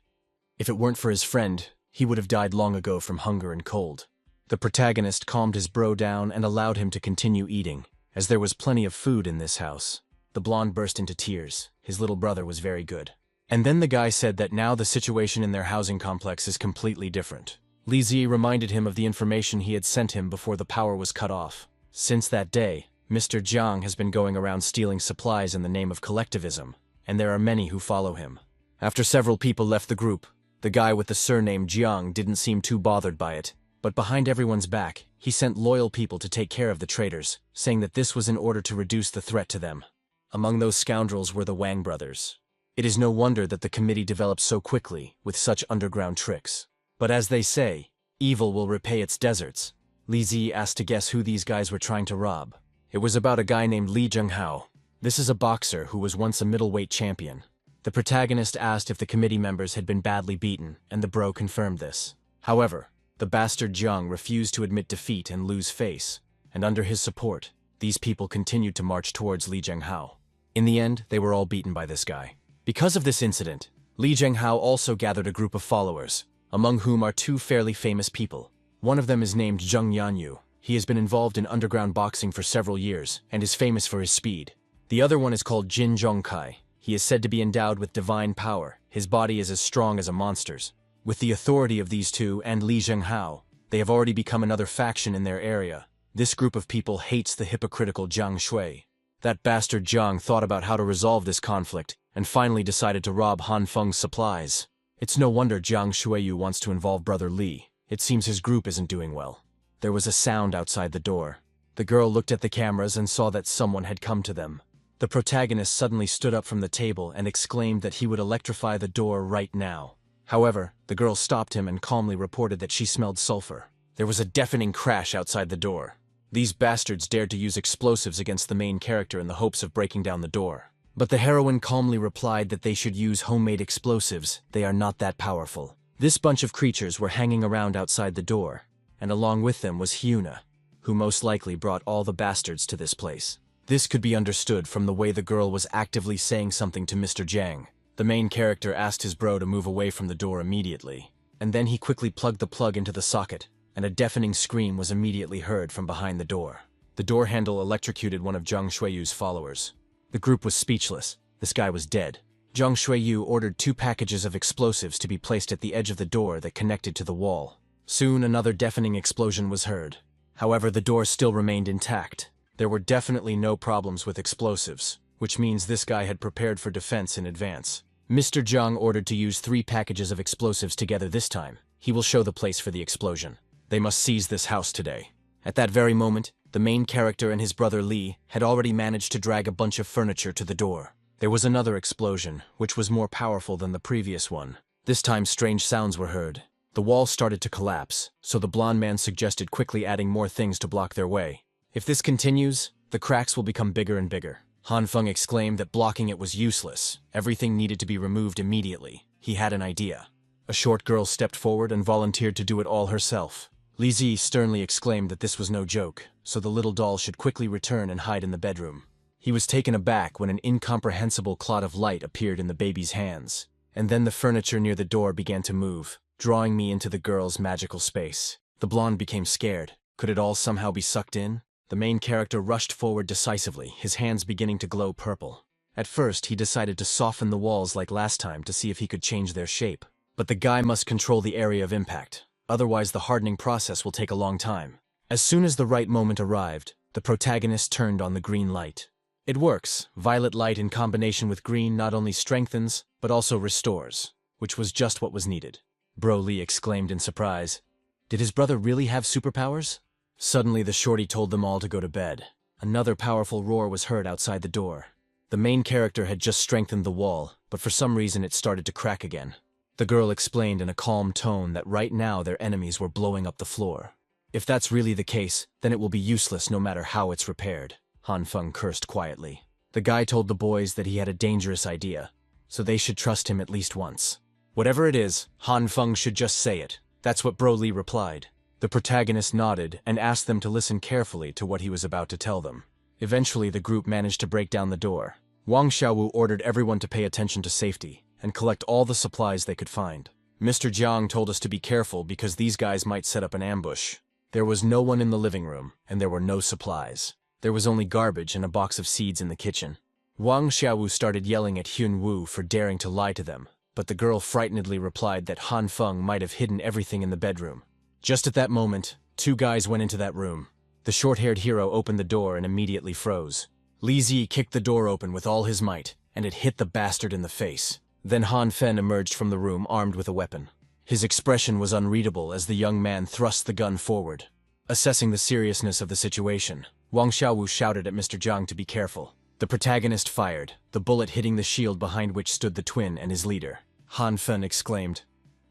If it weren't for his friend, he would have died long ago from hunger and cold. The protagonist calmed his bro down and allowed him to continue eating, as there was plenty of food in this house. The blonde burst into tears. His little brother was very good. And then the guy said that now the situation in their housing complex is completely different. Li Zi reminded him of the information he had sent him before the power was cut off. Since that day, Mr. Zhang has been going around stealing supplies in the name of collectivism, and there are many who follow him. After several people left the group, the guy with the surname Jiang didn't seem too bothered by it, but behind everyone's back, he sent loyal people to take care of the traitors, saying that this was in order to reduce the threat to them. Among those scoundrels were the Wang brothers. It is no wonder that the committee developed so quickly with such underground tricks. But as they say, evil will repay its deserts. Li Zi asked to guess who these guys were trying to rob. It was about a guy named Li Zhenghao. This is a boxer who was once a middleweight champion. The protagonist asked if the committee members had been badly beaten, and the bro confirmed this. However, the bastard Jiang refused to admit defeat and lose face, and under his support, these people continued to march towards Li Zhenghao. In the end, they were all beaten by this guy. Because of this incident, Li Zhenghao also gathered a group of followers, among whom are 2 fairly famous people. One of them is named Zheng Yanyu. He has been involved in underground boxing for several years and is famous for his speed. The other one is called Jin Zhongkai. He is said to be endowed with divine power. His body is as strong as a monster's. With the authority of these two and Li Zhenghao, they have already become another faction in their area. This group of people hates the hypocritical Jiang Shui. That bastard Jiang thought about how to resolve this conflict and finally decided to rob Han Feng's supplies. It's no wonder Jiang Shuiyu wants to involve Brother Li. It seems his group isn't doing well. There was a sound outside the door. The girl looked at the cameras and saw that someone had come to them. The protagonist suddenly stood up from the table and exclaimed that he would electrify the door right now. However, the girl stopped him and calmly reported that she smelled sulfur. There was a deafening crash outside the door. These bastards dared to use explosives against the main character in the hopes of breaking down the door. But the heroine calmly replied that they should use homemade explosives. They are not that powerful. This bunch of creatures were hanging around outside the door, and along with them was Hyuna, who most likely brought all the bastards to this place. This could be understood from the way the girl was actively saying something to Mr. Jiang. The main character asked his bro to move away from the door immediately, and then he quickly plugged the plug into the socket, and a deafening scream was immediately heard from behind the door. The door handle electrocuted one of Jiang Shuiyu's followers. The group was speechless. This guy was dead. Jiang Shuiyu ordered 2 packages of explosives to be placed at the edge of the door that connected to the wall. Soon another deafening explosion was heard. However, the door still remained intact. There were definitely no problems with explosives, which means this guy had prepared for defense in advance. Mr. Jiang ordered to use 3 packages of explosives together this time. He will show the place for the explosion. They must seize this house today. At that very moment, the main character and his brother Li had already managed to drag a bunch of furniture to the door. There was another explosion, which was more powerful than the previous one. This time strange sounds were heard. The wall started to collapse, so the blonde man suggested quickly adding more things to block their way. If this continues, the cracks will become bigger and bigger. Han Feng exclaimed that blocking it was useless. Everything needed to be removed immediately. He had an idea. A short girl stepped forward and volunteered to do it all herself. Li Zi sternly exclaimed that this was no joke, so the little doll should quickly return and hide in the bedroom. He was taken aback when an incomprehensible clot of light appeared in the baby's hands. And then the furniture near the door began to move, drawing me into the girl's magical space. The blonde became scared. Could it all somehow be sucked in? The main character rushed forward decisively, his hands beginning to glow purple. At first, he decided to soften the walls like last time to see if he could change their shape. But the guy must control the area of impact. Otherwise, the hardening process will take a long time. As soon as the right moment arrived, the protagonist turned on the green light. It works. Violet light in combination with green not only strengthens, but also restores, which was just what was needed. Broly exclaimed in surprise. Did his brother really have superpowers? Suddenly, the shorty told them all to go to bed. Another powerful roar was heard outside the door. The main character had just strengthened the wall, but for some reason it started to crack again. The girl explained in a calm tone that right now their enemies were blowing up the floor. If that's really the case, then it will be useless no matter how it's repaired. Han Feng cursed quietly. The guy told the boys that he had a dangerous idea, so they should trust him at least once. Whatever it is, Han Feng should just say it. That's what Broly replied. The protagonist nodded and asked them to listen carefully to what he was about to tell them. Eventually, the group managed to break down the door. Wang Xiaowu ordered everyone to pay attention to safety and collect all the supplies they could find. Mr. Jiang told us to be careful because these guys might set up an ambush. There was no one in the living room, and there were no supplies. There was only garbage and a box of seeds in the kitchen. Wang Xiaowu started yelling at Hyun Woo for daring to lie to them, but the girl frightenedly replied that Han Feng might have hidden everything in the bedroom. Just at that moment, 2 guys went into that room. The short-haired hero opened the door and immediately froze. Li Zi kicked the door open with all his might, and it hit the bastard in the face. Then Han Fen emerged from the room armed with a weapon. His expression was unreadable as the young man thrust the gun forward. Assessing the seriousness of the situation, Wang Xiaowu shouted at Mr. Jiang to be careful. The protagonist fired, the bullet hitting the shield behind which stood the twin and his leader. Han Fen exclaimed,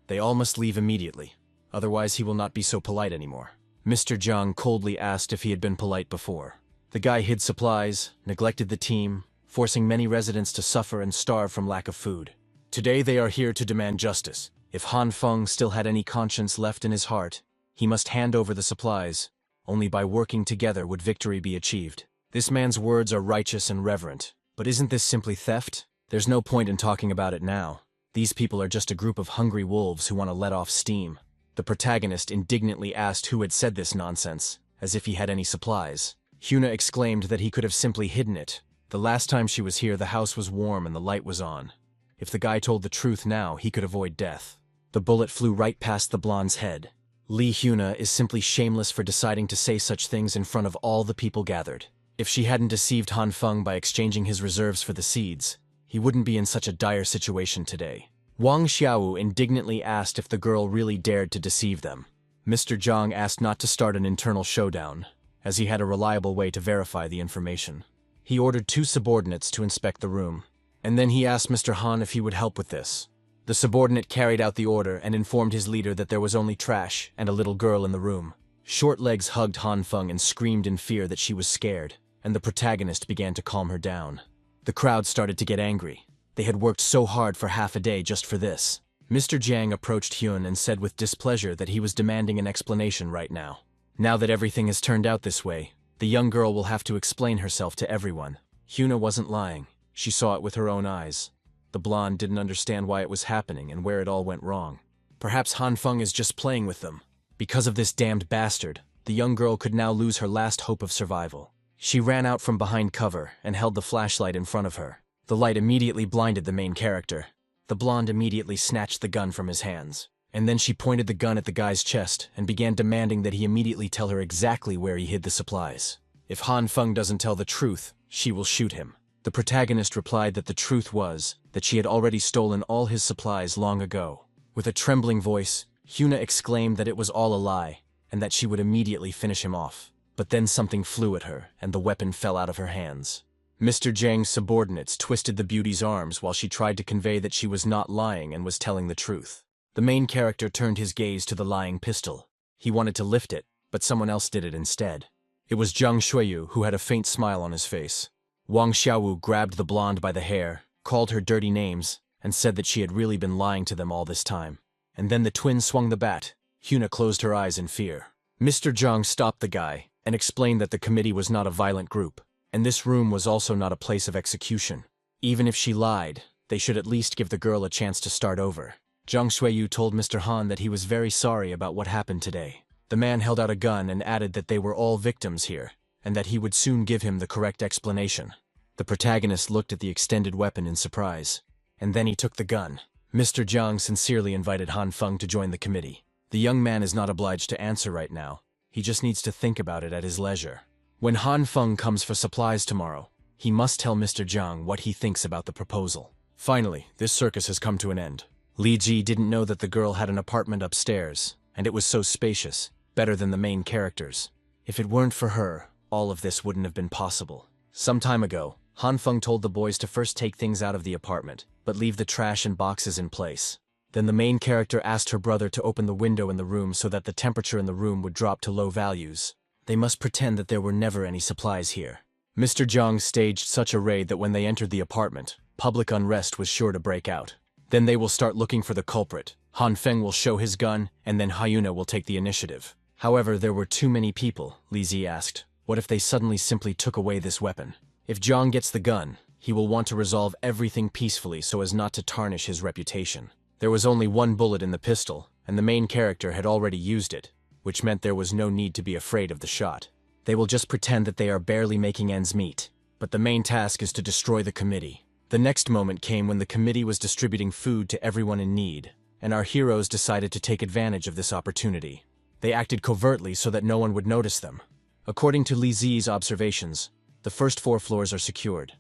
"They all must leave immediately. Otherwise he will not be so polite anymore." Mr. Jiang coldly asked if he had been polite before. The guy hid supplies, neglected the team, forcing many residents to suffer and starve from lack of food. Today they are here to demand justice. If Han Feng still had any conscience left in his heart, he must hand over the supplies. Only by working together would victory be achieved. This man's words are righteous and reverent, but isn't this simply theft? There's no point in talking about it now. These people are just a group of hungry wolves who want to let off steam. The protagonist indignantly asked who had said this nonsense, as if he had any supplies. Hyuna exclaimed that he could have simply hidden it. The last time she was here, the house was warm and the light was on. If the guy told the truth now, he could avoid death. The bullet flew right past the blonde's head. Lee Hyuna is simply shameless for deciding to say such things in front of all the people gathered. If she hadn't deceived Han Feng by exchanging his reserves for the seeds, he wouldn't be in such a dire situation today. Wang Xiaowu indignantly asked if the girl really dared to deceive them. Mr. Zhang asked not to start an internal showdown, as he had a reliable way to verify the information. He ordered 2 subordinates to inspect the room, and then he asked Mr. Han if he would help with this. The subordinate carried out the order and informed his leader that there was only trash and a little girl in the room. Short Legs hugged Han Feng and screamed in fear that she was scared, and the protagonist began to calm her down. The crowd started to get angry. They had worked so hard for half a day just for this. Mr. Jiang approached Hyun and said with displeasure that he was demanding an explanation right now. Now that everything has turned out this way, the young girl will have to explain herself to everyone. Hyuna wasn't lying. She saw it with her own eyes. The blonde didn't understand why it was happening and where it all went wrong. Perhaps Han Feng is just playing with them. Because of this damned bastard, the young girl could now lose her last hope of survival. She ran out from behind cover and held the flashlight in front of her. The light immediately blinded the main character. The blonde immediately snatched the gun from his hands. And then she pointed the gun at the guy's chest and began demanding that he immediately tell her exactly where he hid the supplies. If Han Feng doesn't tell the truth, she will shoot him. The protagonist replied that the truth was that she had already stolen all his supplies long ago. With a trembling voice, Hyuna exclaimed that it was all a lie, and that she would immediately finish him off. But then something flew at her, and the weapon fell out of her hands. Mr. Jiang's subordinates twisted the beauty's arms while she tried to convey that she was not lying and was telling the truth. The main character turned his gaze to the lying pistol. He wanted to lift it, but someone else did it instead. It was Zhang Shuiyu, who had a faint smile on his face. Wang Xiaowu grabbed the blonde by the hair, called her dirty names, and said that she had really been lying to them all this time. And then the twins swung the bat. Hyuna closed her eyes in fear. Mr. Zhang stopped the guy and explained that the committee was not a violent group, and this room was also not a place of execution. Even if she lied, they should at least give the girl a chance to start over. Zhang Shuiyu told Mr. Han that he was very sorry about what happened today. The man held out a gun and added that they were all victims here, and that he would soon give him the correct explanation. The protagonist looked at the extended weapon in surprise, and then he took the gun. Mr. Zhang sincerely invited Han Feng to join the committee. The young man is not obliged to answer right now. He just needs to think about it at his leisure. When Han Feng comes for supplies tomorrow, he must tell Mr. Zhang what he thinks about the proposal. Finally, this circus has come to an end. Li Ji didn't know that the girl had an apartment upstairs, and it was so spacious, better than the main characters. If it weren't for her, all of this wouldn't have been possible. Some time ago, Han Feng told the boys to first take things out of the apartment, but leave the trash and boxes in place. Then the main character asked her brother to open the window in the room so that the temperature in the room would drop to low values. They must pretend that there were never any supplies here. Mr. Zhang staged such a raid that when they entered the apartment, public unrest was sure to break out. Then they will start looking for the culprit. Han Feng will show his gun, and then Hyuna will take the initiative. However, there were too many people, Li Zi asked. What if they suddenly simply took away this weapon? If Zhang gets the gun, he will want to resolve everything peacefully so as not to tarnish his reputation. There was only one bullet in the pistol, and the main character had already used it, which meant there was no need to be afraid of the shot. They will just pretend that they are barely making ends meet. But the main task is to destroy the committee. The next moment came when the committee was distributing food to everyone in need, and our heroes decided to take advantage of this opportunity. They acted covertly so that no one would notice them. According to Li Zi's observations, the first 4 floors are secured.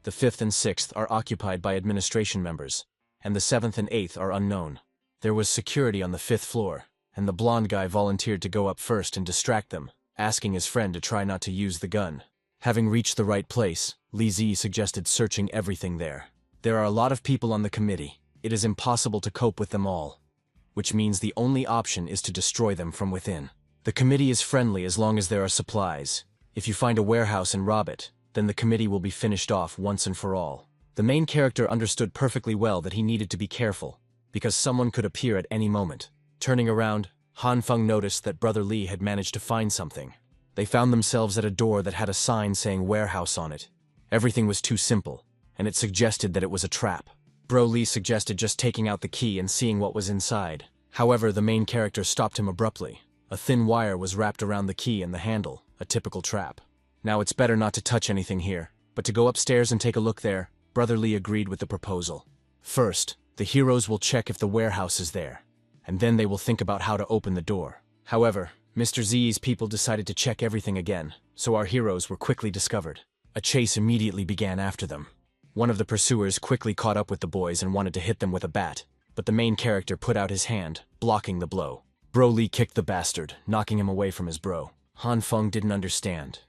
The 5th and 6th are occupied by administration members, and the 7th and 8th are unknown. There was security on the 5th floor, and the blonde guy volunteered to go up first and distract them, asking his friend to try not to use the gun. Having reached the right place, Li Zi suggested searching everything there. There are a lot of people on the committee. It is impossible to cope with them all, which means the only option is to destroy them from within. The committee is friendly as long as there are supplies. If you find a warehouse and rob it, then the committee will be finished off once and for all. The main character understood perfectly well that he needed to be careful, because someone could appear at any moment. Turning around, Han Feng noticed that Brother Li had managed to find something. They found themselves at a door that had a sign saying warehouse on it. Everything was too simple, and it suggested that it was a trap. Bro Li suggested just taking out the key and seeing what was inside. However, the main character stopped him abruptly. A thin wire was wrapped around the key and the handle, a typical trap. Now it's better not to touch anything here. but to go upstairs and take a look there, Brother Lee agreed with the proposal. First, the heroes will check if the warehouse is there, and then they will think about how to open the door. However, Mr. Z's people decided to check everything again, so our heroes were quickly discovered. A chase immediately began after them. One of the pursuers quickly caught up with the boys and wanted to hit them with a bat, but the main character put out his hand, blocking the blow. Broly kicked the bastard, knocking him away from his bro. Han Feng didn't understand.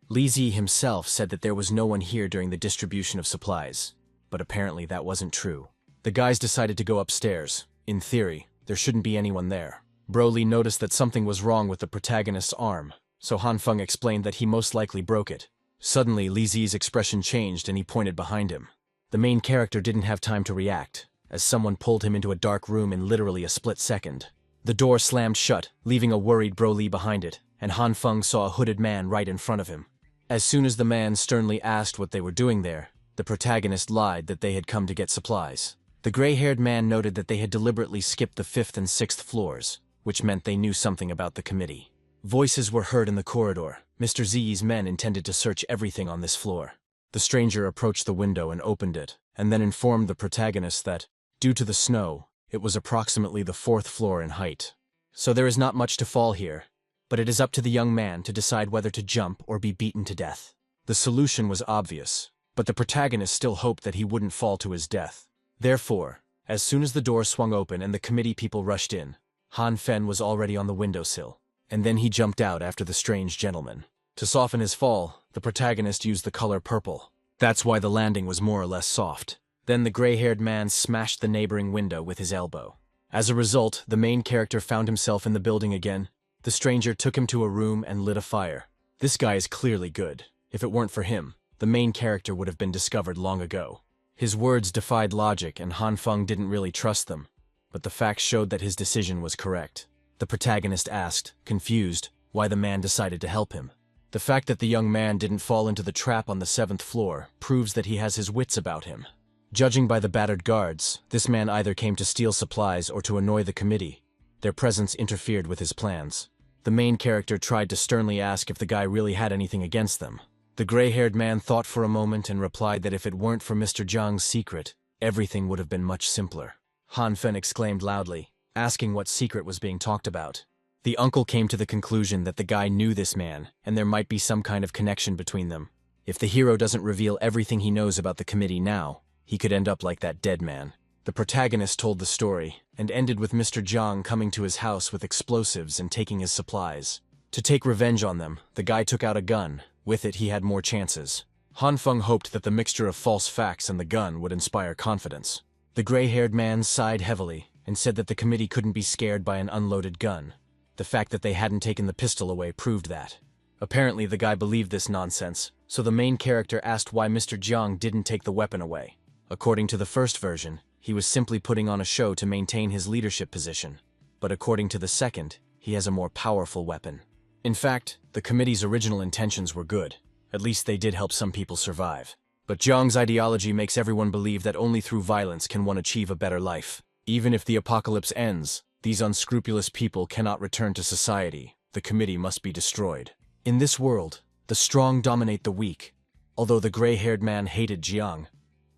Li Zi himself said that there was no one here during the distribution of supplies, but apparently that wasn't true. The guys decided to go upstairs. In theory, there shouldn't be anyone there. Broly noticed that something was wrong with the protagonist's arm, so Han Feng explained that he most likely broke it. Suddenly, Li Zi's expression changed and he pointed behind him. The main character didn't have time to react, as someone pulled him into a dark room in literally a split second. The door slammed shut, leaving a worried Broly behind it, and Han Feng saw a hooded man right in front of him. As soon as the man sternly asked what they were doing there, the protagonist lied that they had come to get supplies. The gray-haired man noted that they had deliberately skipped the 5th and 6th floors, which meant they knew something about the committee. Voices were heard in the corridor. Mr. Z's men intended to search everything on this floor. The stranger approached the window and opened it, and then informed the protagonist that, due to the snow, it was approximately the 4th floor in height. So there is not much to fall here, but it is up to the young man to decide whether to jump or be beaten to death. The solution was obvious, but the protagonist still hoped that he wouldn't fall to his death. Therefore, as soon as the door swung open and the committee people rushed in, Han Feng was already on the windowsill, and then he jumped out after the strange gentleman. To soften his fall, the protagonist used the color purple. That's why the landing was more or less soft. Then the gray-haired man smashed the neighboring window with his elbow. As a result, the main character found himself in the building again. The stranger took him to a room and lit a fire. This guy is clearly good. If it weren't for him, the main character would have been discovered long ago. His words defied logic and Han Feng didn't really trust them, but the facts showed that his decision was correct. The protagonist asked, confused, why the man decided to help him. The fact that the young man didn't fall into the trap on the 7th floor proves that he has his wits about him. Judging by the battered guards, this man either came to steal supplies or to annoy the committee. Their presence interfered with his plans. The main character tried to sternly ask if the guy really had anything against them. The gray-haired man thought for a moment and replied that if it weren't for Mr. Zhang's secret, everything would have been much simpler. Han Feng exclaimed loudly, asking what secret was being talked about. The uncle came to the conclusion that the guy knew this man, and there might be some kind of connection between them. If the hero doesn't reveal everything he knows about the committee now, he could end up like that dead man. The protagonist told the story, and ended with Mr. Zhang coming to his house with explosives and taking his supplies. To take revenge on them, the guy took out a gun. With it, he had more chances. Han Feng hoped that the mixture of false facts and the gun would inspire confidence. The gray-haired man sighed heavily and said that the committee couldn't be scared by an unloaded gun. The fact that they hadn't taken the pistol away proved that. Apparently, the guy believed this nonsense, so the main character asked why Mr. Zhang didn't take the weapon away. According to the first version, he was simply putting on a show to maintain his leadership position. But according to the second, he has a more powerful weapon. In fact, the committee's original intentions were good. At least they did help some people survive. But Zhang's ideology makes everyone believe that only through violence can one achieve a better life. Even if the apocalypse ends, these unscrupulous people cannot return to society. The committee must be destroyed. In this world, the strong dominate the weak. Although the gray-haired man hated Jiang,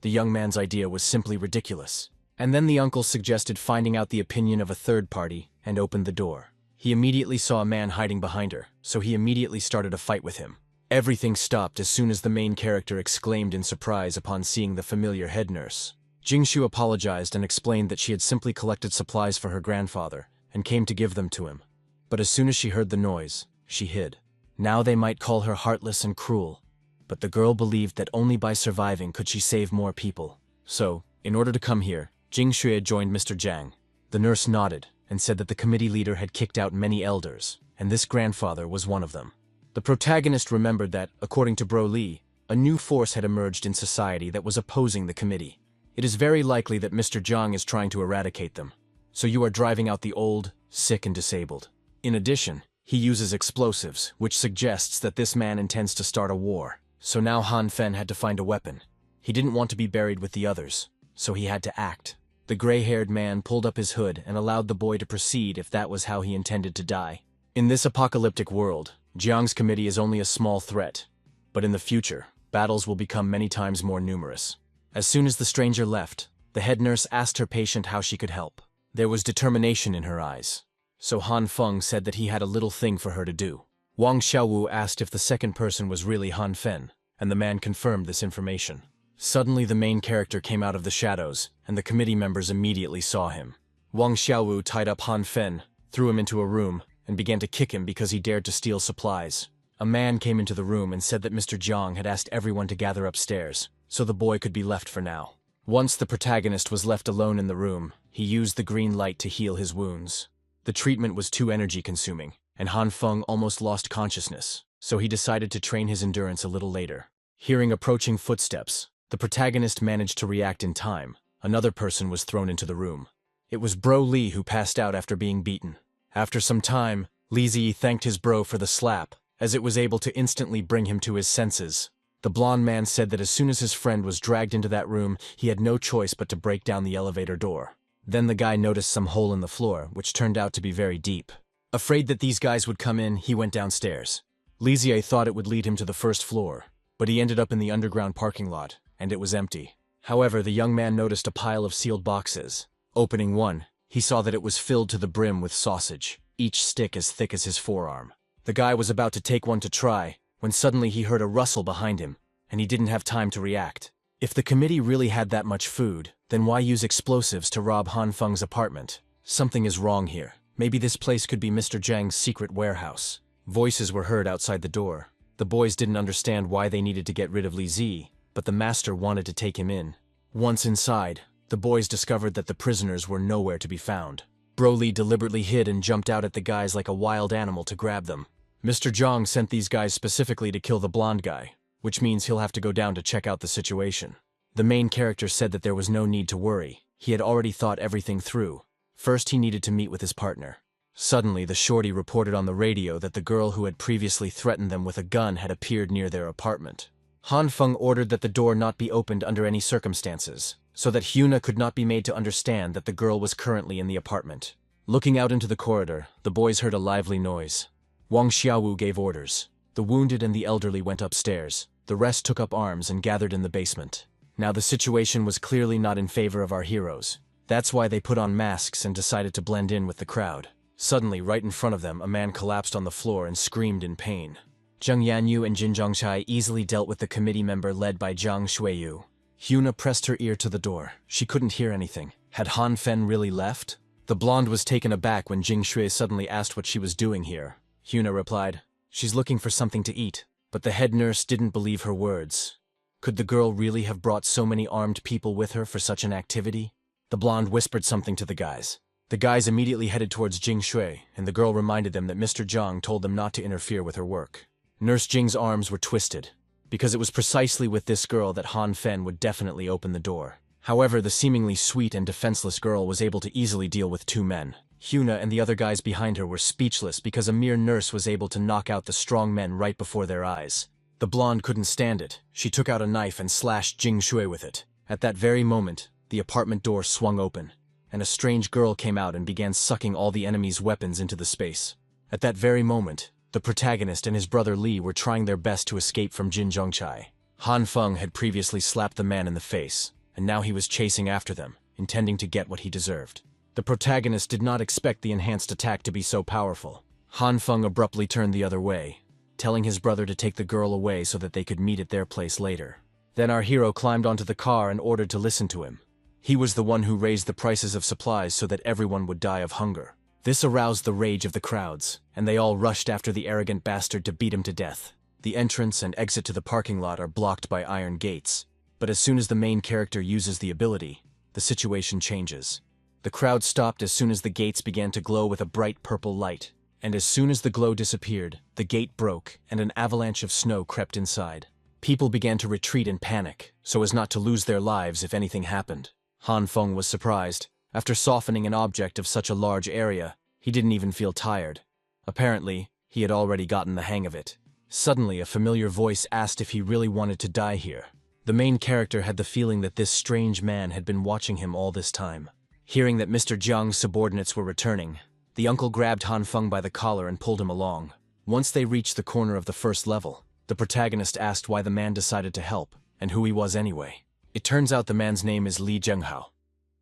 the young man's idea was simply ridiculous. And then the uncle suggested finding out the opinion of a third party and opened the door. He immediately saw a man hiding behind her, so he immediately started a fight with him. Everything stopped as soon as the main character exclaimed in surprise upon seeing the familiar head nurse. Jingshu apologized and explained that she had simply collected supplies for her grandfather and came to give them to him. But as soon as she heard the noise, she hid. Now they might call her heartless and cruel, but the girl believed that only by surviving could she save more people. So, in order to come here, Jingshu had joined Mr. Zhang. The nurse nodded and said that the committee leader had kicked out many elders, and this grandfather was one of them. The protagonist remembered that, according to Broly, a new force had emerged in society that was opposing the committee. It is very likely that Mr. Zhang is trying to eradicate them. So you are driving out the old, sick and disabled. In addition, he uses explosives, which suggests that this man intends to start a war. So now Han Feng had to find a weapon. He didn't want to be buried with the others, so he had to act. The gray-haired man pulled up his hood and allowed the boy to proceed if that was how he intended to die. In this apocalyptic world, Jiang's committee is only a small threat. But in the future, battles will become many times more numerous. As soon as the stranger left, the head nurse asked her patient how she could help. There was determination in her eyes. So Han Feng said that he had a little thing for her to do. Wang Xiaowu asked if the second person was really Han Fen, and the man confirmed this information. Suddenly the main character came out of the shadows, and the committee members immediately saw him. Wang Xiaowu tied up Han Fen, threw him into a room, and began to kick him because he dared to steal supplies. A man came into the room and said that Mr. Jiang had asked everyone to gather upstairs, so the boy could be left for now. Once the protagonist was left alone in the room, he used the green light to heal his wounds. The treatment was too energy-consuming, and Han Feng almost lost consciousness, so he decided to train his endurance a little later. Hearing approaching footsteps, the protagonist managed to react in time. Another person was thrown into the room. It was Bro Lee who passed out after being beaten. After some time, Li Ziyi thanked his bro for the slap, as it was able to instantly bring him to his senses. The blonde man said that as soon as his friend was dragged into that room, he had no choice but to break down the elevator door. Then the guy noticed some hole in the floor, which turned out to be very deep. Afraid that these guys would come in, he went downstairs. Li Ziyi thought it would lead him to the first floor, but he ended up in the underground parking lot, and it was empty. However, the young man noticed a pile of sealed boxes. Opening one, he saw that it was filled to the brim with sausage, each stick as thick as his forearm. The guy was about to take one to try, when suddenly he heard a rustle behind him, and he didn't have time to react. If the committee really had that much food, then why use explosives to rob Han Feng's apartment? Something is wrong here. Maybe this place could be Mr. Zhang's secret warehouse. Voices were heard outside the door. The boys didn't understand why they needed to get rid of Li Zi, but the master wanted to take him in. Once inside, the boys discovered that the prisoners were nowhere to be found. Broly deliberately hid and jumped out at the guys like a wild animal to grab them. Mr. Zhang sent these guys specifically to kill the blonde guy, which means he'll have to go down to check out the situation. The main character said that there was no need to worry. He had already thought everything through. First, he needed to meet with his partner. Suddenly, the shorty reported on the radio that the girl who had previously threatened them with a gun had appeared near their apartment. Han Feng ordered that the door not be opened under any circumstances, so that Hyuna could not be made to understand that the girl was currently in the apartment. Looking out into the corridor, the boys heard a lively noise. Wang Xiaowu gave orders. The wounded and the elderly went upstairs. The rest took up arms and gathered in the basement. Now the situation was clearly not in favor of our heroes. That's why they put on masks and decided to blend in with the crowd. Suddenly, right in front of them, a man collapsed on the floor and screamed in pain. Zheng Yanyu and Jin Zhongchai easily dealt with the committee member led by Zhang Shuiyu. Hyuna pressed her ear to the door. She couldn't hear anything. Had Han Fen really left? The blonde was taken aback when Jing Shui suddenly asked what she was doing here. Hyuna replied, "She's looking for something to eat." But the head nurse didn't believe her words. Could the girl really have brought so many armed people with her for such an activity? The blonde whispered something to the guys. The guys immediately headed towards Jing Shui, and the girl reminded them that Mr. Zhang told them not to interfere with her work. Nurse Jing's arms were twisted, because it was precisely with this girl that Han Fen would definitely open the door. However, the seemingly sweet and defenseless girl was able to easily deal with two men. Hyuna and the other guys behind her were speechless because a mere nurse was able to knock out the strong men right before their eyes. The blonde couldn't stand it. She took out a knife and slashed Jing Shui with it. At that very moment, the apartment door swung open, and a strange girl came out and began sucking all the enemy's weapons into the space. At that very moment, the protagonist and his brother Li were trying their best to escape from Jin Zhongchai. Han Feng had previously slapped the man in the face, and now he was chasing after them, intending to get what he deserved. The protagonist did not expect the enhanced attack to be so powerful. Han Feng abruptly turned the other way, telling his brother to take the girl away so that they could meet at their place later. Then our hero climbed onto the car and ordered to listen to him. He was the one who raised the prices of supplies so that everyone would die of hunger. This aroused the rage of the crowds, and they all rushed after the arrogant bastard to beat him to death. The entrance and exit to the parking lot are blocked by iron gates, but as soon as the main character uses the ability, the situation changes. The crowd stopped as soon as the gates began to glow with a bright purple light, and as soon as the glow disappeared, the gate broke and an avalanche of snow crept inside. People began to retreat in panic, so as not to lose their lives if anything happened. Han Feng was surprised. After softening an object of such a large area, he didn't even feel tired. Apparently, he had already gotten the hang of it. Suddenly, a familiar voice asked if he really wanted to die here. The main character had the feeling that this strange man had been watching him all this time. Hearing that Mr. Jiang's subordinates were returning, the uncle grabbed Han Feng by the collar and pulled him along. Once they reached the corner of the first level, The protagonist asked why the man decided to help, and who he was anyway. It turns out the man's name is Li Zhenghao,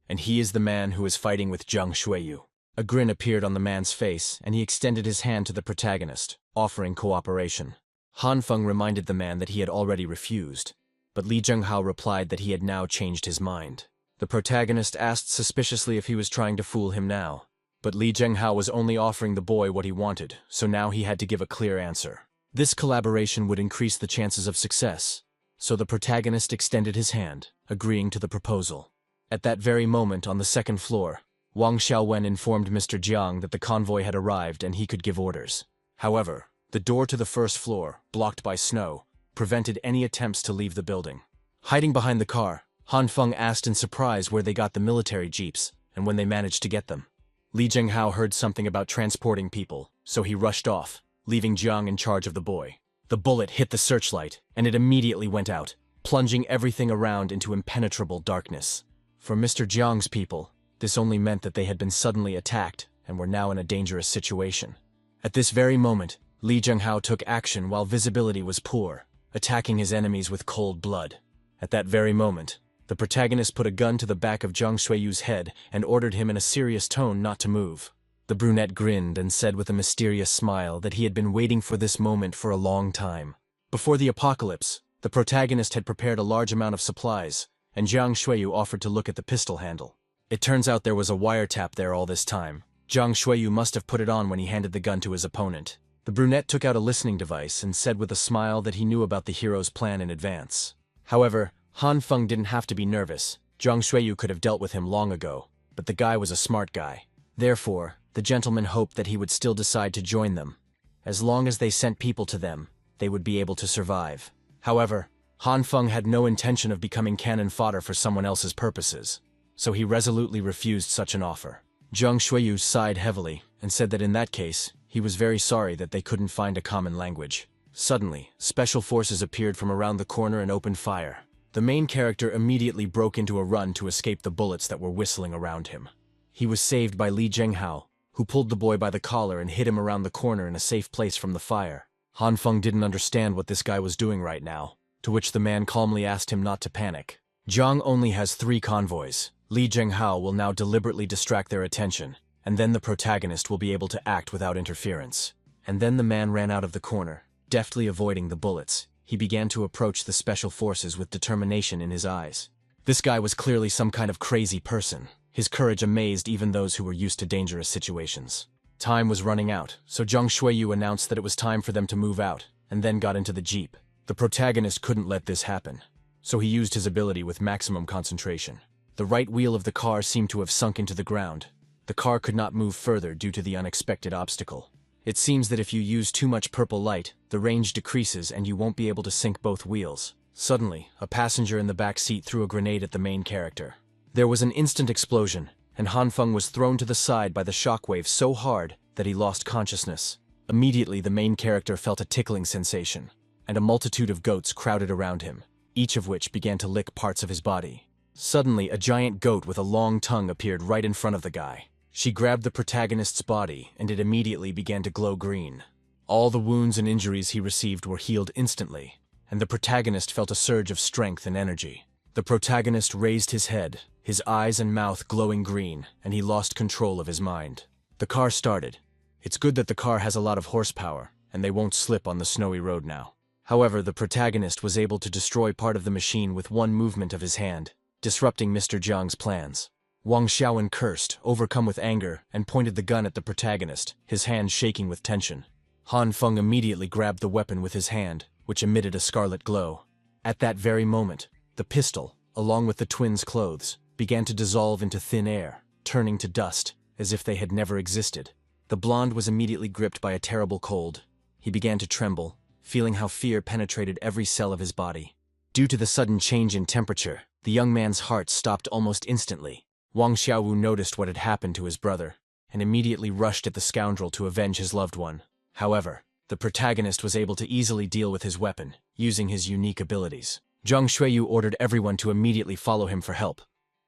and he is the man who is fighting with Zhang Shuiyu. A grin appeared on the man's face, and he extended his hand to the protagonist, offering cooperation. Han Feng reminded the man that he had already refused, but Li Zhenghao replied that he had now changed his mind. The protagonist asked suspiciously if he was trying to fool him now, but Li Zhenghao was only offering the boy what he wanted, so now he had to give a clear answer. This collaboration would increase the chances of success, so the protagonist extended his hand, agreeing to the proposal. At that very moment on the second floor, Wang Xiaowen informed Mr. Jiang that the convoy had arrived and he could give orders. However, the door to the first floor, blocked by snow, prevented any attempts to leave the building. Hiding behind the car, Han Feng asked in surprise where they got the military jeeps and when they managed to get them. Li Zhenghao heard something about transporting people, so he rushed off, leaving Jiang in charge of the boy. The bullet hit the searchlight, and it immediately went out, plunging everything around into impenetrable darkness. For Mr. Jiang's people, this only meant that they had been suddenly attacked and were now in a dangerous situation. At this very moment, Li Zhenghao took action while visibility was poor, attacking his enemies with cold blood. At that very moment, the protagonist put a gun to the back of Zhang Shuiyu's head and ordered him in a serious tone not to move. The brunette grinned and said with a mysterious smile that he had been waiting for this moment for a long time. Before the apocalypse, the protagonist had prepared a large amount of supplies, and Zhang Shuiyu offered to look at the pistol handle. It turns out there was a wiretap there all this time. Zhang Shuiyu must have put it on when he handed the gun to his opponent. The brunette took out a listening device and said with a smile that he knew about the hero's plan in advance. However, Han Feng didn't have to be nervous. Zhang Shuiyu could have dealt with him long ago, but the guy was a smart guy. Therefore, the gentleman hoped that he would still decide to join them. As long as they sent people to them, they would be able to survive. However, Han Feng had no intention of becoming cannon fodder for someone else's purposes, so he resolutely refused such an offer. Zhang Shuiyu sighed heavily and said that in that case, he was very sorry that they couldn't find a common language. Suddenly, special forces appeared from around the corner and opened fire. The main character immediately broke into a run to escape the bullets that were whistling around him. He was saved by Li Zhenghao, who pulled the boy by the collar and hid him around the corner in a safe place from the fire. Han Feng didn't understand what this guy was doing right now, to which the man calmly asked him not to panic. Zhang only has 3 convoys. Li Zhenghao will now deliberately distract their attention, and then the protagonist will be able to act without interference. And then the man ran out of the corner, deftly avoiding the bullets. He began to approach the special forces with determination in his eyes. This guy was clearly some kind of crazy person. His courage amazed even those who were used to dangerous situations. Time was running out, so Zhang Shuiyu announced that it was time for them to move out, and then got into the jeep. The protagonist couldn't let this happen, so he used his ability with maximum concentration. The right wheel of the car seemed to have sunk into the ground. The car could not move further due to the unexpected obstacle. It seems that if you use too much purple light, the range decreases and you won't be able to sync both wheels. Suddenly, a passenger in the back seat threw a grenade at the main character. There was an instant explosion, and Han Feng was thrown to the side by the shockwave so hard that he lost consciousness. Immediately, the main character felt a tickling sensation, and a multitude of goats crowded around him, each of which began to lick parts of his body. Suddenly, a giant goat with a long tongue appeared right in front of the guy. She grabbed the protagonist's body, and it immediately began to glow green. All the wounds and injuries he received were healed instantly, and the protagonist felt a surge of strength and energy. The protagonist raised his head, his eyes and mouth glowing green, and he lost control of his mind. The car started. It's good that the car has a lot of horsepower, and they won't slip on the snowy road now. However, the protagonist was able to destroy part of the machine with one movement of his hand, disrupting Mr. Jiang's plans. Wang Xiaowen cursed, overcome with anger, and pointed the gun at the protagonist, his hand shaking with tension. Han Feng immediately grabbed the weapon with his hand, which emitted a scarlet glow. At that very moment, the pistol, along with the twins' clothes, began to dissolve into thin air, turning to dust, as if they had never existed. The blonde was immediately gripped by a terrible cold. He began to tremble, feeling how fear penetrated every cell of his body. Due to the sudden change in temperature, the young man's heart stopped almost instantly. Wang Xiaowu noticed what had happened to his brother, and immediately rushed at the scoundrel to avenge his loved one. However, the protagonist was able to easily deal with his weapon, using his unique abilities. Zhang Shuiyu ordered everyone to immediately follow him for help.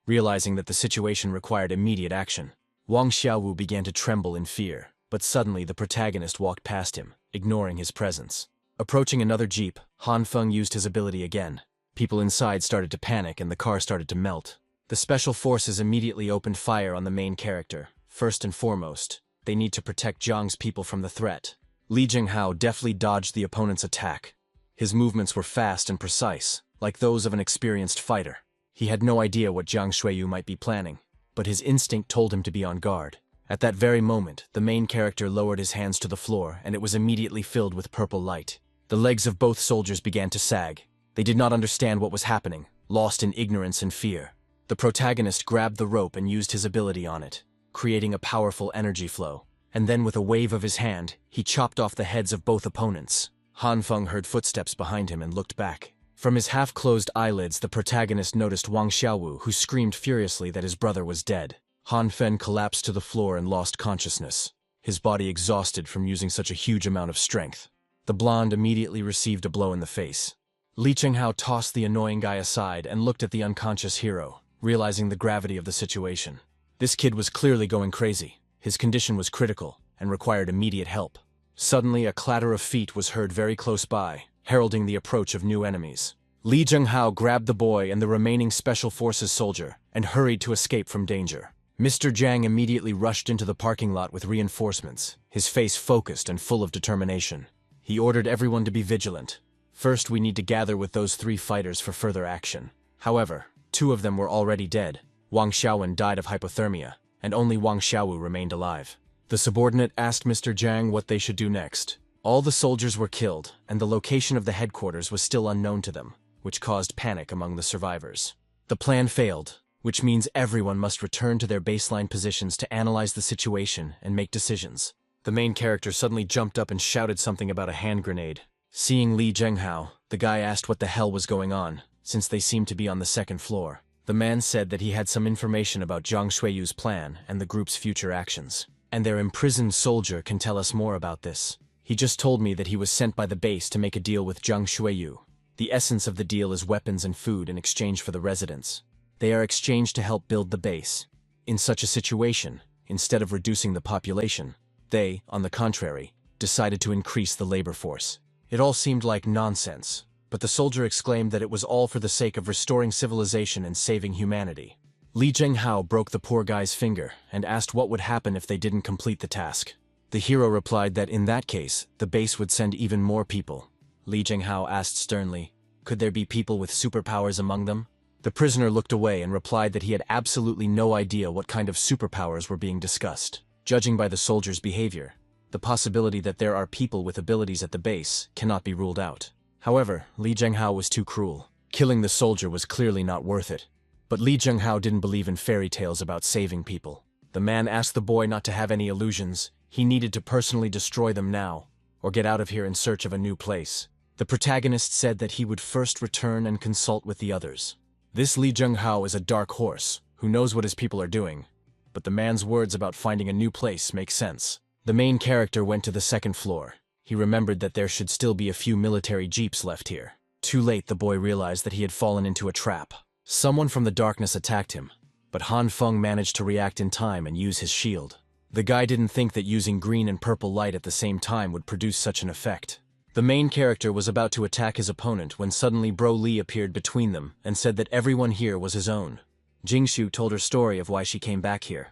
Realizing that the situation required immediate action, Wang Xiaowu began to tremble in fear, but suddenly the protagonist walked past him, ignoring his presence. Approaching another jeep, Han Feng used his ability again. People inside started to panic and the car started to melt. The special forces immediately opened fire on the main character. First and foremost, they need to protect Zhang's people from the threat. Li Jinghao deftly dodged the opponent's attack. His movements were fast and precise, like those of an experienced fighter. He had no idea what Jiang Shuiyu might be planning, but his instinct told him to be on guard. At that very moment, the main character lowered his hands to the floor and it was immediately filled with purple light. The legs of both soldiers began to sag. They did not understand what was happening, lost in ignorance and fear. The protagonist grabbed the rope and used his ability on it, creating a powerful energy flow. And then with a wave of his hand, he chopped off the heads of both opponents. Han Feng heard footsteps behind him and looked back. From his half-closed eyelids, the protagonist noticed Wang Xiaowu, who screamed furiously that his brother was dead. Han Feng collapsed to the floor and lost consciousness, his body exhausted from using such a huge amount of strength. The blonde immediately received a blow in the face. Li Jinghao tossed the annoying guy aside and looked at the unconscious hero, realizing the gravity of the situation. This kid was clearly going crazy. His condition was critical and required immediate help. Suddenly, a clatter of feet was heard very close by, heralding the approach of new enemies. Li Jinghao grabbed the boy and the remaining Special Forces soldier and hurried to escape from danger. Mr. Zhang immediately rushed into the parking lot with reinforcements, his face focused and full of determination. He ordered everyone to be vigilant. First, we need to gather with those 3 fighters for further action. However, 2 of them were already dead. Wang Xiaowen died of hypothermia, and only Wang Xiaowu remained alive. The subordinate asked Mr. Zhang what they should do next. All the soldiers were killed, and the location of the headquarters was still unknown to them, which caused panic among the survivors. The plan failed, which means everyone must return to their baseline positions to analyze the situation and make decisions. The main character suddenly jumped up and shouted something about a hand grenade. Seeing Li Jinghao, the guy asked what the hell was going on, since they seemed to be on the 2nd floor. The man said that he had some information about Jiang Shuiyu's plan and the group's future actions. And their imprisoned soldier can tell us more about this. He just told me that he was sent by the base to make a deal with Jiang Shuiyu. The essence of the deal is weapons and food in exchange for the residents. They are exchanged to help build the base. In such a situation, instead of reducing the population, they, on the contrary, decided to increase the labor force. It all seemed like nonsense, but the soldier exclaimed that it was all for the sake of restoring civilization and saving humanity. Li Jinghao broke the poor guy's finger and asked what would happen if they didn't complete the task. The hero replied that in that case, the base would send even more people. Li Jinghao asked sternly, could there be people with superpowers among them? The prisoner looked away and replied that he had absolutely no idea what kind of superpowers were being discussed. Judging by the soldier's behavior, the possibility that there are people with abilities at the base cannot be ruled out. However, Li Jinghao was too cruel. Killing the soldier was clearly not worth it. But Li Jinghao didn't believe in fairy tales about saving people. The man asked the boy not to have any illusions. He needed to personally destroy them now, or get out of here in search of a new place. The protagonist said that he would first return and consult with the others. This Li Jinghao is a dark horse, who knows what his people are doing. But the man's words about finding a new place make sense. The main character went to the 2nd floor. He remembered that there should still be a few military jeeps left here. Too late, the boy realized that he had fallen into a trap. Someone from the darkness attacked him, but Han Feng managed to react in time and use his shield. The guy didn't think that using green and purple light at the same time would produce such an effect. The main character was about to attack his opponent when suddenly Bro Li appeared between them and said that everyone here was his own. Jingshu told her story of why she came back here,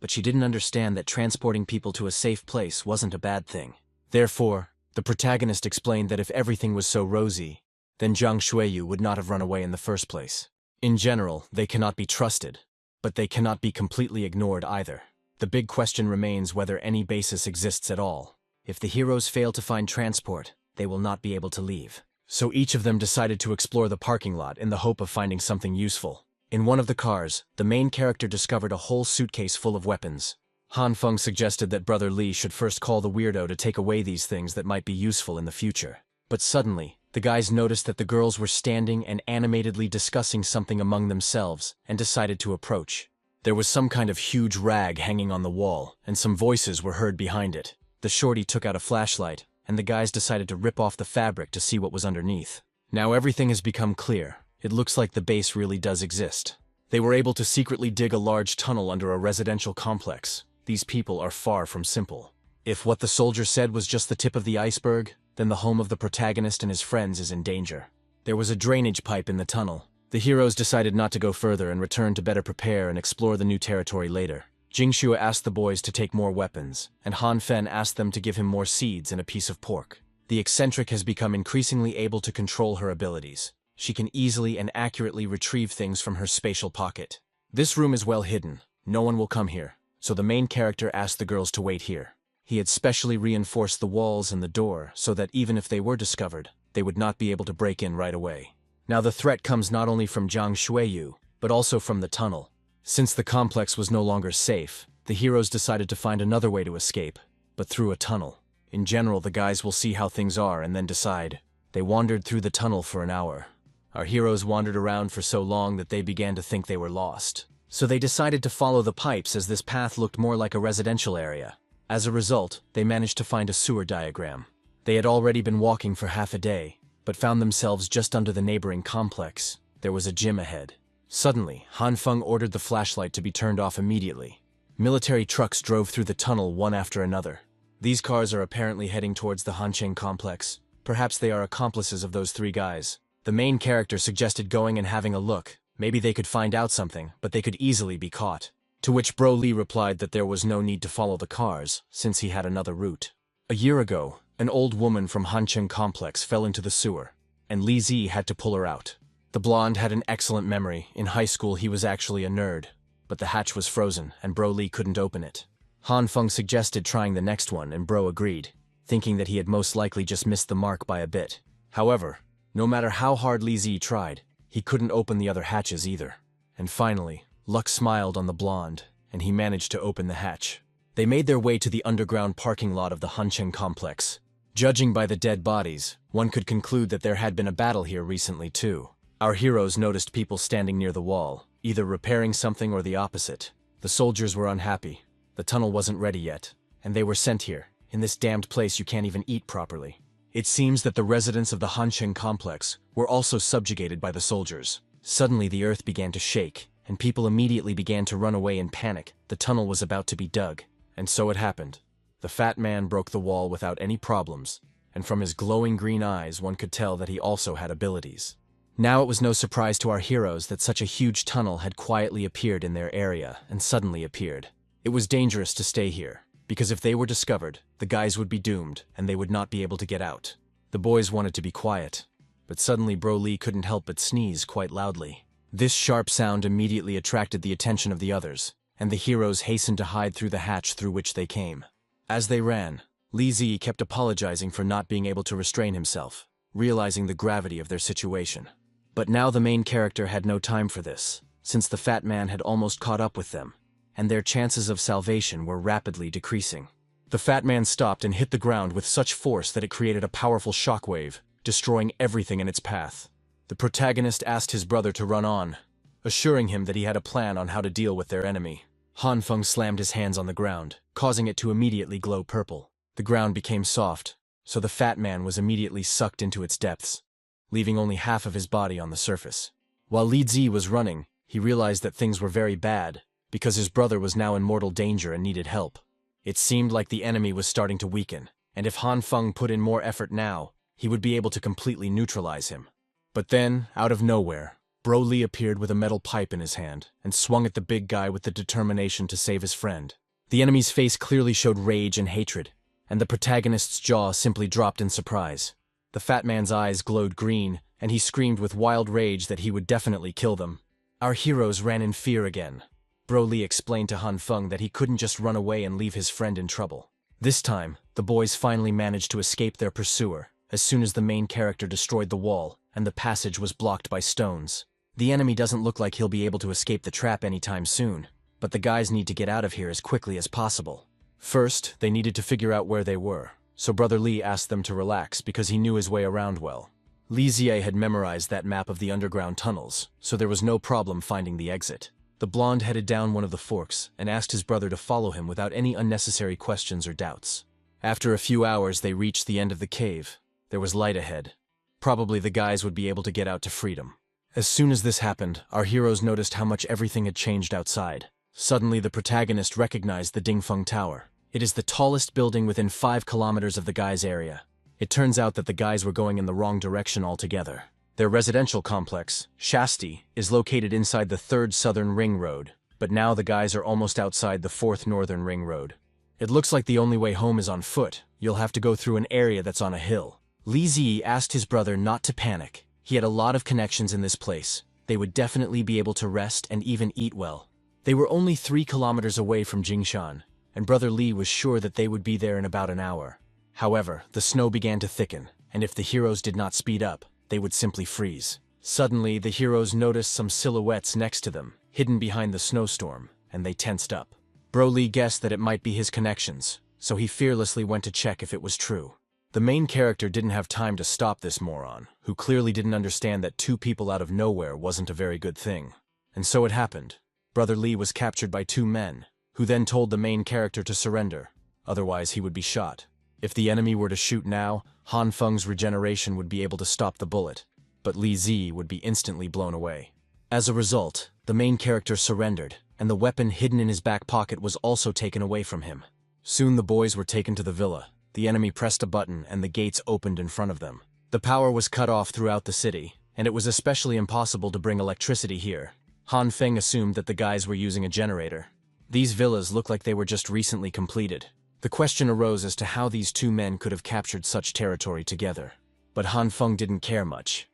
but she didn't understand that transporting people to a safe place wasn't a bad thing. Therefore, the protagonist explained that if everything was so rosy, then Jiang Shuiyu would not have run away in the first place. In general, they cannot be trusted, but they cannot be completely ignored either. The big question remains whether any basis exists at all. If the heroes fail to find transport, they will not be able to leave. So each of them decided to explore the parking lot in the hope of finding something useful. In one of the cars, the main character discovered a whole suitcase full of weapons. Han Feng suggested that Brother Li should first call the weirdo to take away these things that might be useful in the future. But suddenly, the guys noticed that the girls were standing and animatedly discussing something among themselves and decided to approach. There was some kind of huge rag hanging on the wall, and some voices were heard behind it. The shorty took out a flashlight, and the guys decided to rip off the fabric to see what was underneath. Now everything has become clear. It looks like the base really does exist. They were able to secretly dig a large tunnel under a residential complex. These people are far from simple. If what the soldier said was just the tip of the iceberg, then the home of the protagonist and his friends is in danger. There was a drainage pipe in the tunnel. The heroes decided not to go further and returned to better prepare and explore the new territory later. Jingxue asked the boys to take more weapons, and Han Fen asked them to give him more seeds and a piece of pork. The eccentric has become increasingly able to control her abilities. She can easily and accurately retrieve things from her spatial pocket. This room is well hidden. No one will come here, so the main character asked the girls to wait here. He had specially reinforced the walls and the door so that even if they were discovered, they would not be able to break in right away. Now the threat comes not only from Jiang Shuiyu, but also from the tunnel. Since the complex was no longer safe, the heroes decided to find another way to escape, but through a tunnel. In general, the guys will see how things are and then decide. They wandered through the tunnel for an hour. Our heroes wandered around for so long that they began to think they were lost. So they decided to follow the pipes as this path looked more like a residential area. As a result, they managed to find a sewer diagram. They had already been walking for half a day, but found themselves just under the neighboring complex. There was a gym ahead. Suddenly, Han Feng ordered the flashlight to be turned off immediately. Military trucks drove through the tunnel one after another. These cars are apparently heading towards the Hancheng complex. Perhaps they are accomplices of those three guys. The main character suggested going and having a look. Maybe they could find out something, but they could easily be caught. To which Bro Lee replied that there was no need to follow the cars, since he had another route. A year ago, an old woman from Hancheng complex fell into the sewer, and Li Zi had to pull her out. The blonde had an excellent memory. In high school, he was actually a nerd, but the hatch was frozen, and Bro Lee couldn't open it. Han Feng suggested trying the next one, and Bro agreed, thinking that he had most likely just missed the mark by a bit. However, no matter how hard Li Zi tried, he couldn't open the other hatches either. And finally, luck smiled on the blonde, and he managed to open the hatch. They made their way to the underground parking lot of the Hancheng complex. Judging by the dead bodies, one could conclude that there had been a battle here recently too. Our heroes noticed people standing near the wall, either repairing something or the opposite. The soldiers were unhappy. The tunnel wasn't ready yet, and they were sent here. In this damned place you can't even eat properly. It seems that the residents of the Hancheng complex were also subjugated by the soldiers. Suddenly the earth began to shake, and people immediately began to run away in panic. The tunnel was about to be dug. And so it happened. The fat man broke the wall without any problems, and from his glowing green eyes one could tell that he also had abilities. Now it was no surprise to our heroes that such a huge tunnel had quietly appeared in their area and suddenly appeared. It was dangerous to stay here, because if they were discovered, the guys would be doomed and they would not be able to get out. The boys wanted to be quiet, but suddenly Bro Lee couldn't help but sneeze quite loudly. This sharp sound immediately attracted the attention of the others, and the heroes hastened to hide through the hatch through which they came. As they ran, Li Zi kept apologizing for not being able to restrain himself, realizing the gravity of their situation. But now the main character had no time for this, since the fat man had almost caught up with them, and their chances of salvation were rapidly decreasing. The fat man stopped and hit the ground with such force that it created a powerful shockwave, destroying everything in its path. The protagonist asked his brother to run on, assuring him that he had a plan on how to deal with their enemy. Han Feng slammed his hands on the ground, causing it to immediately glow purple. The ground became soft, so the fat man was immediately sucked into its depths, leaving only half of his body on the surface. While Li Zi was running, he realized that things were very bad, because his brother was now in mortal danger and needed help. It seemed like the enemy was starting to weaken, and if Han Feng put in more effort now, he would be able to completely neutralize him. But then, out of nowhere, Bro Lee appeared with a metal pipe in his hand and swung at the big guy with the determination to save his friend. The enemy's face clearly showed rage and hatred, and the protagonist's jaw simply dropped in surprise. The fat man's eyes glowed green, and he screamed with wild rage that he would definitely kill them. Our heroes ran in fear again. Bro Lee explained to Han Feng that he couldn't just run away and leave his friend in trouble. This time, the boys finally managed to escape their pursuer, as soon as the main character destroyed the wall, and the passage was blocked by stones. The enemy doesn't look like he'll be able to escape the trap anytime soon, but the guys need to get out of here as quickly as possible. First, they needed to figure out where they were, so Brother Lee asked them to relax because he knew his way around well. Li Ziye had memorized that map of the underground tunnels, so there was no problem finding the exit. The blonde headed down one of the forks and asked his brother to follow him without any unnecessary questions or doubts. After a few hours, they reached the end of the cave. There was light ahead. Probably the guys would be able to get out to freedom. As soon as this happened, our heroes noticed how much everything had changed outside. Suddenly, the protagonist recognized the Dingfeng Tower. It is the tallest building within 5 kilometers of the guy's area. It turns out that the guys were going in the wrong direction altogether. Their residential complex, Shasti, is located inside the 3rd Southern Ring Road, but now the guys are almost outside the 4th Northern Ring Road. It looks like the only way home is on foot. You'll have to go through an area that's on a hill. Li Zi asked his brother not to panic. He had a lot of connections in this place. They would definitely be able to rest and even eat well. They were only 3 kilometers away from Jingshan, and Brother Li was sure that they would be there in about an hour. However, the snow began to thicken, and if the heroes did not speed up, they would simply freeze. Suddenly, the heroes noticed some silhouettes next to them, hidden behind the snowstorm, and they tensed up. Broly guessed that it might be his connections, so he fearlessly went to check if it was true. The main character didn't have time to stop this moron, who clearly didn't understand that 2 people out of nowhere wasn't a very good thing. And so it happened. Brother Li was captured by 2 men, who then told the main character to surrender, otherwise he would be shot. If the enemy were to shoot now, Han Feng's regeneration would be able to stop the bullet, but Li Zi would be instantly blown away. As a result, the main character surrendered, and the weapon hidden in his back pocket was also taken away from him. Soon the boys were taken to the villa. The enemy pressed a button and the gates opened in front of them. The power was cut off throughout the city, and it was especially impossible to bring electricity here. Han Feng assumed that the guys were using a generator. These villas looked like they were just recently completed. The question arose as to how these 2 men could have captured such territory together. But Han Feng didn't care much.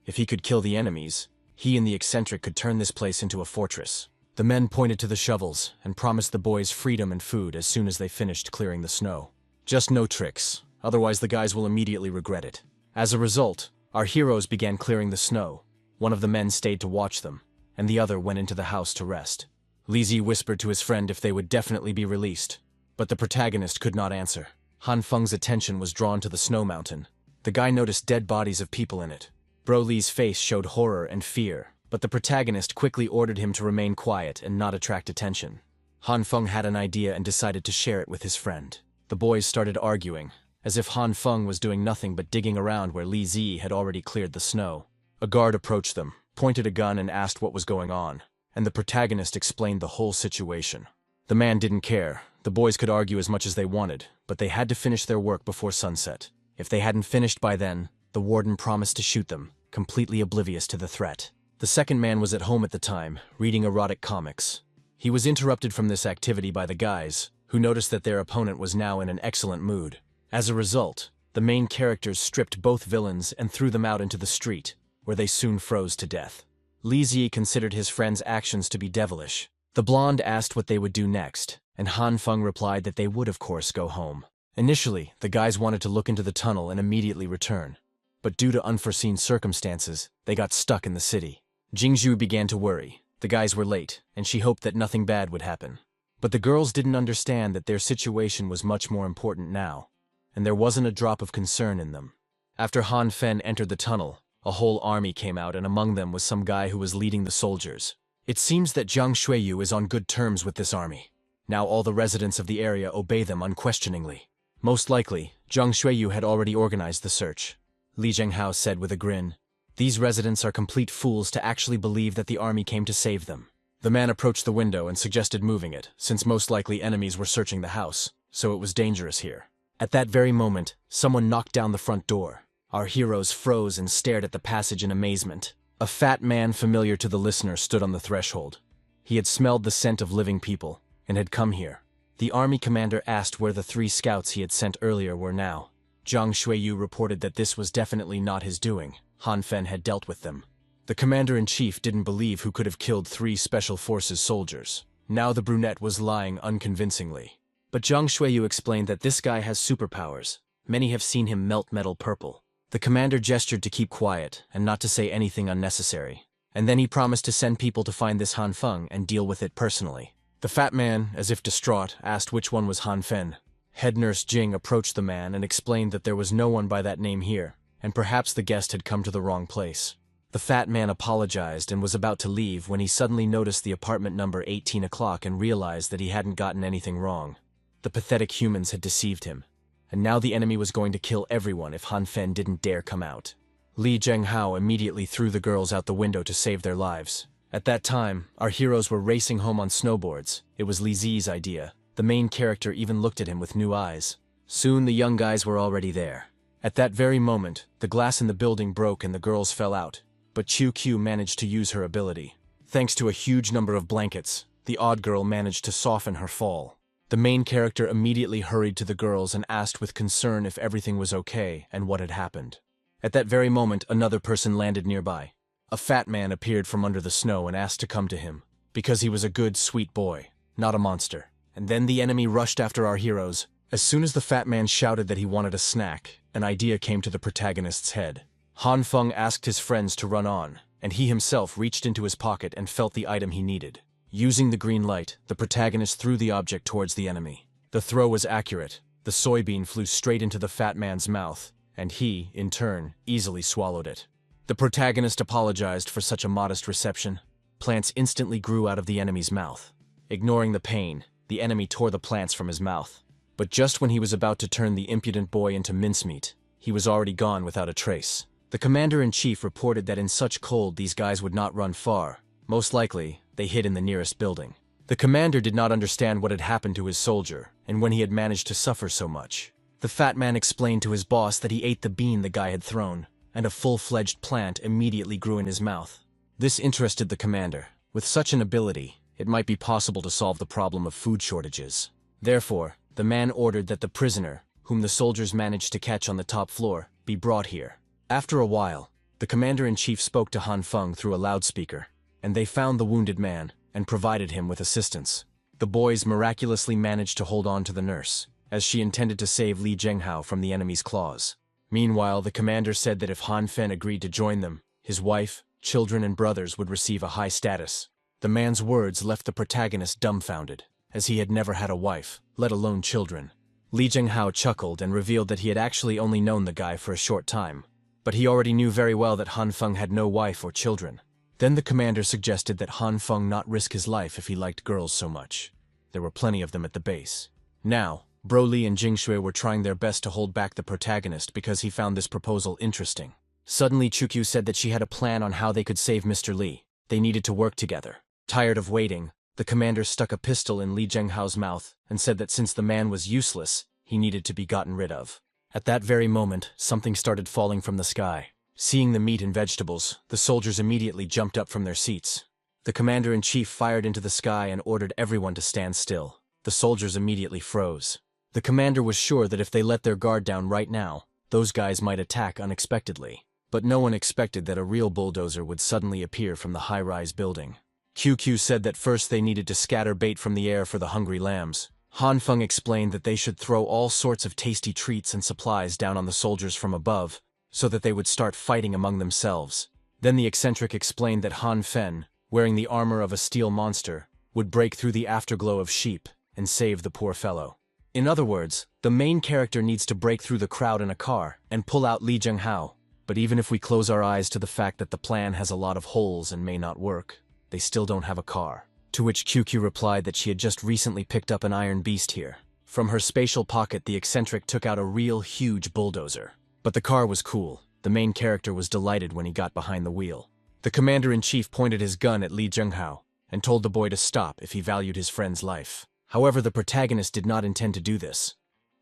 If he could kill the enemies, he and the eccentric could turn this place into a fortress. The men pointed to the shovels and promised the boys freedom and food as soon as they finished clearing the snow. Just no tricks, otherwise the guys will immediately regret it. As a result, our heroes began clearing the snow. One of the men stayed to watch them, and the other went into the house to rest. Li Zi whispered to his friend if they would definitely be released, but the protagonist could not answer. Han Feng's attention was drawn to the snow mountain. The guy noticed dead bodies of people in it. Broly's face showed horror and fear, but the protagonist quickly ordered him to remain quiet and not attract attention. Han Feng had an idea and decided to share it with his friend. The boys started arguing, as if Han Feng was doing nothing but digging around where Li Zi had already cleared the snow. A guard approached them, pointed a gun and asked what was going on, and the protagonist explained the whole situation. The man didn't care. The boys could argue as much as they wanted, but they had to finish their work before sunset. If they hadn't finished by then, the warden promised to shoot them, completely oblivious to the threat. The second man was at home at the time, reading erotic comics. He was interrupted from this activity by the guys, who noticed that their opponent was now in an excellent mood. As a result, the main characters stripped both villains and threw them out into the street, where they soon froze to death. Li Zi considered his friend's actions to be devilish. The blonde asked what they would do next, and Han Feng replied that they would of course go home. Initially, the guys wanted to look into the tunnel and immediately return, but due to unforeseen circumstances, they got stuck in the city. Jingzhu began to worry. The guys were late, and she hoped that nothing bad would happen. But the girls didn't understand that their situation was much more important now, and there wasn't a drop of concern in them. After Han Fen entered the tunnel, a whole army came out, and among them was some guy who was leading the soldiers. It seems that Jiang Shuiyu is on good terms with this army. Now all the residents of the area obey them unquestioningly. Most likely, Jiang Shuiyu had already organized the search. Li Zhenghao said with a grin, "These residents are complete fools to actually believe that the army came to save them." The man approached the window and suggested moving it, since most likely enemies were searching the house, so it was dangerous here. At that very moment, someone knocked down the front door. Our heroes froze and stared at the passage in amazement. A fat man familiar to the listener stood on the threshold. He had smelled the scent of living people, and had come here. The army commander asked where the 3 scouts he had sent earlier were now. Jiang Shuiyu reported that this was definitely not his doing. Han Fen had dealt with them. The commander-in-chief didn't believe who could have killed 3 special forces soldiers. Now the brunette was lying unconvincingly. But Jiang Shuiyu explained that this guy has superpowers. Many have seen him melt metal purple. The commander gestured to keep quiet and not to say anything unnecessary. And then he promised to send people to find this Han Feng and deal with it personally. The fat man, as if distraught, asked which one was Han Fen. Head nurse Jing approached the man and explained that there was no one by that name here, and perhaps the guest had come to the wrong place. The fat man apologized and was about to leave when he suddenly noticed the apartment number 18 o'clock and realized that he hadn't gotten anything wrong. The pathetic humans had deceived him, and now the enemy was going to kill everyone if Han Fen didn't dare come out. Li Zhenghao immediately threw the girls out the window to save their lives. At that time, our heroes were racing home on snowboards. It was Li Zi's idea. The main character even looked at him with new eyes. Soon the young guys were already there. At that very moment, the glass in the building broke and the girls fell out, but QQ managed to use her ability. Thanks to a huge number of blankets, the odd girl managed to soften her fall. The main character immediately hurried to the girls and asked with concern if everything was okay and what had happened. At that very moment, another person landed nearby. A fat man appeared from under the snow and asked to come to him, because he was a good, sweet boy, not a monster. And then the enemy rushed after our heroes. As soon as the fat man shouted that he wanted a snack, an idea came to the protagonist's head. Han Feng asked his friends to run on, and he himself reached into his pocket and felt the item he needed. Using the green light, the protagonist threw the object towards the enemy. The throw was accurate. The soybean flew straight into the fat man's mouth, and he, in turn, easily swallowed it. The protagonist apologized for such a modest reception. Plants instantly grew out of the enemy's mouth. Ignoring the pain, the enemy tore the plants from his mouth. But just when he was about to turn the impudent boy into mincemeat, he was already gone without a trace. The commander-in-chief reported that in such cold these guys would not run far. Most likely, they hid in the nearest building. The commander did not understand what had happened to his soldier, and when he had managed to suffer so much. The fat man explained to his boss that he ate the bean the guy had thrown, and a full-fledged plant immediately grew in his mouth. This interested the commander. With such an ability, it might be possible to solve the problem of food shortages. Therefore, the man ordered that the prisoner, whom the soldiers managed to catch on the top floor, be brought here. After a while, the commander-in-chief spoke to Han Feng through a loudspeaker, and they found the wounded man and provided him with assistance. The boys miraculously managed to hold on to the nurse, as she intended to save Li Zhenghao from the enemy's claws. Meanwhile, the commander said that if Han Fen agreed to join them, his wife, children, and brothers would receive a high status. The man's words left the protagonist dumbfounded, as he had never had a wife, let alone children. Li Zhenghao chuckled and revealed that he had actually only known the guy for a short time, but he already knew very well that Han Feng had no wife or children. Then the commander suggested that Han Feng not risk his life if he liked girls so much. There were plenty of them at the base. Now, Broly and Jingshui were trying their best to hold back the protagonist because he found this proposal interesting. Suddenly Chukyu said that she had a plan on how they could save Mr. Li. They needed to work together. Tired of waiting, the commander stuck a pistol in Li Zhenghao's mouth and said that since the man was useless, he needed to be gotten rid of. At that very moment, something started falling from the sky. Seeing the meat and vegetables, the soldiers immediately jumped up from their seats. The commander-in-chief fired into the sky and ordered everyone to stand still. The soldiers immediately froze. The commander was sure that if they let their guard down right now, those guys might attack unexpectedly. But no one expected that a real bulldozer would suddenly appear from the high-rise building. QQ said that first they needed to scatter bait from the air for the hungry lambs. Han Feng explained that they should throw all sorts of tasty treats and supplies down on the soldiers from above, so that they would start fighting among themselves. Then the eccentric explained that Han Fen, wearing the armor of a steel monster, would break through the afterglow of sheep and save the poor fellow. In other words, the main character needs to break through the crowd in a car and pull out Li Zhenghao. But even if we close our eyes to the fact that the plan has a lot of holes and may not work, they still don't have a car. To which QQ replied that she had just recently picked up an iron beast here. From her spatial pocket, the eccentric took out a real huge bulldozer. But the car was cool. The main character was delighted when he got behind the wheel. The commander-in-chief pointed his gun at Li Zhenghao and told the boy to stop if he valued his friend's life. However, the protagonist did not intend to do this,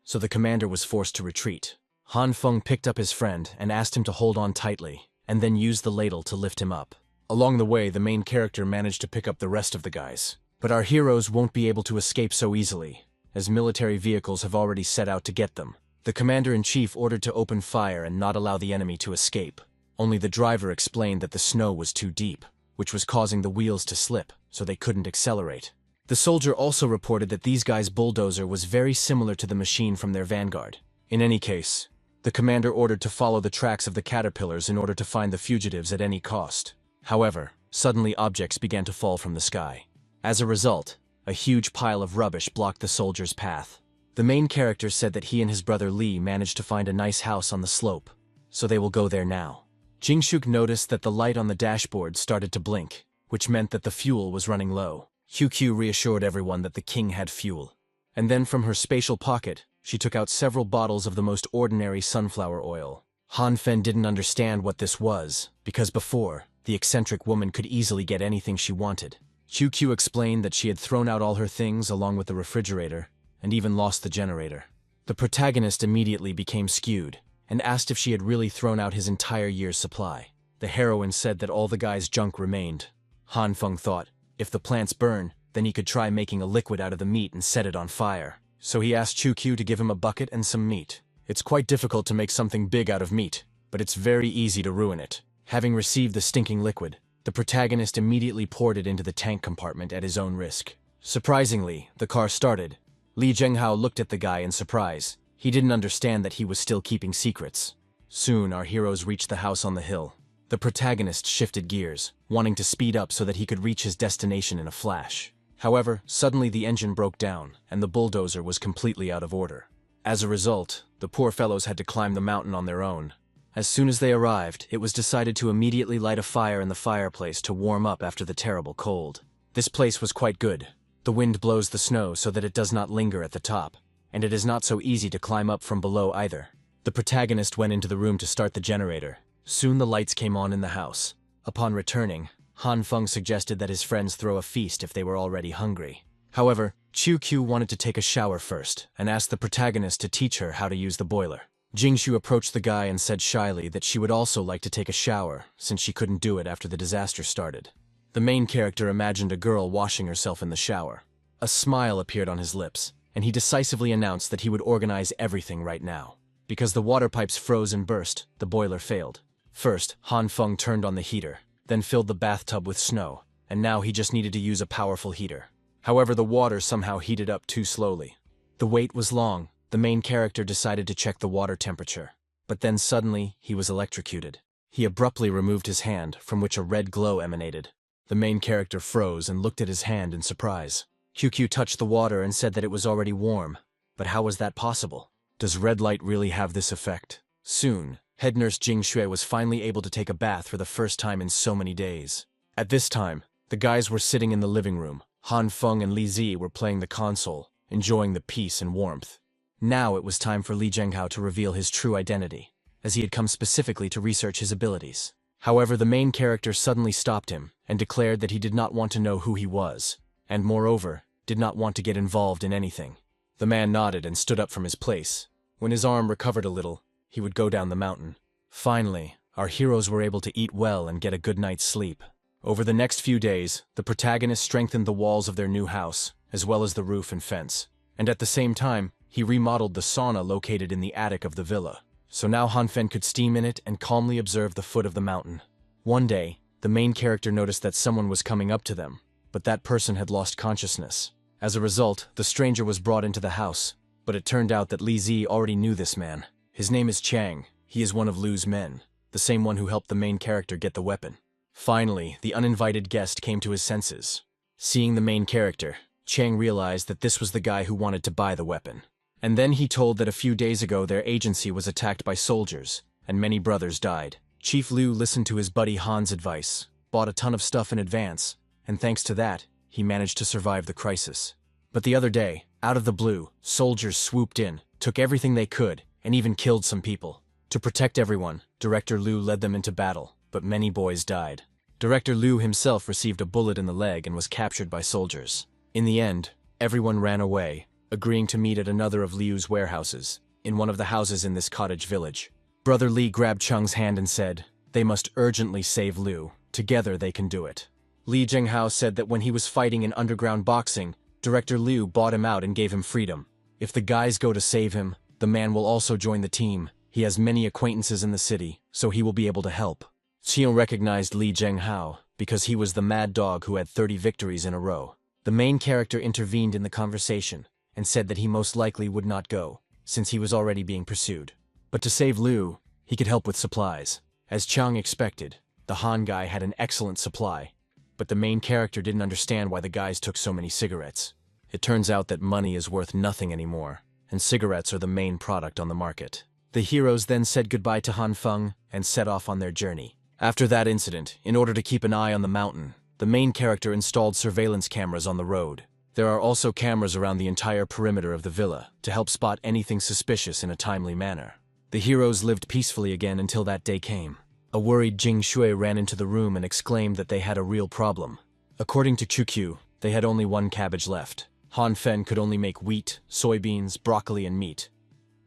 so the commander was forced to retreat. Han Feng picked up his friend and asked him to hold on tightly, and then used the ladle to lift him up. Along the way, the main character managed to pick up the rest of the guys. But our heroes won't be able to escape so easily, as military vehicles have already set out to get them. The commander-in-chief ordered to open fire and not allow the enemy to escape. Only the driver explained that the snow was too deep, which was causing the wheels to slip, so they couldn't accelerate. The soldier also reported that these guys' bulldozer was very similar to the machine from their vanguard. In any case, the commander ordered to follow the tracks of the caterpillars in order to find the fugitives at any cost. However, suddenly objects began to fall from the sky. As a result, a huge pile of rubbish blocked the soldiers' path. The main character said that he and his brother Li managed to find a nice house on the slope, so they will go there now. Jingshuk noticed that the light on the dashboard started to blink, which meant that the fuel was running low. QQ reassured everyone that the king had fuel. And then from her spatial pocket, she took out several bottles of the most ordinary sunflower oil. Han Fen didn't understand what this was, because before, the eccentric woman could easily get anything she wanted. QQ explained that she had thrown out all her things along with the refrigerator, and even lost the generator. The protagonist immediately became skewed, and asked if she had really thrown out his entire year's supply. The heroine said that all the guy's junk remained. Han Feng thought, if the plants burn, then he could try making a liquid out of the meat and set it on fire. So he asked Chu Q to give him a bucket and some meat. It's quite difficult to make something big out of meat, but it's very easy to ruin it. Having received the stinking liquid, the protagonist immediately poured it into the tank compartment at his own risk. Surprisingly, the car started. Li Zhenghao looked at the guy in surprise. He didn't understand that he was still keeping secrets. Soon, our heroes reached the house on the hill. The protagonist shifted gears, wanting to speed up so that he could reach his destination in a flash. However, suddenly the engine broke down, and the bulldozer was completely out of order. As a result, the poor fellows had to climb the mountain on their own. As soon as they arrived, it was decided to immediately light a fire in the fireplace to warm up after the terrible cold. This place was quite good. The wind blows the snow so that it does not linger at the top, and it is not so easy to climb up from below either. The protagonist went into the room to start the generator. Soon the lights came on in the house. Upon returning, Han Feng suggested that his friends throw a feast if they were already hungry. However, Chu Q wanted to take a shower first, and asked the protagonist to teach her how to use the boiler. Jingshu approached the guy and said shyly that she would also like to take a shower, since she couldn't do it after the disaster started. The main character imagined a girl washing herself in the shower. A smile appeared on his lips, and he decisively announced that he would organize everything right now. Because the water pipes froze and burst, the boiler failed. First, Han Feng turned on the heater, then filled the bathtub with snow, and now he just needed to use a powerful heater. However, the water somehow heated up too slowly. The wait was long. The main character decided to check the water temperature. But then suddenly, he was electrocuted. He abruptly removed his hand, from which a red glow emanated. The main character froze and looked at his hand in surprise. QQ touched the water and said that it was already warm. But how was that possible? Does red light really have this effect? Soon, head nurse Jing Xue was finally able to take a bath for the first time in so many days. At this time, the guys were sitting in the living room. Han Feng and Li Zi were playing the console, enjoying the peace and warmth. Now it was time for Li Zhenghao to reveal his true identity, as he had come specifically to research his abilities. However, the main character suddenly stopped him and declared that he did not want to know who he was, and moreover, did not want to get involved in anything. The man nodded and stood up from his place. When his arm recovered a little, he would go down the mountain. Finally, our heroes were able to eat well and get a good night's sleep. Over the next few days, the protagonist strengthened the walls of their new house, as well as the roof and fence. And at the same time, he remodeled the sauna located in the attic of the villa. So now Han Feng could steam in it and calmly observe the foot of the mountain. One day, the main character noticed that someone was coming up to them, but that person had lost consciousness. As a result, the stranger was brought into the house, but it turned out that Li Zi already knew this man. His name is Chang. He is one of Lu's men, the same one who helped the main character get the weapon. Finally, the uninvited guest came to his senses. Seeing the main character, Chang realized that this was the guy who wanted to buy the weapon. And then he told that a few days ago their agency was attacked by soldiers, and many brothers died. Chief Liu listened to his buddy Han's advice, bought a ton of stuff in advance, and thanks to that, he managed to survive the crisis. But the other day, out of the blue, soldiers swooped in, took everything they could, and even killed some people. To protect everyone, Director Liu led them into battle, but many boys died. Director Liu himself received a bullet in the leg and was captured by soldiers. In the end, everyone ran away, agreeing to meet at another of Liu's warehouses, in one of the houses in this cottage village. Brother Li grabbed Cheng's hand and said, "They must urgently save Liu. Together they can do it." Li Zhenghao said that when he was fighting in underground boxing, Director Liu bought him out and gave him freedom. If the guys go to save him, the man will also join the team. He has many acquaintances in the city, so he will be able to help. Xion recognized Li Zhenghao because he was the mad dog who had 30 victories in a row. The main character intervened in the conversation and said that he most likely would not go, since he was already being pursued. But to save Liu, he could help with supplies. As Chang expected, the Han guy had an excellent supply, but the main character didn't understand why the guys took so many cigarettes. It turns out that money is worth nothing anymore, and cigarettes are the main product on the market. The heroes then said goodbye to Han Feng and set off on their journey. After that incident, in order to keep an eye on the mountain, the main character installed surveillance cameras on the road. There are also cameras around the entire perimeter of the villa to help spot anything suspicious in a timely manner. The heroes lived peacefully again until that day came. A worried Jing Xue ran into the room and exclaimed that they had a real problem. According to Chukyu, they had only one cabbage left. Han Fen could only make wheat, soybeans, broccoli, and meat.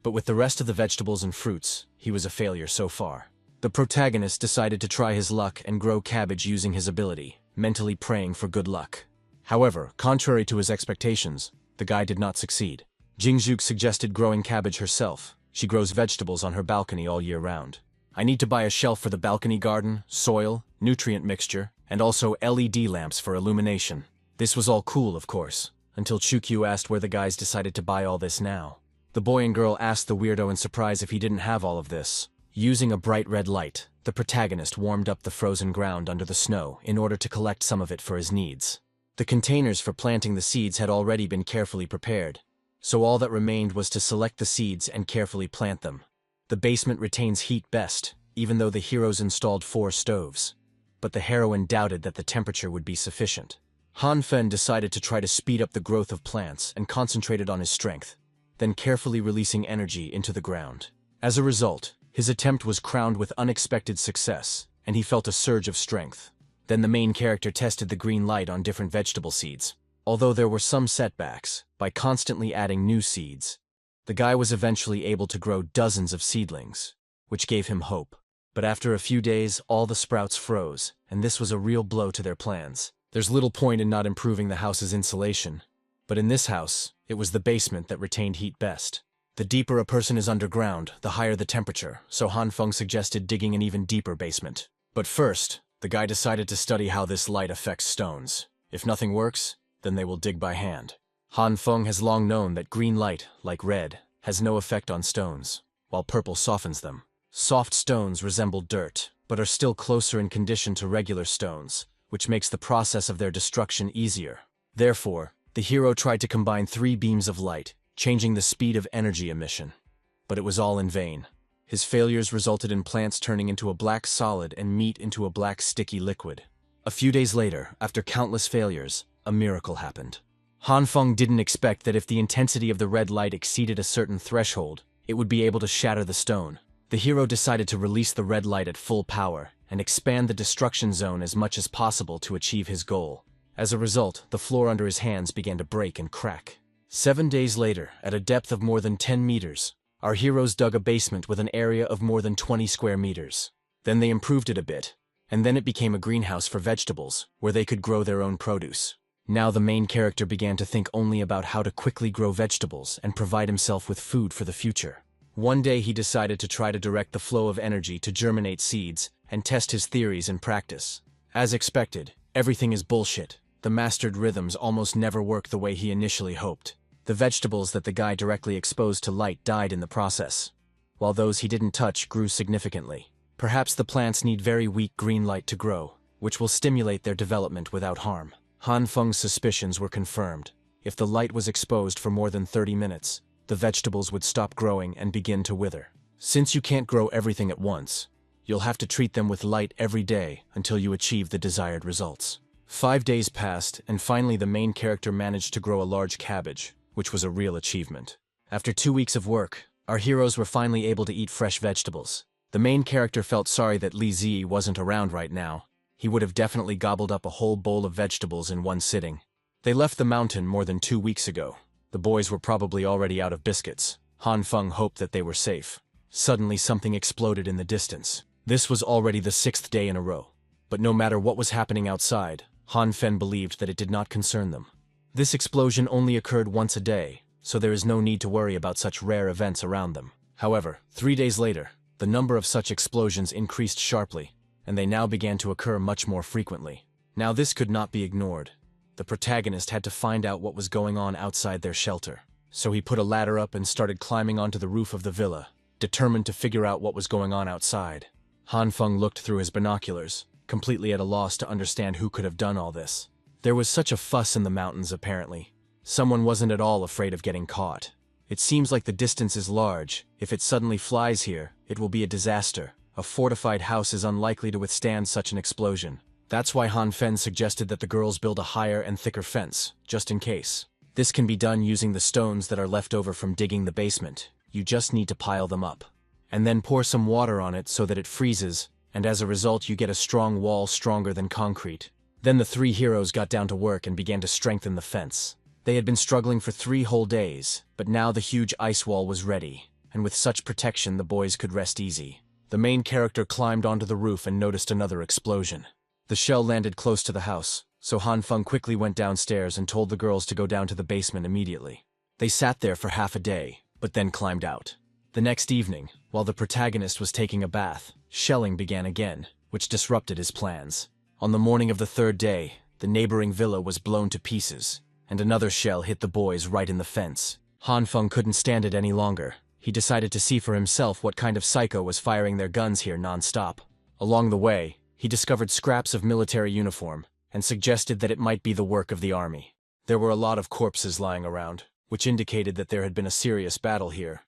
But with the rest of the vegetables and fruits, he was a failure so far. The protagonist decided to try his luck and grow cabbage using his ability, mentally praying for good luck. However, contrary to his expectations, the guy did not succeed. Jingzhuk suggested growing cabbage herself. She grows vegetables on her balcony all year round. I need to buy a shelf for the balcony garden, soil, nutrient mixture, and also LED lamps for illumination. This was all cool, of course, until Chukyu asked where the guys decided to buy all this now. The boy and girl asked the weirdo in surprise if he didn't have all of this. Using a bright red light, the protagonist warmed up the frozen ground under the snow in order to collect some of it for his needs. The containers for planting the seeds had already been carefully prepared, so all that remained was to select the seeds and carefully plant them. The basement retains heat best, even though the heroes installed 4 stoves. But the heroine doubted that the temperature would be sufficient. Han Fen decided to try to speed up the growth of plants and concentrated on his strength, then carefully releasing energy into the ground. As a result, his attempt was crowned with unexpected success, and he felt a surge of strength. Then the main character tested the green light on different vegetable seeds. Although there were some setbacks, by constantly adding new seeds, the guy was eventually able to grow dozens of seedlings, which gave him hope. But after a few days, all the sprouts froze, and this was a real blow to their plans. There's little point in not improving the house's insulation, but in this house, it was the basement that retained heat best. The deeper a person is underground, the higher the temperature, so Han Feng suggested digging an even deeper basement. But first, the guy decided to study how this light affects stones. If nothing works, then they will dig by hand. Han Feng has long known that green light, like red, has no effect on stones, while purple softens them. Soft stones resemble dirt, but are still closer in condition to regular stones, which makes the process of their destruction easier. Therefore, the hero tried to combine 3 beams of light, changing the speed of energy emission. But it was all in vain. His failures resulted in plants turning into a black solid and meat into a black sticky liquid. A few days later, after countless failures, a miracle happened. Han Feng didn't expect that if the intensity of the red light exceeded a certain threshold, it would be able to shatter the stone. The hero decided to release the red light at full power and expand the destruction zone as much as possible to achieve his goal. As a result, the floor under his hands began to break and crack. 7 days later, at a depth of more than 10 meters, our heroes dug a basement with an area of more than 20 square meters. Then they improved it a bit, and then it became a greenhouse for vegetables, where they could grow their own produce. Now the main character began to think only about how to quickly grow vegetables and provide himself with food for the future. One day he decided to try to direct the flow of energy to germinate seeds and test his theories in practice. As expected, everything is bullshit. The mastered rhythms almost never work the way he initially hoped. The vegetables that the guy directly exposed to light died in the process, while those he didn't touch grew significantly. Perhaps the plants need very weak green light to grow, which will stimulate their development without harm. Han Feng's suspicions were confirmed. If the light was exposed for more than 30 minutes, the vegetables would stop growing and begin to wither. Since you can't grow everything at once, you'll have to treat them with light every day until you achieve the desired results. 5 days passed, and finally the main character managed to grow a large cabbage, which was a real achievement. After 2 weeks of work, our heroes were finally able to eat fresh vegetables. The main character felt sorry that Li Zi wasn't around right now. He would have definitely gobbled up a whole bowl of vegetables in one sitting. They left the mountain more than 2 weeks ago. The boys were probably already out of biscuits. Han Feng hoped that they were safe. Suddenly something exploded in the distance. This was already the 6th day in a row. But no matter what was happening outside, Han Fen believed that it did not concern them. This explosion only occurred once a day, so there is no need to worry about such rare events around them. However, 3 days later, the number of such explosions increased sharply, and they now began to occur much more frequently. Now this could not be ignored. The protagonist had to find out what was going on outside their shelter. So he put a ladder up and started climbing onto the roof of the villa, determined to figure out what was going on outside. Han Feng looked through his binoculars, completely at a loss to understand who could have done all this. There was such a fuss in the mountains apparently. Someone wasn't at all afraid of getting caught. It seems like the distance is large. If it suddenly flies here, it will be a disaster. A fortified house is unlikely to withstand such an explosion. That's why Han Fen suggested that the girls build a higher and thicker fence, just in case. This can be done using the stones that are left over from digging the basement. You just need to pile them up. And then pour some water on it so that it freezes, and as a result you get a strong wall stronger than concrete. Then the 3 heroes got down to work and began to strengthen the fence. They had been struggling for 3 whole days, but now the huge ice wall was ready. and with such protection the boys could rest easy. The main character climbed onto the roof and noticed another explosion. The shell landed close to the house, so Han Feng quickly went downstairs and told the girls to go down to the basement immediately. They sat there for half a day, but then climbed out. The next evening, while the protagonist was taking a bath, shelling began again, which disrupted his plans. On the morning of the third day, the neighboring villa was blown to pieces, and another shell hit the boys right in the fence. Han Feng couldn't stand it any longer. He decided to see for himself what kind of psycho was firing their guns here non-stop. Along the way, he discovered scraps of military uniform, and suggested that it might be the work of the army. There were a lot of corpses lying around, which indicated that there had been a serious battle here.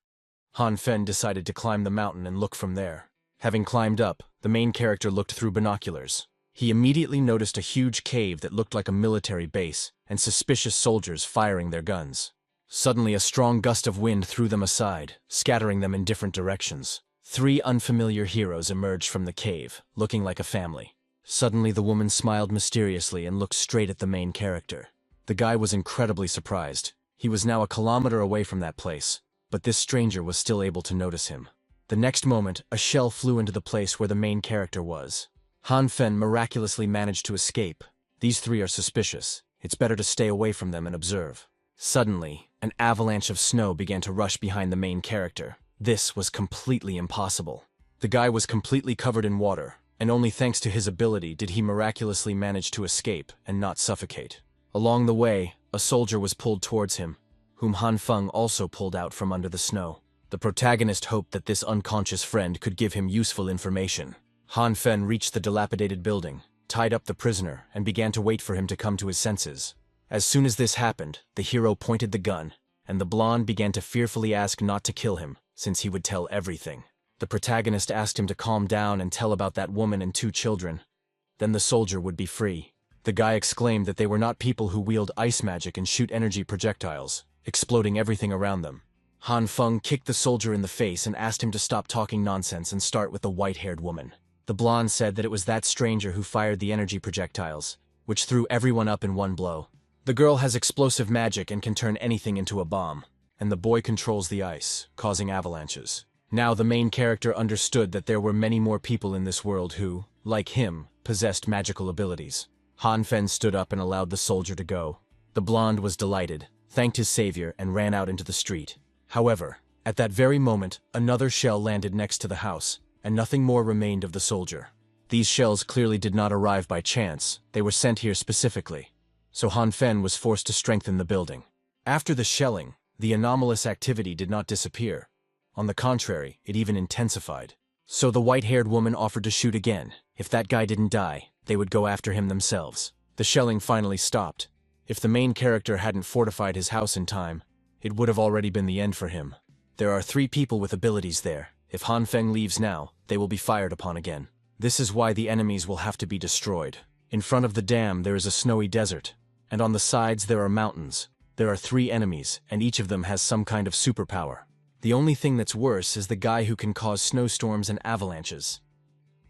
Han Feng decided to climb the mountain and look from there. Having climbed up, the main character looked through binoculars. He immediately noticed a huge cave that looked like a military base, and suspicious soldiers firing their guns. Suddenly, a strong gust of wind threw them aside, scattering them in different directions. 3 unfamiliar heroes emerged from the cave, looking like a family. Suddenly, the woman smiled mysteriously and looked straight at the main character. The guy was incredibly surprised. He was now a kilometer away from that place, but this stranger was still able to notice him. The next moment, a shell flew into the place where the main character was. Han Feng miraculously managed to escape. These 3 are suspicious. It's better to stay away from them and observe. Suddenly, an avalanche of snow began to rush behind the main character. This was completely impossible. The guy was completely covered in water, and only thanks to his ability did he miraculously manage to escape and not suffocate. Along the way, a soldier was pulled towards him, whom Han Feng also pulled out from under the snow. The protagonist hoped that this unconscious friend could give him useful information. Han Feng reached the dilapidated building, tied up the prisoner, and began to wait for him to come to his senses. As soon as this happened, the hero pointed the gun, and the blonde began to fearfully ask not to kill him, since he would tell everything. The protagonist asked him to calm down and tell about that woman and 2 children. Then the soldier would be free. The guy exclaimed that they were not people who wield ice magic and shoot energy projectiles, exploding everything around them. Han Feng kicked the soldier in the face and asked him to stop talking nonsense and start with the white-haired woman. The blonde said that it was that stranger who fired the energy projectiles, which threw everyone up in one blow. The girl has explosive magic and can turn anything into a bomb, and the boy controls the ice, causing avalanches. Now the main character understood that there were many more people in this world who, like him, possessed magical abilities. Han Feng stood up and allowed the soldier to go. The blonde was delighted, thanked his savior, and ran out into the street. However, at that very moment, another shell landed next to the house, and nothing more remained of the soldier. These shells clearly did not arrive by chance. They were sent here specifically. So Han Feng was forced to strengthen the building. After the shelling, the anomalous activity did not disappear. On the contrary, it even intensified. So the white-haired woman offered to shoot again. If that guy didn't die, they would go after him themselves. The shelling finally stopped. If the main character hadn't fortified his house in time, it would have already been the end for him. There are 3 people with abilities there. If Han Feng leaves now, they will be fired upon again. This is why the enemies will have to be destroyed. In front of the dam there is a snowy desert, and on the sides there are mountains. There are 3 enemies, and each of them has some kind of superpower. The only thing that's worse is the guy who can cause snowstorms and avalanches.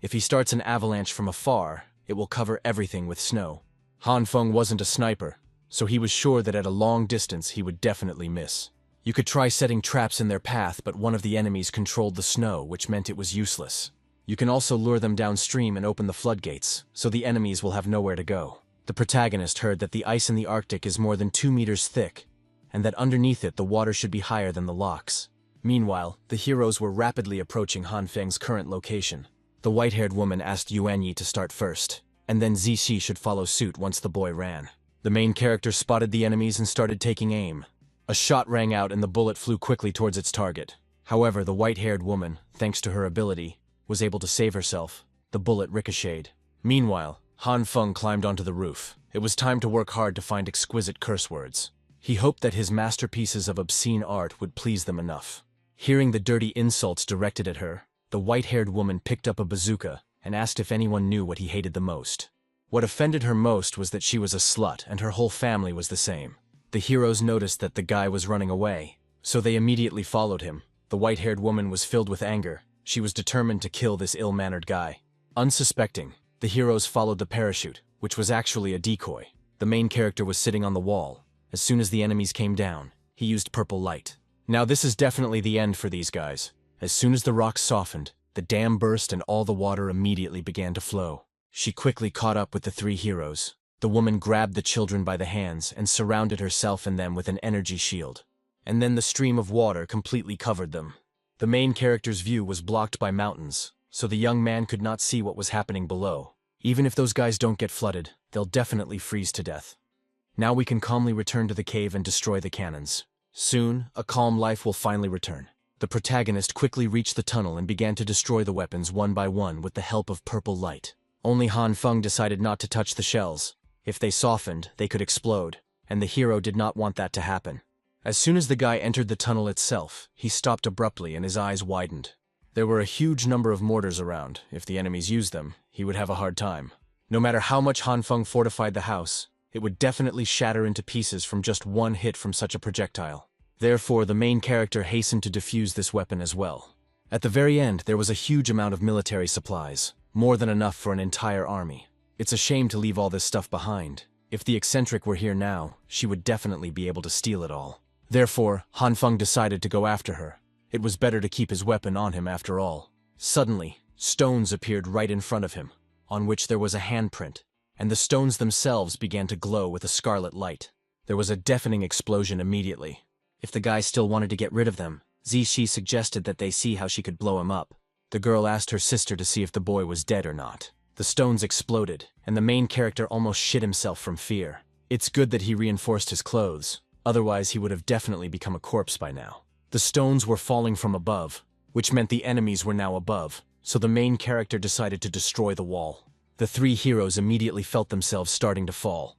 If he starts an avalanche from afar, it will cover everything with snow. Han Feng wasn't a sniper, so he was sure that at a long distance he would definitely miss. You could try setting traps in their path, but one of the enemies controlled the snow, which meant it was useless. You can also lure them downstream and open the floodgates, so the enemies will have nowhere to go. The protagonist heard that the ice in the Arctic is more than 2 meters thick, and that underneath it the water should be higher than the locks. Meanwhile, the heroes were rapidly approaching Han Feng's current location. The white-haired woman asked Yuanyi to start first, and then Zishi should follow suit once the boy ran. The main character spotted the enemies and started taking aim. A shot rang out and the bullet flew quickly towards its target. However, the white-haired woman, thanks to her ability, was able to save herself. The bullet ricocheted. Meanwhile, Han Feng climbed onto the roof. It was time to work hard to find exquisite curse words. He hoped that his masterpieces of obscene art would please them enough. Hearing the dirty insults directed at her, the white-haired woman picked up a bazooka and asked if anyone knew what he hated the most. What offended her most was that she was a slut and her whole family was the same. The heroes noticed that the guy was running away, so they immediately followed him. The white-haired woman was filled with anger. She was determined to kill this ill-mannered guy. Unsuspecting, the heroes followed the parachute, which was actually a decoy. The main character was sitting on the wall. As soon as the enemies came down, he used purple light. Now this is definitely the end for these guys. As soon as the rocks softened, the dam burst and all the water immediately began to flow. She quickly caught up with the three heroes. The woman grabbed the children by the hands and surrounded herself and them with an energy shield. And then the stream of water completely covered them. The main character's view was blocked by mountains, so the young man could not see what was happening below. Even if those guys don't get flooded, they'll definitely freeze to death. Now we can calmly return to the cave and destroy the cannons. Soon, a calm life will finally return. The protagonist quickly reached the tunnel and began to destroy the weapons one by one with the help of purple light. Only Han Feng decided not to touch the shells. If they softened, they could explode, and the hero did not want that to happen. As soon as the guy entered the tunnel itself, he stopped abruptly and his eyes widened. There were a huge number of mortars around. If the enemies used them, he would have a hard time. No matter how much Han Feng fortified the house, it would definitely shatter into pieces from just one hit from such a projectile. Therefore, the main character hastened to defuse this weapon as well. At the very end, there was a huge amount of military supplies, more than enough for an entire army. It's a shame to leave all this stuff behind. If the eccentric were here now, she would definitely be able to steal it all. Therefore, Han Feng decided to go after her. It was better to keep his weapon on him after all. Suddenly, stones appeared right in front of him, on which there was a handprint, and the stones themselves began to glow with a scarlet light. There was a deafening explosion immediately. If the guy still wanted to get rid of them, Zishi suggested that they see how she could blow him up. The girl asked her sister to see if the boy was dead or not. The stones exploded, and the main character almost shit himself from fear. It's good that he reinforced his clothes, otherwise he would have definitely become a corpse by now. The stones were falling from above, which meant the enemies were now above, so the main character decided to destroy the wall. The three heroes immediately felt themselves starting to fall.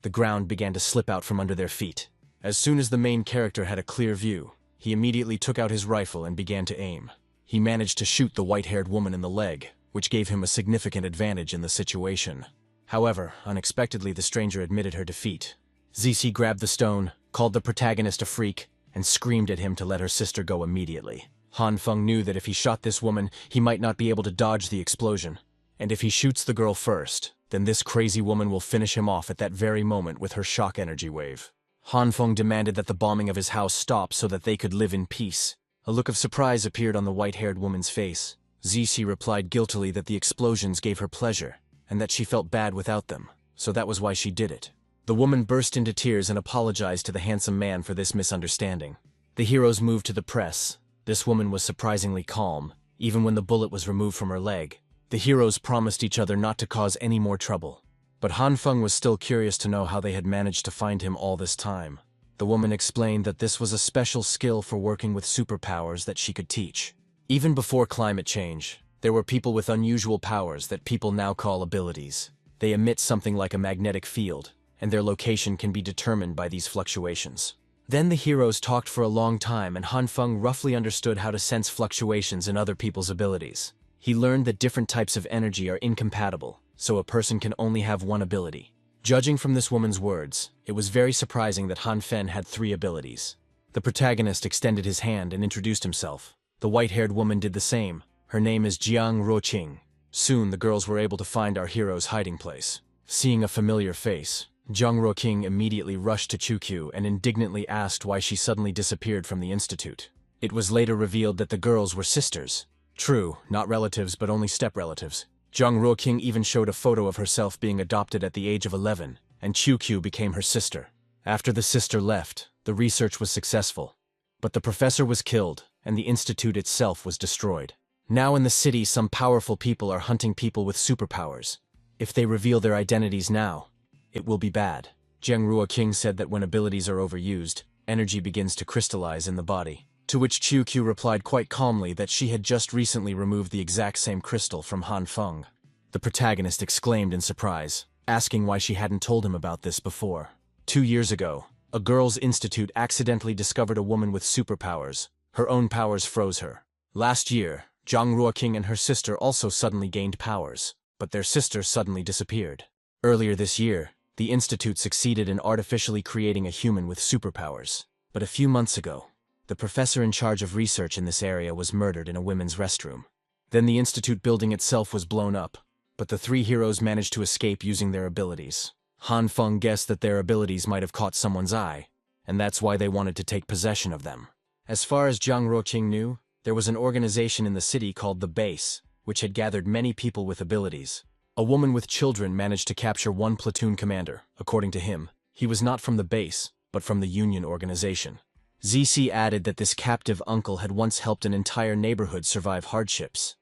The ground began to slip out from under their feet. As soon as the main character had a clear view, he immediately took out his rifle and began to aim. He managed to shoot the white-haired woman in the leg, which gave him a significant advantage in the situation. However, unexpectedly the stranger admitted her defeat. Zishi grabbed the stone, called the protagonist a freak, and screamed at him to let her sister go immediately. Han Feng knew that if he shot this woman, he might not be able to dodge the explosion. And if he shoots the girl first, then this crazy woman will finish him off at that very moment with her shock energy wave. Han Feng demanded that the bombing of his house stop so that they could live in peace. A look of surprise appeared on the white-haired woman's face. Zishi replied guiltily that the explosions gave her pleasure, and that she felt bad without them, so that was why she did it. The woman burst into tears and apologized to the handsome man for this misunderstanding. The heroes moved to the press. This woman was surprisingly calm, even when the bullet was removed from her leg. The heroes promised each other not to cause any more trouble. But Han Feng was still curious to know how they had managed to find him all this time. The woman explained that this was a special skill for working with superpowers that she could teach. Even before climate change, there were people with unusual powers that people now call abilities. They emit something like a magnetic field, and their location can be determined by these fluctuations. Then the heroes talked for a long time and Han Feng roughly understood how to sense fluctuations in other people's abilities. He learned that different types of energy are incompatible, so a person can only have one ability. Judging from this woman's words, it was very surprising that Han Feng had 3 abilities. The protagonist extended his hand and introduced himself. The white-haired woman did the same. Her name is Jiang Ruoqing. Soon the girls were able to find our hero's hiding place. Seeing a familiar face, Jiang Ruoqing immediately rushed to Chukyu and indignantly asked why she suddenly disappeared from the institute. It was later revealed that the girls were sisters. True, not relatives but only step-relatives. Jiang Ruoqing even showed a photo of herself being adopted at the age of 11, and Chukyu became her sister. After the sister left, the research was successful. But the professor was killed, and the institute itself was destroyed. Now in the city, some powerful people are hunting people with superpowers. If they reveal their identities now, it will be bad. Jiang Ruoqing said that when abilities are overused, energy begins to crystallize in the body. To which Chukyu replied quite calmly that she had just recently removed the exact same crystal from Han Feng. The protagonist exclaimed in surprise, asking why she hadn't told him about this before. 2 years ago, a girls' institute accidentally discovered a woman with superpowers. Her own powers froze her. Last year, Jiang Ruoqing and her sister also suddenly gained powers, but their sister suddenly disappeared. Earlier this year, the institute succeeded in artificially creating a human with superpowers. But a few months ago, the professor in charge of research in this area was murdered in a women's restroom. Then the institute building itself was blown up, but the 3 heroes managed to escape using their abilities. Han Feng guessed that their abilities might have caught someone's eye, and that's why they wanted to take possession of them. As far as Zhang Ruoqing knew, there was an organization in the city called the Base, which had gathered many people with abilities. A woman with children managed to capture one platoon commander. According to him, he was not from the base, but from the Union organization. ZC added that this captive uncle had once helped an entire neighborhood survive hardships.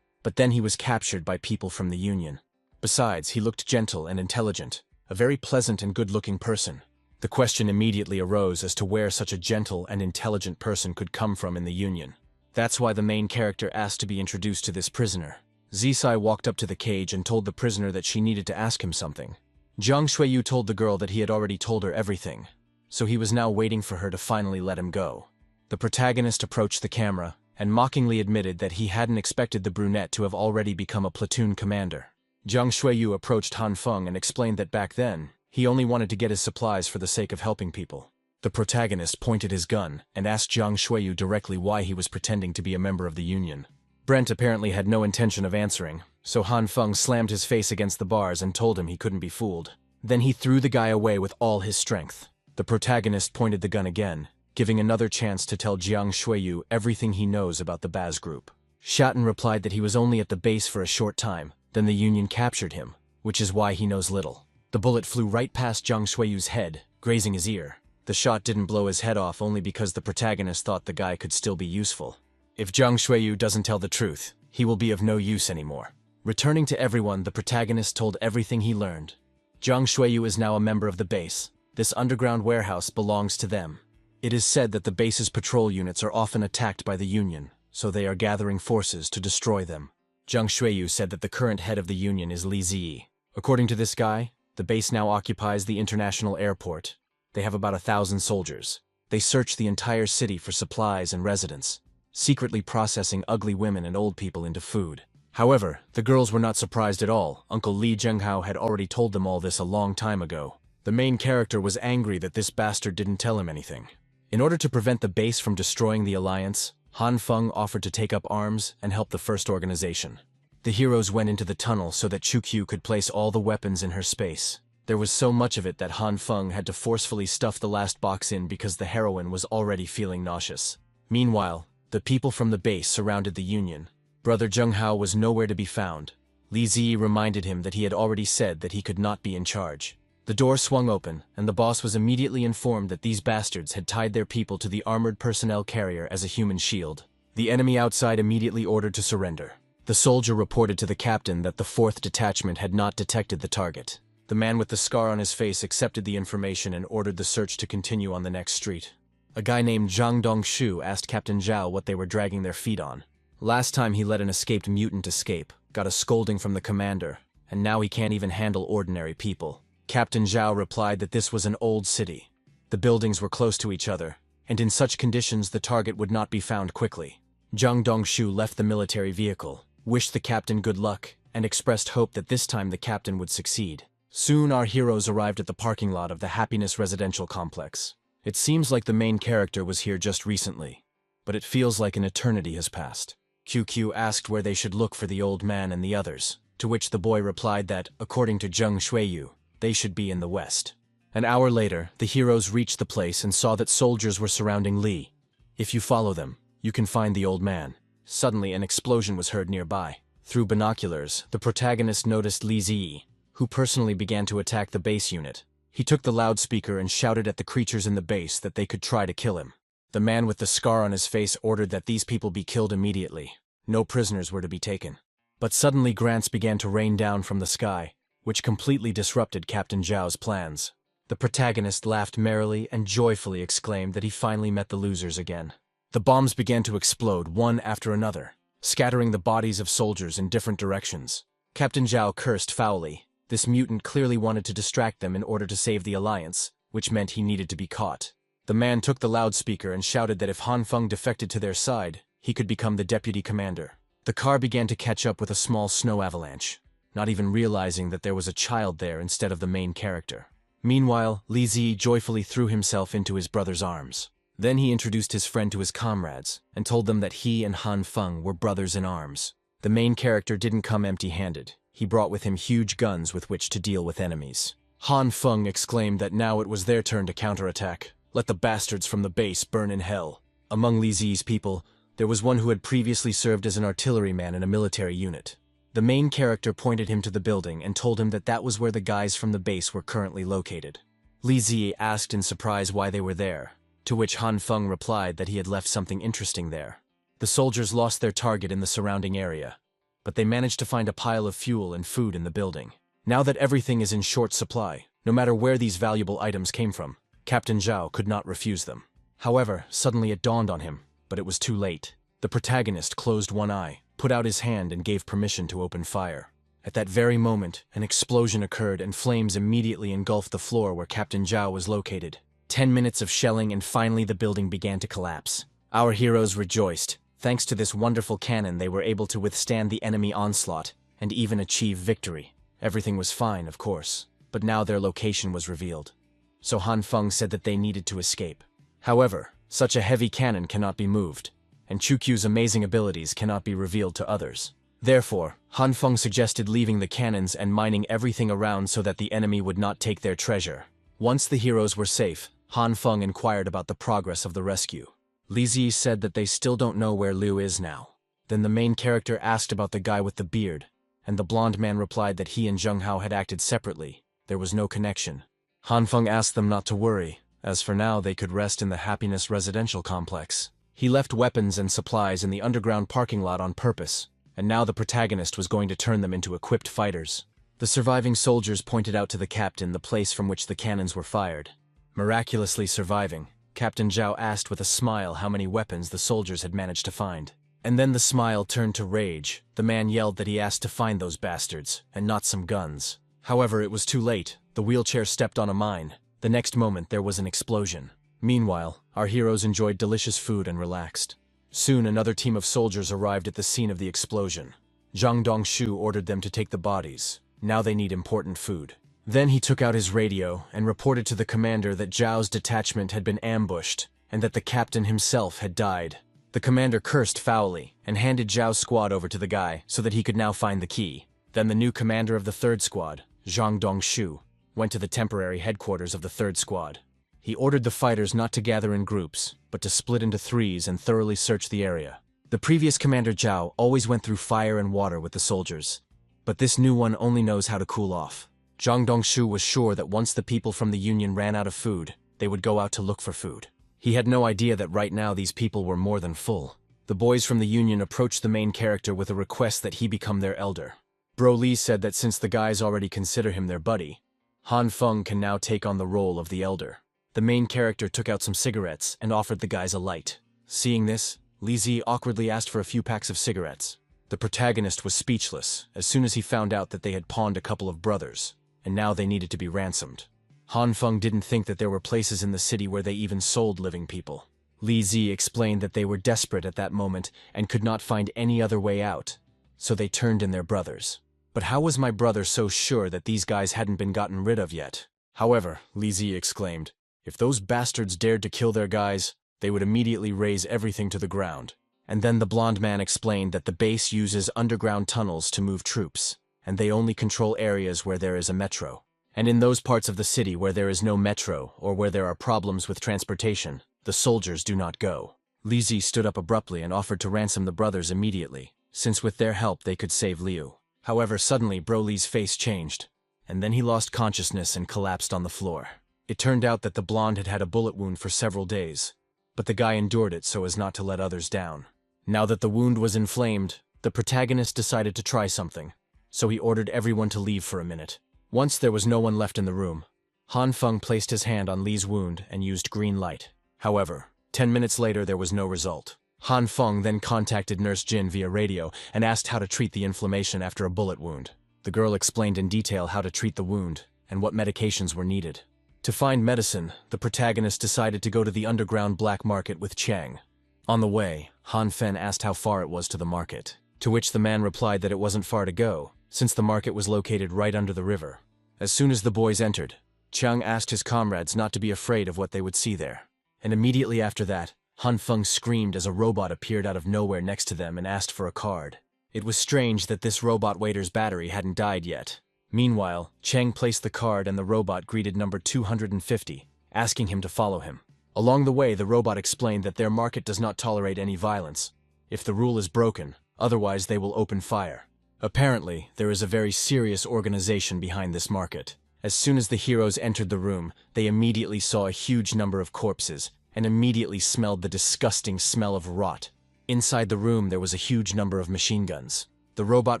But then he was captured by people from the Union. Besides, he looked gentle and intelligent, a very pleasant and good-looking person. The question immediately arose as to where such a gentle and intelligent person could come from in the Union. That's why the main character asked to be introduced to this prisoner. Zisai walked up to the cage and told the prisoner that she needed to ask him something. Zhang Shuiyu told the girl that he had already told her everything, so he was now waiting for her to finally let him go. The protagonist approached the camera and mockingly admitted that he hadn't expected the brunette to have already become a platoon commander. Zhang Shuiyu approached Han Feng and explained that back then, he only wanted to get his supplies for the sake of helping people. The protagonist pointed his gun and asked Zhang Shuiyu directly why he was pretending to be a member of the Union. Brent apparently had no intention of answering, so Han Feng slammed his face against the bars and told him he couldn't be fooled. Then he threw the guy away with all his strength. The protagonist pointed the gun again, giving another chance to tell Zhang Shuiyu everything he knows about the Baz group. Shatten replied that he was only at the base for a short time, then the Union captured him, which is why he knows little. The bullet flew right past Zhang Shuiyu's head, grazing his ear. The shot didn't blow his head off only because the protagonist thought the guy could still be useful. If Zhang Shuiyu doesn't tell the truth, he will be of no use anymore. Returning to everyone, the protagonist told everything he learned. Zhang Shuiyu is now a member of the base. This underground warehouse belongs to them. It is said that the base's patrol units are often attacked by the Union, so they are gathering forces to destroy them. Zhang Shuiyu said that the current head of the Union is Li Ziyi. According to this guy, the base now occupies the international airport. They have about 1,000 soldiers. They search the entire city for supplies and residents, secretly processing ugly women and old people into food. However, the girls were not surprised at all. Uncle Li Zhenghao had already told them all this a long time ago. The main character was angry that this bastard didn't tell him anything. In order to prevent the base from destroying the alliance, Han Feng offered to take up arms and help the first organization. The heroes went into the tunnel so that Chukyu could place all the weapons in her space. There was so much of it that Han Feng had to forcefully stuff the last box in because the heroine was already feeling nauseous. Meanwhile, the people from the base surrounded the Union. Brother Zhenghao was nowhere to be found. Li Ziyi reminded him that he had already said that he could not be in charge. The door swung open, and the boss was immediately informed that these bastards had tied their people to the armored personnel carrier as a human shield. The enemy outside immediately ordered to surrender. The soldier reported to the captain that the 4th detachment had not detected the target. The man with the scar on his face accepted the information and ordered the search to continue on the next street. A guy named Zhang Dongshu asked Captain Zhao what they were dragging their feet on. Last time he let an escaped mutant escape, got a scolding from the commander, and now he can't even handle ordinary people. Captain Zhao replied that this was an old city. The buildings were close to each other, and in such conditions the target would not be found quickly. Zhang Dongshu left the military vehicle, wished the captain good luck, and expressed hope that this time the captain would succeed. Soon our heroes arrived at the parking lot of the Happiness Residential Complex. It seems like the main character was here just recently, but it feels like an eternity has passed. QQ asked where they should look for the old man and the others, to which the boy replied that, according to Zhang Shuiyu, they should be in the west. An hour later, the heroes reached the place and saw that soldiers were surrounding Li. If you follow them, you can find the old man. Suddenly, an explosion was heard nearby. Through binoculars, the protagonist noticed Li Ziyi, who personally began to attack the base unit. He took the loudspeaker and shouted at the creatures in the base that they could try to kill him. The man with the scar on his face ordered that these people be killed immediately. No prisoners were to be taken. But suddenly grants began to rain down from the sky, which completely disrupted Captain Zhao's plans. The protagonist laughed merrily and joyfully exclaimed that he finally met the losers again. The bombs began to explode one after another, scattering the bodies of soldiers in different directions. Captain Zhao cursed foully. This mutant clearly wanted to distract them in order to save the alliance, which meant he needed to be caught. The man took the loudspeaker and shouted that if Han Feng defected to their side, he could become the deputy commander. The car began to catch up with a small snow avalanche, not even realizing that there was a child there instead of the main character. Meanwhile, Li Ziyi joyfully threw himself into his brother's arms. Then he introduced his friend to his comrades, and told them that he and Han Feng were brothers in arms. The main character didn't come empty-handed. He brought with him huge guns with which to deal with enemies. Han Feng exclaimed that now it was their turn to counterattack. Let the bastards from the base burn in hell. Among Li Zi's people, there was one who had previously served as an artilleryman in a military unit. The main character pointed him to the building and told him that that was where the guys from the base were currently located. Li Zi asked in surprise why they were there, to which Han Feng replied that he had left something interesting there. The soldiers lost their target in the surrounding area, but they managed to find a pile of fuel and food in the building. Now that everything is in short supply, no matter where these valuable items came from, Captain Zhao could not refuse them. However, suddenly it dawned on him, but it was too late. The protagonist closed one eye, put out his hand and gave permission to open fire. At that very moment, an explosion occurred and flames immediately engulfed the floor where Captain Zhao was located. 10 minutes of shelling and finally the building began to collapse. Our heroes rejoiced. Thanks to this wonderful cannon, they were able to withstand the enemy onslaught and even achieve victory. Everything was fine, of course, but now their location was revealed. So Han Feng said that they needed to escape. However, such a heavy cannon cannot be moved, and Chukyu's amazing abilities cannot be revealed to others. Therefore, Han Feng suggested leaving the cannons and mining everything around so that the enemy would not take their treasure. Once the heroes were safe, Han Feng inquired about the progress of the rescue. Li Zi said that they still don't know where Liu is now. Then the main character asked about the guy with the beard, and the blonde man replied that he and Zheng Hao had acted separately. There was no connection. Han Feng asked them not to worry, as for now they could rest in the Happiness residential complex. He left weapons and supplies in the underground parking lot on purpose, and now the protagonist was going to turn them into equipped fighters. The surviving soldiers pointed out to the captain the place from which the cannons were fired. Miraculously surviving, Captain Zhao asked with a smile how many weapons the soldiers had managed to find. And then the smile turned to rage. The man yelled that he asked to find those bastards, and not some guns. However, it was too late. The wheelchair stepped on a mine. The next moment there was an explosion. Meanwhile, our heroes enjoyed delicious food and relaxed. Soon another team of soldiers arrived at the scene of the explosion. Zhang Dongshu ordered them to take the bodies. Now they need important food. Then he took out his radio and reported to the commander that Zhao's detachment had been ambushed and that the captain himself had died. The commander cursed foully and handed Zhao's squad over to the guy so that he could now find the key. Then the new commander of the third squad, Zhang Dongshu, went to the temporary headquarters of the third squad. He ordered the fighters not to gather in groups, but to split into threes and thoroughly search the area. The previous commander Zhao always went through fire and water with the soldiers, but this new one only knows how to cool off. Zhang Dongshu was sure that once the people from the Union ran out of food, they would go out to look for food. He had no idea that right now these people were more than full. The boys from the Union approached the main character with a request that he become their elder. Broly said that since the guys already consider him their buddy, Han Feng can now take on the role of the elder. The main character took out some cigarettes and offered the guys a light. Seeing this, Li Zi awkwardly asked for a few packs of cigarettes. The protagonist was speechless as soon as he found out that they had pawned a couple of brothers, and now they needed to be ransomed. Han Feng didn't think that there were places in the city where they even sold living people. Li Zi explained that they were desperate at that moment and could not find any other way out, so they turned in their brothers. But how was my brother so sure that these guys hadn't been gotten rid of yet? However, Li Zi exclaimed, if those bastards dared to kill their guys, they would immediately raze everything to the ground. And then the blonde man explained that the base uses underground tunnels to move troops, and they only control areas where there is a metro. And in those parts of the city where there is no metro or where there are problems with transportation, the soldiers do not go. Li Zi stood up abruptly and offered to ransom the brothers immediately, since with their help they could save Liu. However, suddenly Broly's face changed, and then he lost consciousness and collapsed on the floor. It turned out that the blonde had had a bullet wound for several days, but the guy endured it so as not to let others down. Now that the wound was inflamed, the protagonist decided to try something, so he ordered everyone to leave for a minute. Once there was no one left in the room, Han Feng placed his hand on Li's wound and used green light. However, 10 minutes later there was no result. Han Feng then contacted Nurse Jin via radio and asked how to treat the inflammation after a bullet wound. The girl explained in detail how to treat the wound and what medications were needed. To find medicine, the protagonist decided to go to the underground black market with Chang. On the way, Han Fen asked how far it was to the market, to which the man replied that it wasn't far to go, since the market was located right under the river. As soon as the boys entered, Chang asked his comrades not to be afraid of what they would see there. And immediately after that, Han Feng screamed as a robot appeared out of nowhere next to them and asked for a card. It was strange that this robot waiter's battery hadn't died yet. Meanwhile, Chang placed the card and the robot greeted number 250, asking him to follow him. Along the way, the robot explained that their market does not tolerate any violence. If the rule is broken, otherwise they will open fire. Apparently, there is a very serious organization behind this market. As soon as the heroes entered the room, they immediately saw a huge number of corpses, and immediately smelled the disgusting smell of rot. Inside the room, there was a huge number of machine guns. The robot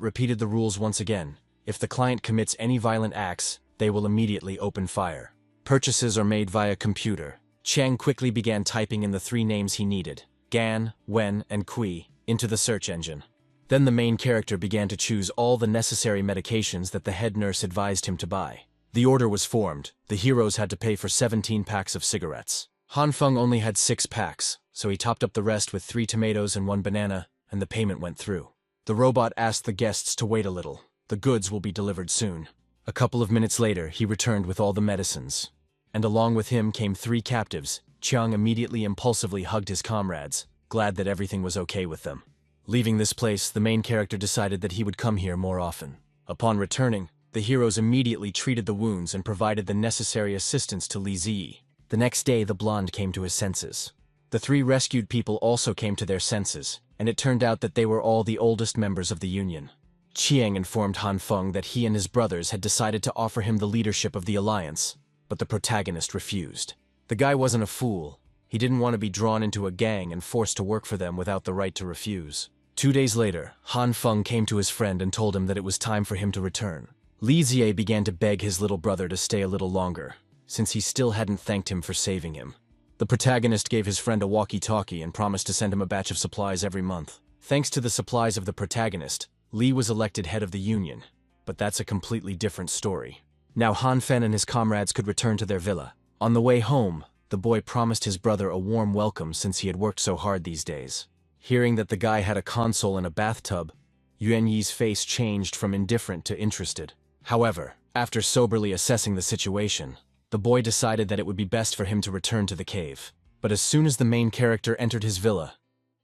repeated the rules once again. If the client commits any violent acts, they will immediately open fire. Purchases are made via computer. Chang quickly began typing in the 3 names he needed, Gan, Wen, and Kui, into the search engine. Then the main character began to choose all the necessary medications that the head nurse advised him to buy. The order was formed. The heroes had to pay for 17 packs of cigarettes. Han Feng only had 6 packs, so he topped up the rest with 3 tomatoes and 1 banana, and the payment went through. The robot asked the guests to wait a little. The goods will be delivered soon. A couple of minutes later, he returned with all the medicines. And along with him came 3 captives. Chiang immediately impulsively hugged his comrades, glad that everything was okay with them. Leaving this place, the main character decided that he would come here more often. Upon returning, the heroes immediately treated the wounds and provided the necessary assistance to Li Ziyi. The next day, the blonde came to his senses. The 3 rescued people also came to their senses, and it turned out that they were all the oldest members of the Union. Chiang informed Han Feng that he and his brothers had decided to offer him the leadership of the alliance, but the protagonist refused. The guy wasn't a fool. He didn't want to be drawn into a gang and forced to work for them without the right to refuse. 2 days later, Han Feng came to his friend and told him that it was time for him to return. Li Ziyi began to beg his little brother to stay a little longer, since he still hadn't thanked him for saving him. The protagonist gave his friend a walkie-talkie and promised to send him a batch of supplies every month. Thanks to the supplies of the protagonist, Li was elected head of the Union, but that's a completely different story. Now Han Fen and his comrades could return to their villa. On the way home, the boy promised his brother a warm welcome since he had worked so hard these days. Hearing that the guy had a console and a bathtub, Yuan Yi's face changed from indifferent to interested. However, after soberly assessing the situation, the boy decided that it would be best for him to return to the cave. But as soon as the main character entered his villa,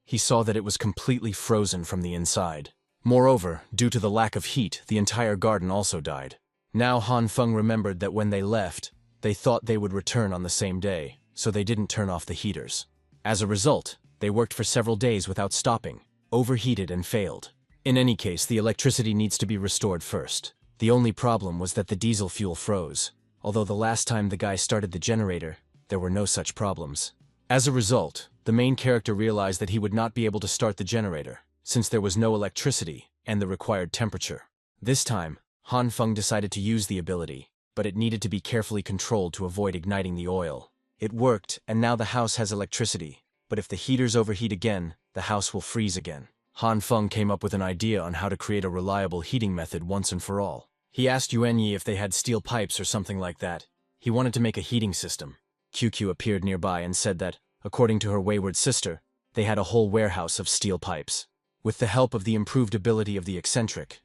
he saw that it was completely frozen from the inside. Moreover, due to the lack of heat, the entire garden also died. Now Han Feng remembered that when they left, they thought they would return on the same day, so they didn't turn off the heaters. As a result, they worked for several days without stopping, overheated and failed. In any case, the electricity needs to be restored first. The only problem was that the diesel fuel froze, although the last time the guy started the generator, there were no such problems. As a result, the main character realized that he would not be able to start the generator, since there was no electricity and the required temperature. This time, Han Feng decided to use the ability, but it needed to be carefully controlled to avoid igniting the oil. It worked, and now the house has electricity, but if the heaters overheat again, the house will freeze again. Han Feng came up with an idea on how to create a reliable heating method once and for all. He asked Yuan Yi if they had steel pipes or something like that. He wanted to make a heating system. QQ appeared nearby and said that, according to her wayward sister, they had a whole warehouse of steel pipes. With the help of the improved ability of the eccentric,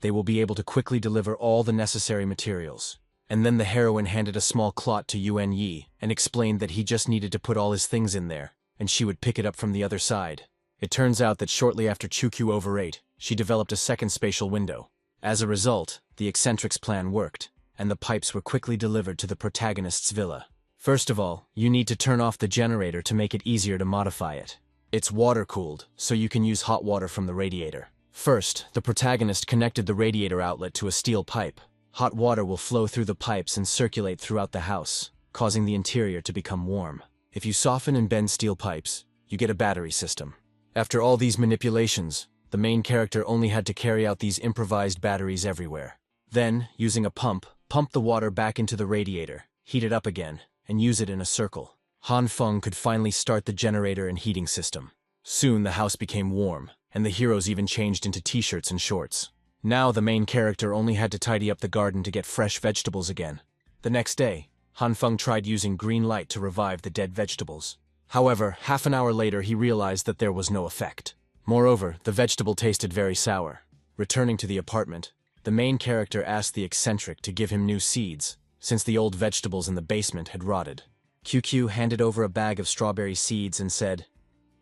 they will be able to quickly deliver all the necessary materials. And then the heroine handed a small clot to Yuan Yi and explained that he just needed to put all his things in there, and she would pick it up from the other side. It turns out that shortly after QQ overate, she developed a second spatial window. As a result, the eccentric's plan worked, and the pipes were quickly delivered to the protagonist's villa. First of all, you need to turn off the generator to make it easier to modify it. It's water-cooled, so you can use hot water from the radiator. First, the protagonist connected the radiator outlet to a steel pipe. Hot water will flow through the pipes and circulate throughout the house, causing the interior to become warm. If you soften and bend steel pipes, you get a battery system. After all these manipulations, the main character only had to carry out these improvised batteries everywhere. Then, using a pump the water back into the radiator, heat it up again, and use it in a circle. Han Feng could finally start the generator and heating system. Soon the house became warm, and the heroes even changed into t-shirts and shorts. Now the main character only had to tidy up the garden to get fresh vegetables again. The next day, Han Feng tried using green light to revive the dead vegetables. However, half an hour later he realized that there was no effect. Moreover, the vegetable tasted very sour. Returning to the apartment, the main character asked the eccentric to give him new seeds, since the old vegetables in the basement had rotted. QQ handed over a bag of strawberry seeds and said,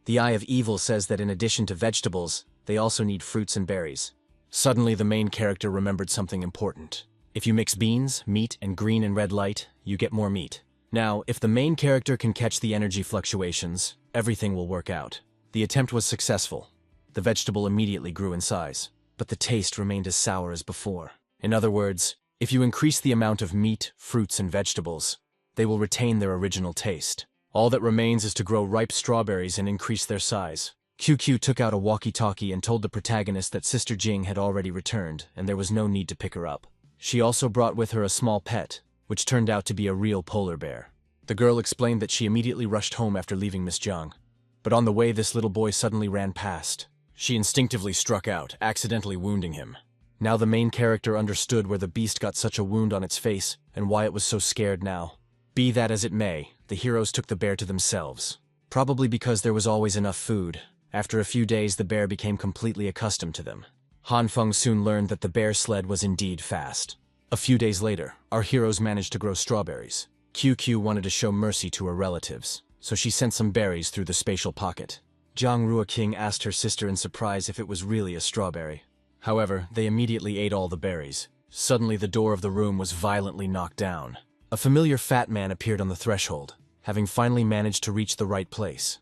"The Eye of Evil says that in addition to vegetables, they also need fruits and berries." Suddenly the main character remembered something important. If you mix beans, meat, and green and red light, you get more meat. Now, if the main character can catch the energy fluctuations, everything will work out. The attempt was successful. The vegetable immediately grew in size, but the taste remained as sour as before. In other words, if you increase the amount of meat, fruits, and vegetables, they will retain their original taste. All that remains is to grow ripe strawberries and increase their size. QQ took out a walkie-talkie and told the protagonist that Sister Jing had already returned, and there was no need to pick her up. She also brought with her a small pet, which turned out to be a real polar bear. The girl explained that she immediately rushed home after leaving Miss Jiang. But on the way, this little boy suddenly ran past. She instinctively struck out, accidentally wounding him. Now the main character understood where the beast got such a wound on its face and why it was so scared now. Be that as it may, the heroes took the bear to themselves. Probably because there was always enough food. After a few days, the bear became completely accustomed to them. Han Feng soon learned that the bear sled was indeed fast. A few days later, our heroes managed to grow strawberries. QQ wanted to show mercy to her relatives, so she sent some berries through the spatial pocket. Jiang Ruoqing asked her sister in surprise if it was really a strawberry. However, they immediately ate all the berries. Suddenly, the door of the room was violently knocked down. A familiar fat man appeared on the threshold, having finally managed to reach the right place.